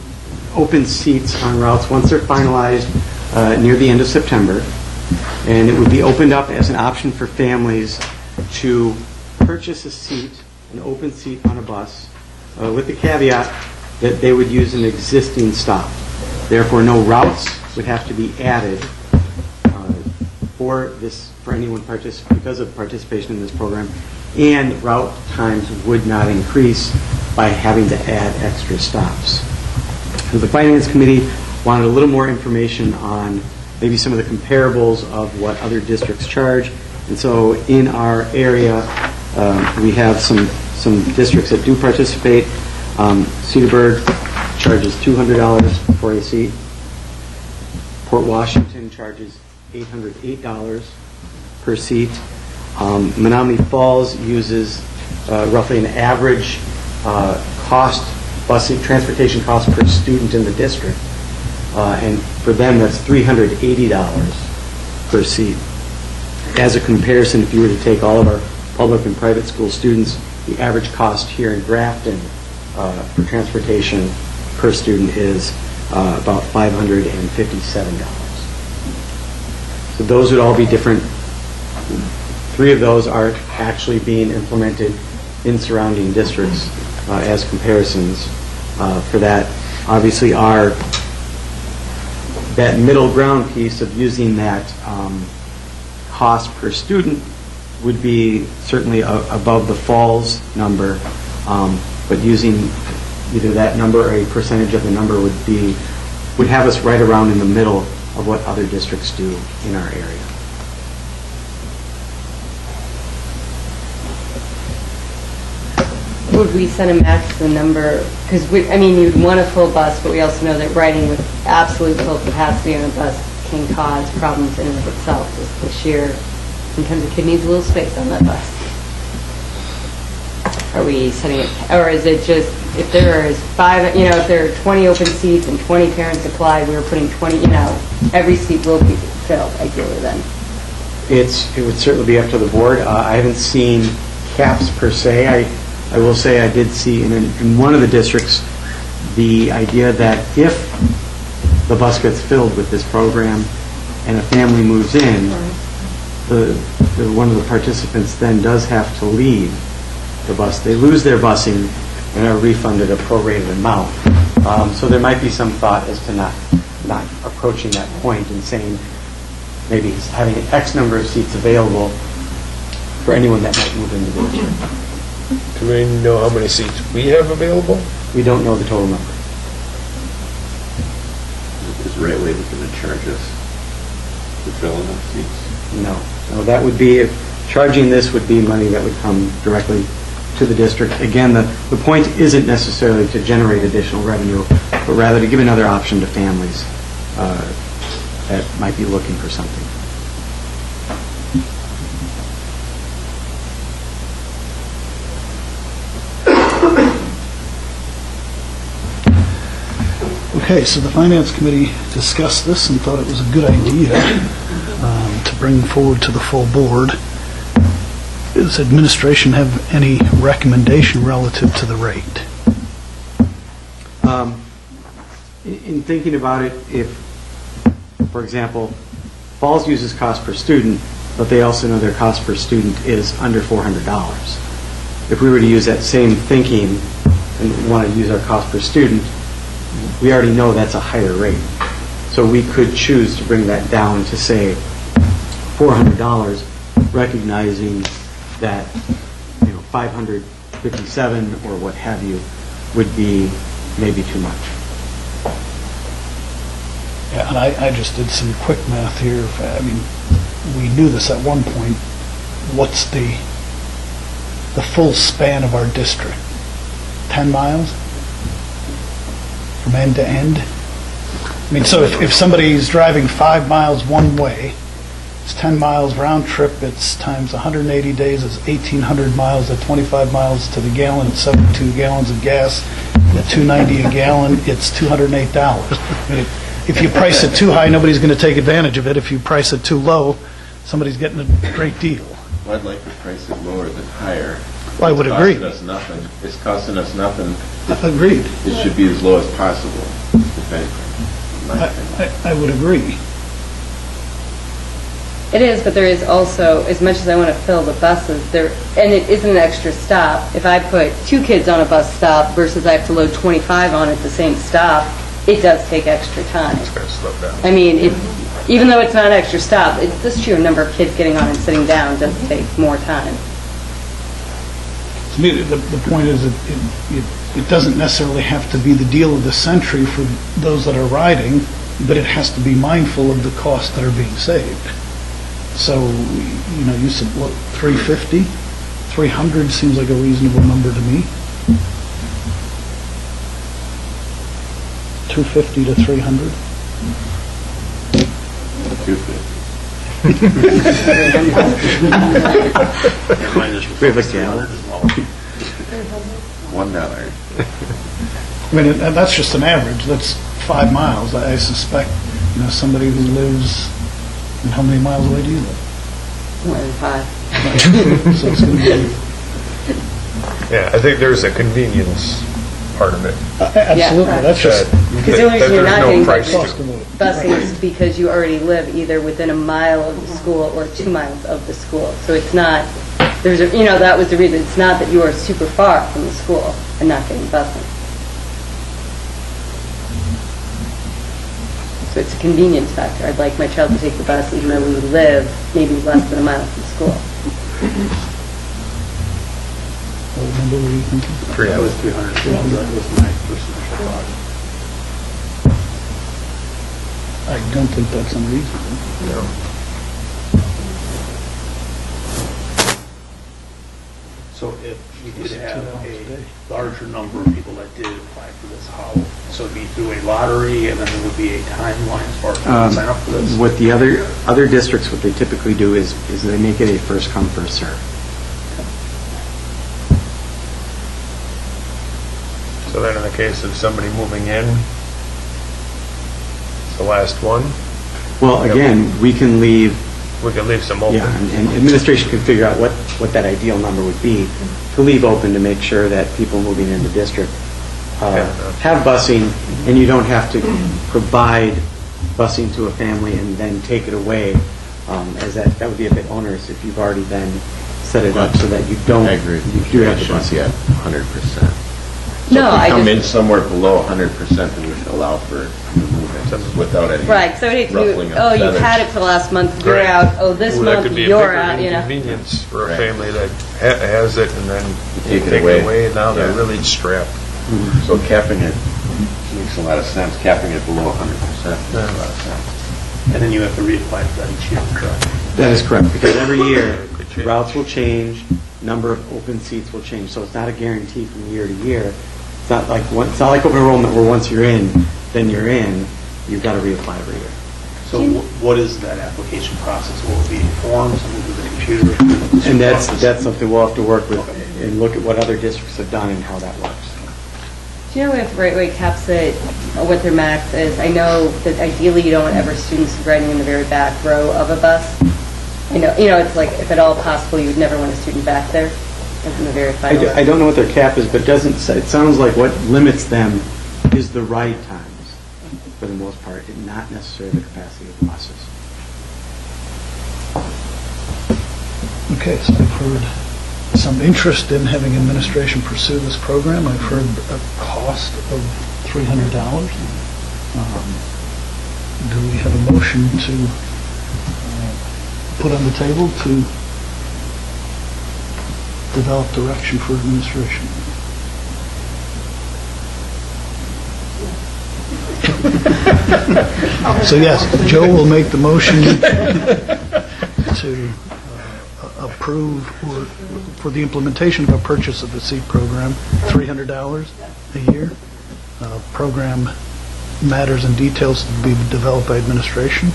open seats on routes once they're finalized near the end of September. And it would be opened up as an option for families to purchase a seat, an open seat on a bus, with the caveat that they would use an existing stop. Therefore, no routes would have to be added for anyone because of participation in this program, and route times would not increase by having to add extra stops. So the Finance Committee wanted a little more information on maybe some of the comparables of what other districts charge. And so in our area, we have some districts that do participate. Cedarburg charges $200 for a seat. Port Washington charges $808 per seat. Menominee Falls uses roughly an average transportation cost per student in the district. And for them, that's $380 per seat. As a comparison, if you were to take all of our public and private school students, the average cost here in Grafton for transportation per student is about $557. So those would all be different. 3 of those are actually being implemented in surrounding districts as comparisons for that. Obviously, that middle ground piece of using that cost per student would be certainly above the Falls number, but using either that number or a percentage of the number would have us right around in the middle of what other districts do in our area. Would we set a max the number? Because you'd want a full bus, but we also know that riding with absolute full capacity on a bus can cause problems in and of itself. Just the sheer, sometimes a kid needs a little space on that bus. Are we setting it, or is it just, if there is 5, if there are 20 open seats and 20 parents apply, we were putting 20, every seat will be filled ideally then? It would certainly be up to the board. I haven't seen caps per se. I will say I did see in one of the districts the idea that if the bus gets filled with this program and a family moves in, one of the participants then does have to leave the bus. They lose their busing and are refunded a prorated amount. So there might be some thought as to not approaching that point and saying maybe having an X number of seats available for anyone that might move into the district. Do we know how many seats we have available? We don't know the total number. Is the right way looking to charge us to fill enough seats? No, that would be, charging this would be money that would come directly to the district. Again, the point isn't necessarily to generate additional revenue, but rather to give another option to families that might be looking for something. Okay, so the Finance Committee discussed this and thought it was a good idea to bring forward to the full board. Does administration have any recommendation relative to the rate? In thinking about it, if, for example, Falls uses cost per student, but they also know their cost per student is under $400. If we were to use that same thinking and want to use our cost per student, we already know that's a higher rate. So we could choose to bring that down to, say, $400, recognizing that, $557 or what have you would be maybe too much. Yeah, and I just did some quick math here. I mean, we knew this at one point. What's the full span of our district? 10 miles? From end to end? I mean, so if somebody's driving 5 miles one way, it's 10 miles round trip, it's times 180 days, it's 1,800 miles at 25 miles to the gallon, it's 72 gallons of gas, at $2.90 a gallon, it's $208. I mean, if you price it too high, nobody's going to take advantage of it. If you price it too low, somebody's getting a great deal. Well, I'd like to price it lower than higher. Well, I would agree. It's costing us nothing. It's costing us nothing. Agreed. It should be as low as possible, if anything, in my opinion. I would agree. It is, but there is also, as much as I want to fill the buses, and it isn't an extra stop. If I put 2 kids on a bus stop versus I have to load 25 on at the same stop, it does take extra time. It's going to slow down. I mean, even though it's not an extra stop, it's the sheer number of kids getting on and sitting down does take more time. To me, the point is that it doesn't necessarily have to be the deal of the century for those that are riding, but it has to be mindful of the costs that are being saved. So, you said, what, 350? 300 seems like a reasonable number to me. 250 to 300? 250. We have a gallon. $1. I mean, and that's just an average. That's 5 miles. I suspect, somebody who lives, and how many miles away do you live? More than 5. So it's going to be... Yeah, I think there's a convenience part of it. Absolutely. Yeah. That's just... Because the only reason you're not getting busing Right. is because you already live either within a mile of the school or 2 miles of the school. So it's not, that was the reason. It's not that you are super far from the school and not getting busing. So it's a convenience factor. I'd like my child to take the bus even though we would live maybe less than a mile from school. What number were you thinking? That was 300. That was my first initial thought. I don't think that's unreasonable. No. So if we did have a larger number of people that did apply for this, so it'd be through a lottery and then there would be a timeline as far as people sign up for this? What the other districts, what they typically do is they make it a first come, first serve. So then in the case of somebody moving in, it's the last one, Well, again, we can leave, we can leave some open. yeah, and administration can figure out what that ideal number would be to leave open to make sure that people moving in the district have busing, and you don't have to provide busing to a family and then take it away, as that would be a bit onerous if you've already then set it up so that you don't. I agree. You do have the Should busing. be at 100%. So No, if I we come just- in somewhere below 100%, then we should allow for movement without any Right, so it's ruffling you've of feathers. had it for the last month, you're Right. out, oh, this Ooh, that month could be a you're bigger out, inconvenience for a Right. family that has it and then You take take it it away. away, and now they're Yeah. really strapped. So capping it makes a lot of sense. Capping it below 100% makes a lot of sense. And then you have to reapply for that each year, correct? That is correct, because every year, routes will change, number of open seats will change, so it's not a guarantee from year to year. It's not like open enrollment where once you're in, then you're in, you've got to reapply every year. So what is that application process? Will it be forms, something through the computer? And that's something we'll have to work with and look at what other districts have done and how that works. Do you know if Right Way caps it, what their max is? I know that ideally you don't want ever students riding in the very back row of a bus. It's like, if at all possible, you would never want a student back there, as in the very final. I don't know what their cap is, but it sounds like what limits them is the ride times, for the most part, and not necessarily the capacity of the buses. Okay, so I've heard some interest in having administration pursue this program. I've heard a cost of $300. Do we have a motion to put on the table to develop direction for administration? So yes, Joe will make the motion to approve for the implementation of a purchase of the seat program, $300 a year. Program matters and details to be developed by administration.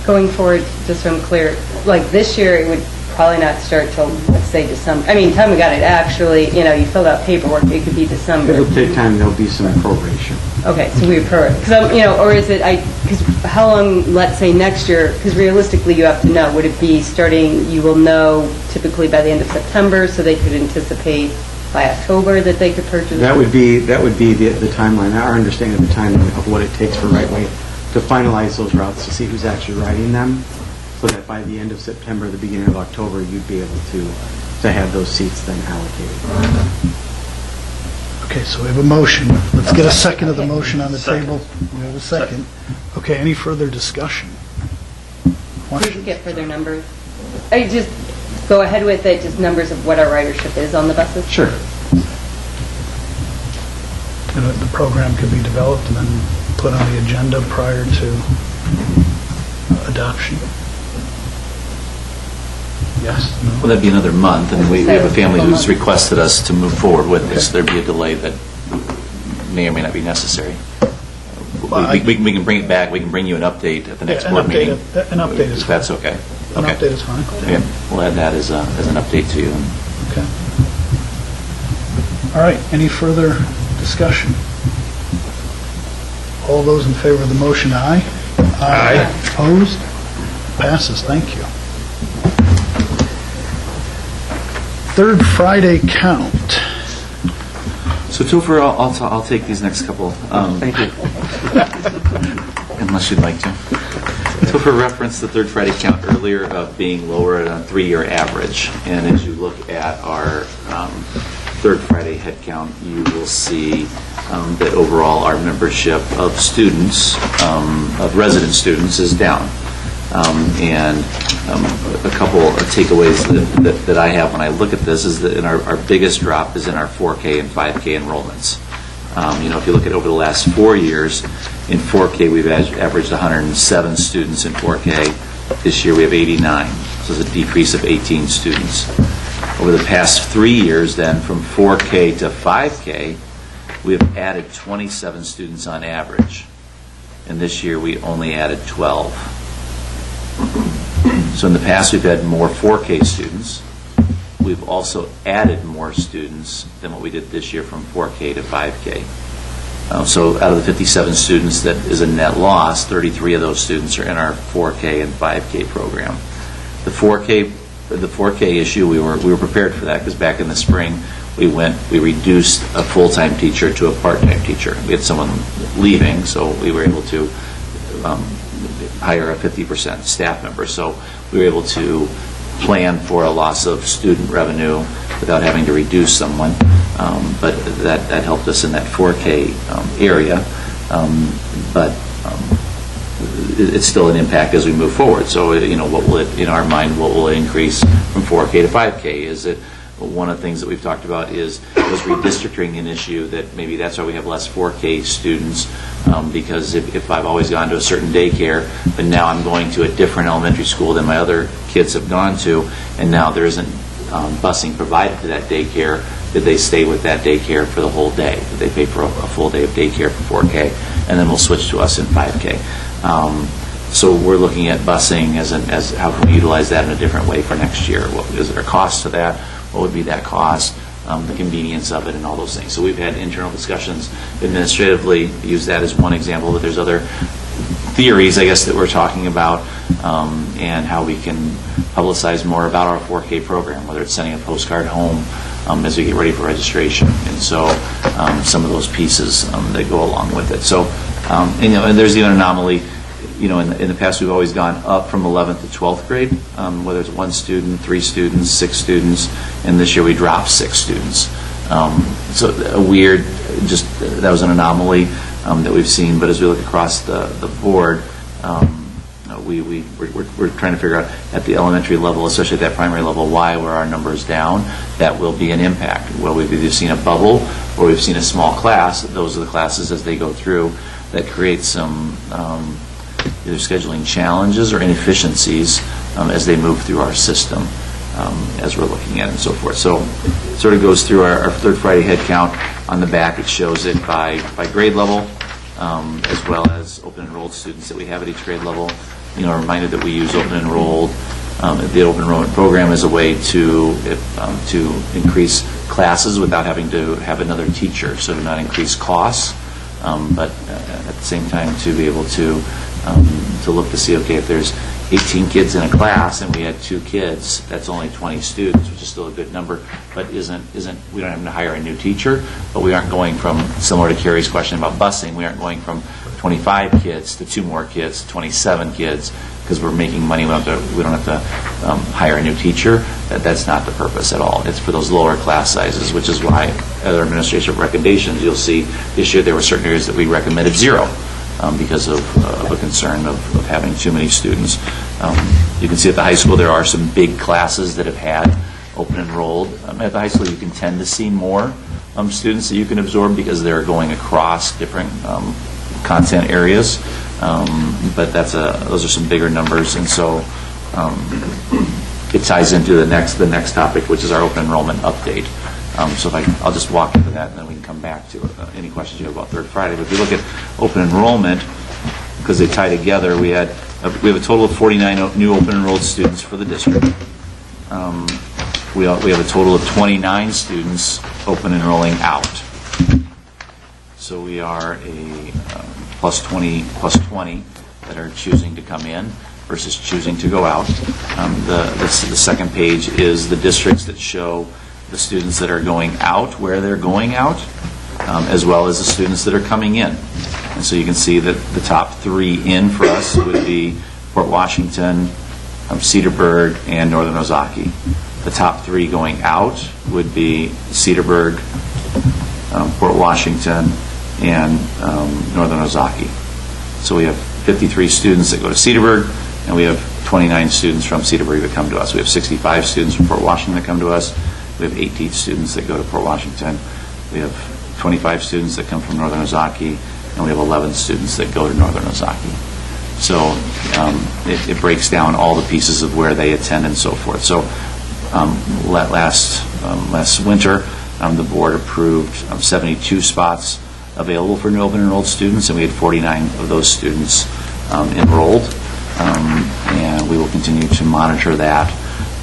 Going forward, just so I'm clear, like this year, it would probably not start till, let's say, December. I mean, time we got it, actually, you filled out paperwork, it could be December. It'll take time, there'll be some proration. Okay, so we approve it. Because, or is it, because how long, let's say next year, because realistically you have to know, would it be starting, you will know typically by the end of September, so they could anticipate by October that they could purchase? That would be the timeline, our understanding of the timeline of what it takes for Right Way to finalize those routes, to see who's actually riding them, so that by the end of September, the beginning of October, you'd be able to have those seats then allocated. Okay, so we have a motion. Let's get a second of the motion on the table. We have a second. Okay, any further discussion? We could get further numbers. I just go ahead with it, just numbers of what our ridership is on the buses? Sure. And the program could be developed and then put on the agenda prior to adoption. Yes? No? Well, that'd be another month, and we have a family who's requested us to move forward with this. There'd be a delay that may or may not be necessary. We can bring it back, we can bring you an update at the next board meeting. An update is fine. That's okay. An update is fine. Yeah, we'll add that as an update to you. Okay. All right, any further discussion? All those in favor of the motion, aye? Aye. Opposed? Passes, thank you. Third Friday count. So Topher, I'll take these next couple. Thank you. Unless you'd like to. Topher referenced the Third Friday count earlier of being lower at a 3-year average. And as you look at our Third Friday head count, you will see that overall our membership of students, of resident students, is down. And a couple of takeaways that I have when I look at this is that our biggest drop is in our 4K and 5K enrollments. If you look at over the last 4 years, in 4K we've averaged 107 students in 4K. This year we have 89, so it's a decrease of 18 students. Over the past 3 years then, from 4K to 5K, we have added 27 students on average. And this year we only added 12. So in the past, we've had more 4K students. We've also added more students than what we did this year from 4K to 5K. So out of the 57 students that is a net loss, 33 of those students are in our 4K and 5K program. The 4K issue, we were prepared for that because back in the spring, we reduced a full-time teacher to a part-time teacher. We had someone leaving, so we were able to hire a 50% staff member. So we were able to plan for a loss of student revenue without having to reduce someone. But that helped us in that 4K area. But it's still an impact as we move forward. So, what will it, in our mind, what will it increase from 4K to 5K? Is it one of the things that we've talked about was redistricting an issue that maybe that's why we have less 4K students, because if I've always gone to a certain daycare, but now I'm going to a different elementary school than my other kids have gone to, and now there isn't busing provided to that daycare, did they stay with that daycare for the whole day? Did they pay for a full day of daycare for 4K? And then we'll switch to us in 5K. So we're looking at busing as how can we utilize that in a different way for next year? What is there a cost to that? What would be that cost? The convenience of it and all those things. So we've had internal discussions administratively, use that as one example, but there's other theories, I guess, that we're talking about, and how we can publicize more about our 4K program, whether it's sending a postcard home as we get ready for registration. And so some of those pieces that go along with it. So, and there's even an anomaly. In the past, we've always gone up from 11th to 12th grade, whether it's 1 student, 3 students, 6 students, and this year we dropped 6 students. So a weird, that was an anomaly that we've seen, but as we look across the board, we're trying to figure out at the elementary level, especially at that primary level, why were our numbers down. That will be an impact. Well, we've either seen a bubble or we've seen a small class. Those are the classes as they go through that create some either scheduling challenges or inefficiencies as they move through our system, as we're looking at it and so forth. So it sort of goes through our third Friday head count. On the back, it shows it by grade level, as well as open enrolled students that we have at each grade level. A reminder that we use open enrolled, the open enrollment program as a way to increase classes without having to have another teacher, so to not increase costs, but at the same time to be able to look to see, okay, if there's 18 kids in a class and we had 2 kids, that's only 20 students, which is still a good number, but we don't have to hire a new teacher, but we aren't going from, similar to Carrie's question about busing, we aren't going from 25 kids to 2 more kids, 27 kids, because we're making money. We don't have to hire a new teacher. That's not the purpose at all. It's for those lower class sizes, which is why other administrative recommendations, you'll see this year there were certain areas that we recommended 0 because of a concern of having too many students. You can see at the high school there are some big classes that have had open enrolled. At the high school you can tend to see more students that you can absorb because they're going across different content areas, but those are some bigger numbers, and so it ties into the next topic, which is our open enrollment update. So I'll just walk into that, and then we can come back to any questions you have about Third Friday. But if you look at open enrollment, because they tie together, we have a total of 49 new open enrolled students for the district. We have a total of 29 students open enrolling out. So we are a plus 20 that are choosing to come in versus choosing to go out. The second page is the districts that show the students that are going out, where they're going out, as well as the students that are coming in. And so you can see that the top 3 in for us would be Port Washington, Cedarburg, and Northern Ozaki. The top 3 going out would be Cedarburg, Port Washington, and Northern Ozaki. So we have 53 students that go to Cedarburg, and we have 29 students from Cedarburg that come to us. We have 65 students from Port Washington that come to us. We have 18 students that go to Port Washington. We have 25 students that come from Northern Ozaki, and we have 11 students that go to Northern Ozaki. So it breaks down all the pieces of where they attend and so forth. So last winter, the board approved 72 spots available for new open enrolled students, and we had 49 of those students enrolled. And we will continue to monitor that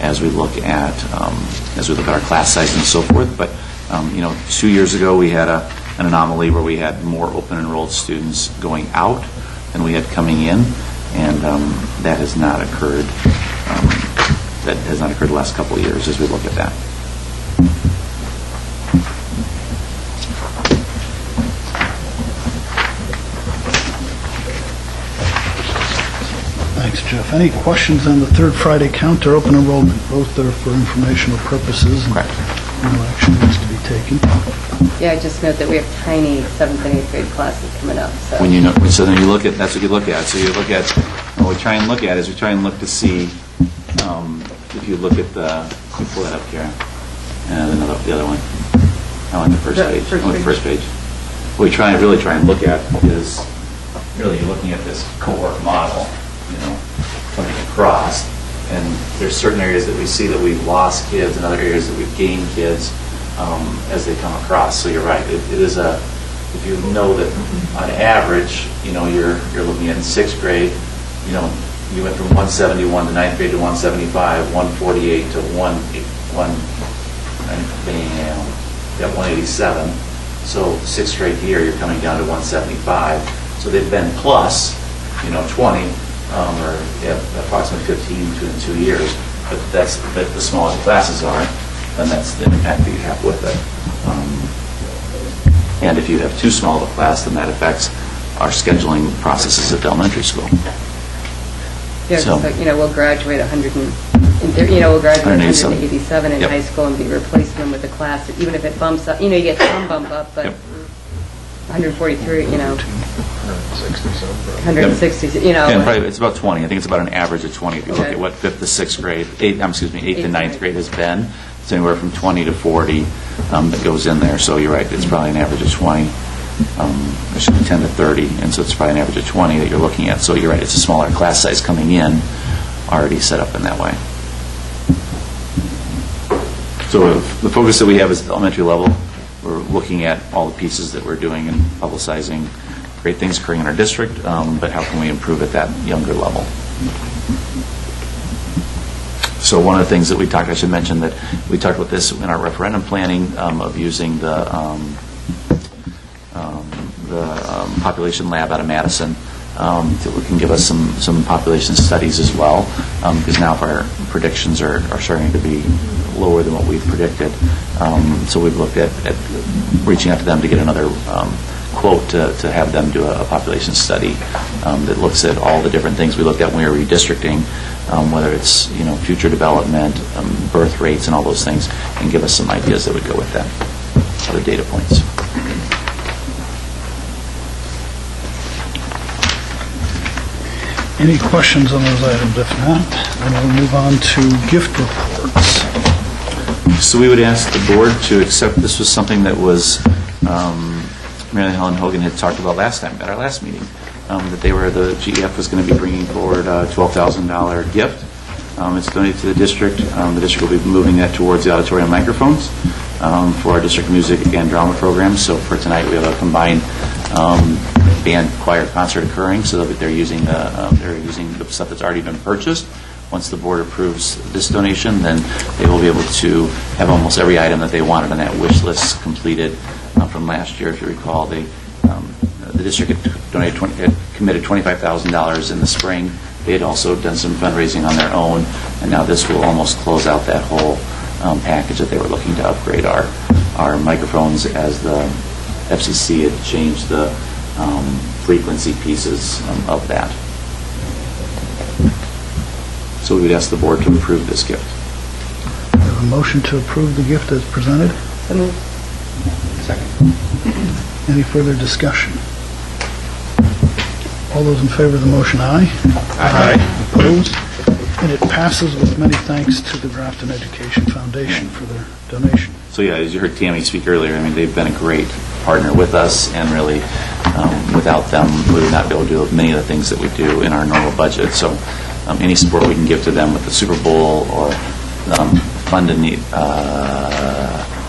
as we look at our class size and so forth. But 2 years ago we had an anomaly where we had more open enrolled students going out than we had coming in, and that has not occurred. That has not occurred the last couple of years as we look at that. Thanks, Jeff. Any questions on the Third Friday count or open enrollment? Both are for informational purposes, and no action needs to be taken. Yeah, I just note that we have tiny 7th and 8th grade classes coming up. So Then you look at, that's what you look at. So you look at, what we try and look at is we try and look to see, if you look at let me pull that up here, and the other one. On the first page. On the first page. What we really try and look at is, really you're looking at this cohort model, coming across, and there's certain areas that we see that we've lost kids and other areas that we've gained kids as they come across. So you're right. It is if you know that on average, you're looking at in 6th grade, you went from 171 to 9th grade to 175, 148 to 187. So 6th grade here, you're coming down to 175. So they've been plus, 20, or approximately 15 in 2 years. But the smaller the classes are, then that's the impact that you have with it. And if you have too small of a class, then that affects our scheduling processes at the elementary school. Yeah, So- we'll graduate 187 in Yep. high school and be replacing them with a class, even if it bumps up, you get some bump up, but 143, 160, And probably it's about 20. I think it's about an average of 20 if you look at what 5th to 6th grade, 8th to 9th grade has been. It's anywhere from 20 to 40 that goes in there. So you're right, it's probably an average of 20. There should be 10 to 30, and so it's probably an average of 20 that you're looking at. So you're right, it's a smaller class size coming in, already set up in that way. So the focus that we have is elementary level. We're looking at all the pieces that we're doing and publicizing great things occurring in our district, but how can we improve at that younger level? So one of the things that we talked, I should mention that we talked about this in our referendum planning of using the population lab out of Madison that can give us some population studies as well, because now if our predictions are starting to be lower than what we've predicted. So we've looked at reaching out to them to get another quote to have them do a population study that looks at all the different things we looked at when we were redistricting, whether it's future development, birth rates, and all those things, and give us some ideas that would go with that, other data points. Any questions on those items? If not, then we'll move on to gift reports. So we would ask the board to accept, this was something that was Mary Helen Hogan had talked about last time at our last meeting, that the GEF was going to be bringing forward a $12,000 gift. It's donated to the district. The district will be moving that towards the auditorium microphones for our district music and drama programs. So for tonight we have a combined band choir concert occurring, so that they're using the stuff that's already been purchased. Once the board approves this donation, then they will be able to have almost every item that they wanted on that wish list completed from last year. If you recall, the district had committed $25,000 in the spring. They had also done some fundraising on their own, and now this will almost close out that whole package that they were looking to upgrade our microphones, as the FCC had changed the frequency pieces of that. So we would ask the board to approve this gift. We have a motion to approve the gift as presented. So moved. Second. Any further discussion? All those in favor of the motion, aye. Aye. Opposed? And it passes with many thanks to the Grafton Education Foundation for their donation. So yeah, as you heard Tammy speak earlier, I mean, they've been a great partner with us, and really, without them, we would not be able to do many of the things that we do in our normal budget. So any support we can give to them with the Super Bowl or fund a need,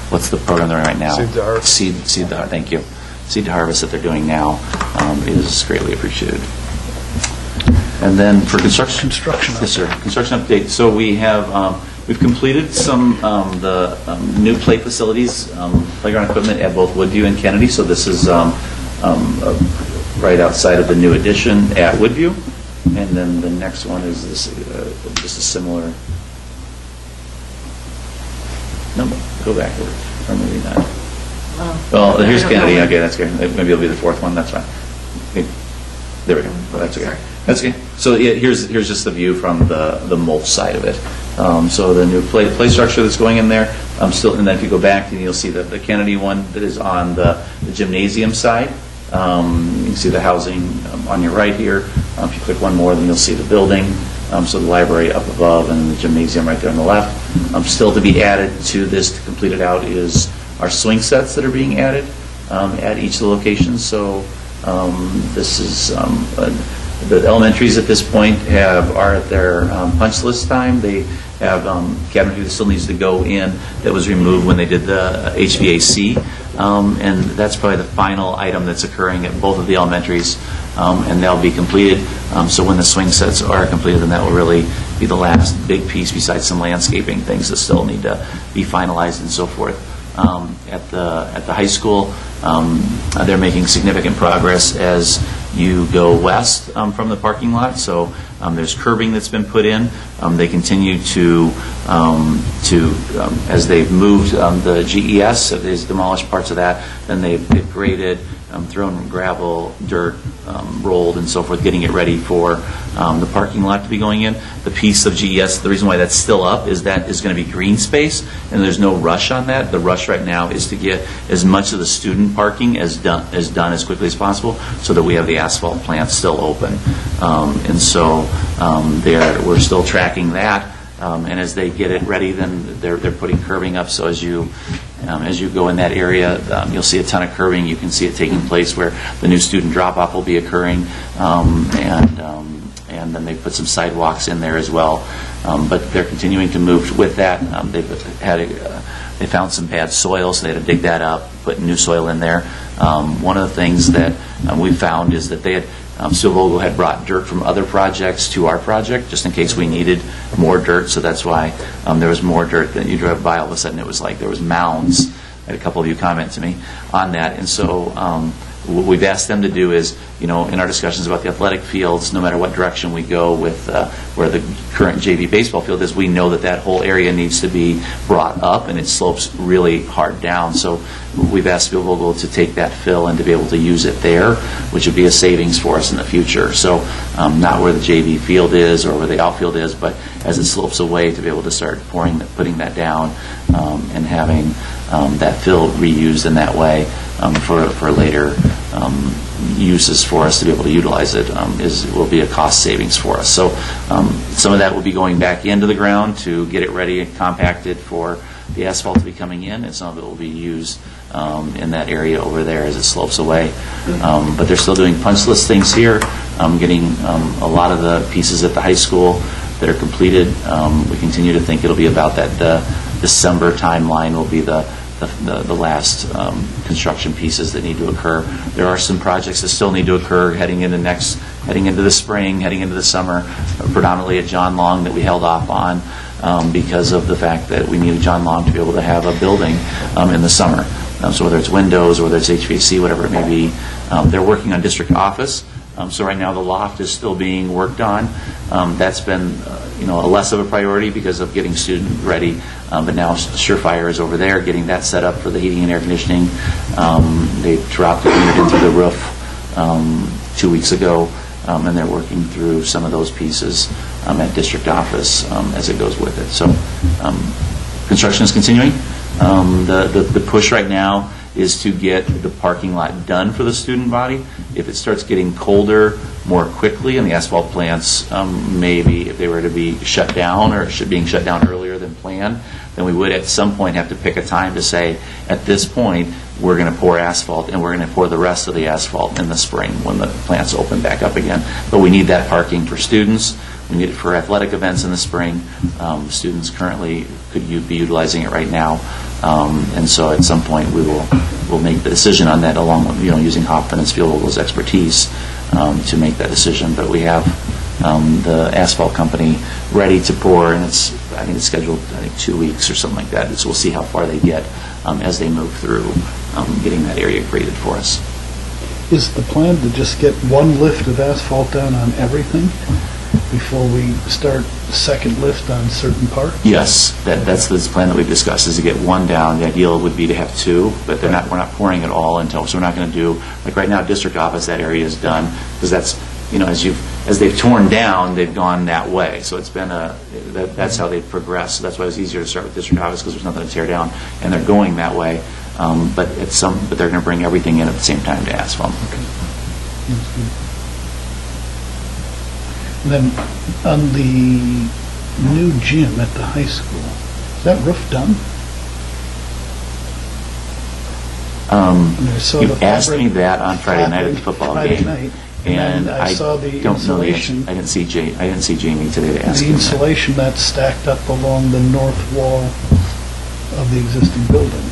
what's the program they're in right now? Seed to Harvest. Seed to, thank you. Seed to Harvest that they're doing now is greatly appreciated. And then for construction update. Yes, sir. Construction update. So we have we've completed some the new play facilities, playground equipment at both Woodview and Kennedy. So this is right outside of the new addition at Woodview, and then the next one is this just a similar. No, go backwards. Or maybe not. Well, here's Kennedy. Okay, that's good. Maybe it'll be the fourth one. That's fine. Okay. There we go. Well, that's okay. That's okay. So yeah, here's just the view from the mulch side of it. So the new play structure that's going in there. Still, and then if you go back, then you'll see the Kennedy one that is on the gymnasium side. You can see the housing on your right here. If you click one more, then you'll see the building. So the library up above and the gymnasium right there on the left. Still to be added to this to complete it out is our swing sets that are being added at each of the locations. So this is the elementaries at this point are at their punch list time. They have cabinetry that still needs to go in that was removed when they did the HVAC, and that's probably the final item that's occurring at both of the elementaries, and they'll be completed. So when the swing sets are completed, then that will really be the last big piece, besides some landscaping things that still need to be finalized and so forth. At the high school, they're making significant progress as you go west from the parking lot. So there's curbing that's been put in. They continue to as they've moved the GES, so they've demolished parts of that, then they've graded, thrown gravel, dirt, rolled, and so forth, getting it ready for the parking lot to be going in. The piece of GES, the reason why that's still up is that is going to be green space, and there's no rush on that. The rush right now is to get as much of the student parking as done as quickly as possible, so that we have the asphalt plant still open. And so we're still tracking that. And as they get it ready, then they're putting curbing up. So as you As you go in that area, you'll see a ton of curbing. You can see it taking place where the new student drop-off will be occurring, and then they put some sidewalks in there as well. But they're continuing to move with that. They found some bad soil, so they had to dig that up, put new soil in there. One of the things that we found is that Silvogo had brought dirt from other projects to our project, just in case we needed more dirt, so that's why there was more dirt. That you drove by, all of a sudden it was like there was mounds. I had a couple of you comment to me on that, and so what we've asked them to do is, in our discussions about the athletic fields, no matter what direction we go with where the current JV baseball field is, we know that whole area needs to be brought up, and it slopes really hard down. So we've asked Silvogo to take that fill and to be able to use it there, which would be a savings for us in the future. So not where the JV field is or where the outfield is, but as it slopes away, to be able to start putting that down and having that fill reused in that way for later uses for us to be able to utilize it will be a cost savings for us. So some of that will be going back into the ground to get it ready and compacted for the asphalt to be coming in, and some of it will be used in that area over there as it slopes away. But they're still doing punch list things here, getting a lot of the pieces at the high school that are completed. We continue to think it'll be about that December timeline will be the last construction pieces that need to occur. There are some projects that still need to occur heading into the spring, heading into the summer, predominantly at John Long that we held off on because of the fact that we needed John Long to be able to have a building in the summer. So whether it's windows, or whether it's HVAC, whatever it may be, they're working on district office. So right now the loft is still being worked on. That's been a less of a priority because of getting student ready. But now Surefire is over there getting that set up for the heating and air conditioning. They dropped the unit into the roof 2 weeks ago, and they're working through some of those pieces at district office as it goes with it. So construction is continuing. The push right now is to get the parking lot done for the student body. If it starts getting colder more quickly and the asphalt plants, maybe if they were to be shut down or being shut down earlier than planned, then we would at some point have to pick a time to say, at this point, we're going to pour asphalt, and we're going to pour the rest of the asphalt in the spring when the plants open back up again. But we need that parking for students. We need it for athletic events in the spring. Students currently could be utilizing it right now. And so at some point we'll make the decision on that, along with using Hoffman and Spielvogel's expertise to make that decision. But we have the asphalt company ready to pour, and I think it's scheduled 2 weeks or something like that. So we'll see how far they get as they move through getting that area created for us. Is the plan to just get one lift of asphalt down on everything before we start second lift on certain parts? Yes, that's the plan that we've discussed, is to get one down. The ideal would be to have two, but we're not pouring it all until, so we're not going to do, like right now, district office, that area is done, because that's, as they've torn down, they've gone that way. So it's been that's how they've progressed. So that's why it's easier to start with district office, because there's nothing to tear down, and they're going that way. But they're going to bring everything in at the same time to asphalt. And then on the new gym at the high school, is that roof done? You asked me that on Friday night at the football game, and I saw the don't know the answer. insulation. I didn't see Jamie today to ask The him that. insulation that's stacked up along the north wall of the existing building.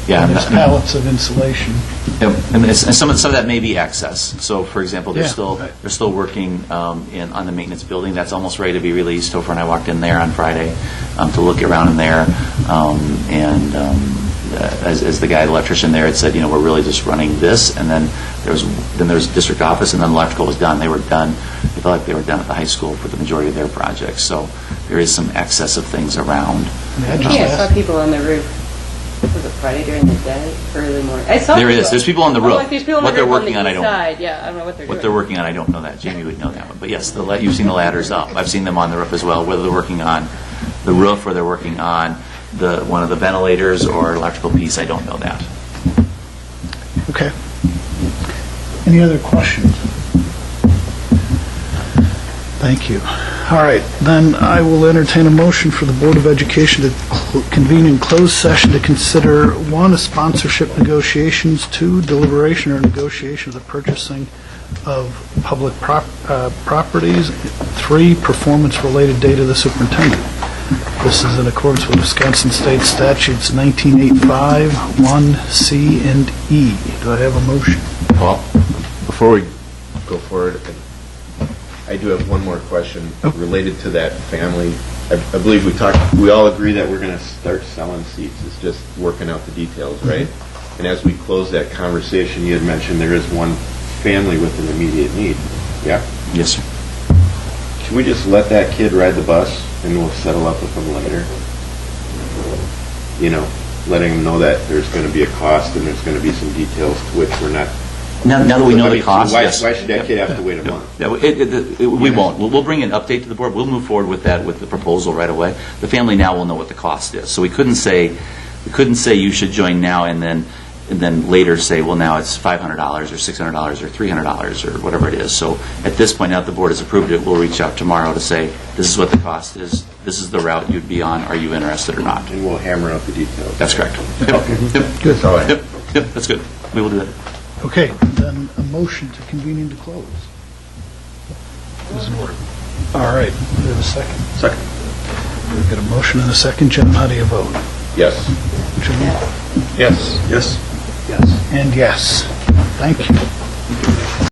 Yeah, And there's pallets of insulation. and some of that may be excess. So, for example, they're Yeah. still working on the maintenance building. That's almost ready to be released. Topher and I walked in there on Friday to look around in there, as the guy, the electrician there, had said, we're really just running this, and then there's district office, and then electrical was done. They were done. They felt like they were done at the high school for the majority of their projects. So there is some excess of things around. I saw people on the roof. Was it Friday during the day, early morning? There's people on the roof. There's people on What the they're roof working on on, the I don't east know. side. Yeah, I don't know what they're doing. What they're working on, I don't know that. Jamie would know that one. But yes, you've seen the ladders up. I've seen them on the roof as well. Whether they're working on the roof or they're working on one of the ventilators or electrical piece, I don't know that. Okay. Any other questions? Thank you. All right, then I will entertain a motion for the Board of Education to convene in closed session to consider, 1, sponsorship negotiations, 2, deliberation or negotiation of the purchasing of public properties, 3, performance-related data of the superintendent. This is in accordance with Wisconsin State Statutes 1985, 1C and E. Do I have a motion? Well, before we go forward, I do have one more question related to that family. I believe we all agree that we're going to start selling seats. It's just working out the details, right? And as we close that conversation, you had mentioned there is one family with an immediate need. Yeah? Yes, sir. Can we just let that kid ride the bus and we'll settle up with him later? You know, letting him know that there's going to be a cost and there's going to be some details to which we're not. Now that we know the cost, why yes. Why should that kid have to wait a month? Yeah, we won't. We'll bring an update to the board. We'll move forward with that, with the proposal right away. The family now will know what the cost is. So we couldn't say you should join now and then later say, well, now it's $500 or $600 or $300 or whatever it is. So at this point, now that the board has approved it, we'll reach out tomorrow to say, this is what the cost is. This is the route you'd be on. Are you interested or not? And we'll hammer out the details. That's correct. Okay. Yep. Good. That's all I have. Yep, that's good. We will do that. Okay, then a motion to convene into close is in order. All right, we have a second. Second. We've got a motion and a second. Jim, how do you vote? Yes. Jim? Yes. Yes. Yes. And yes. Thank you.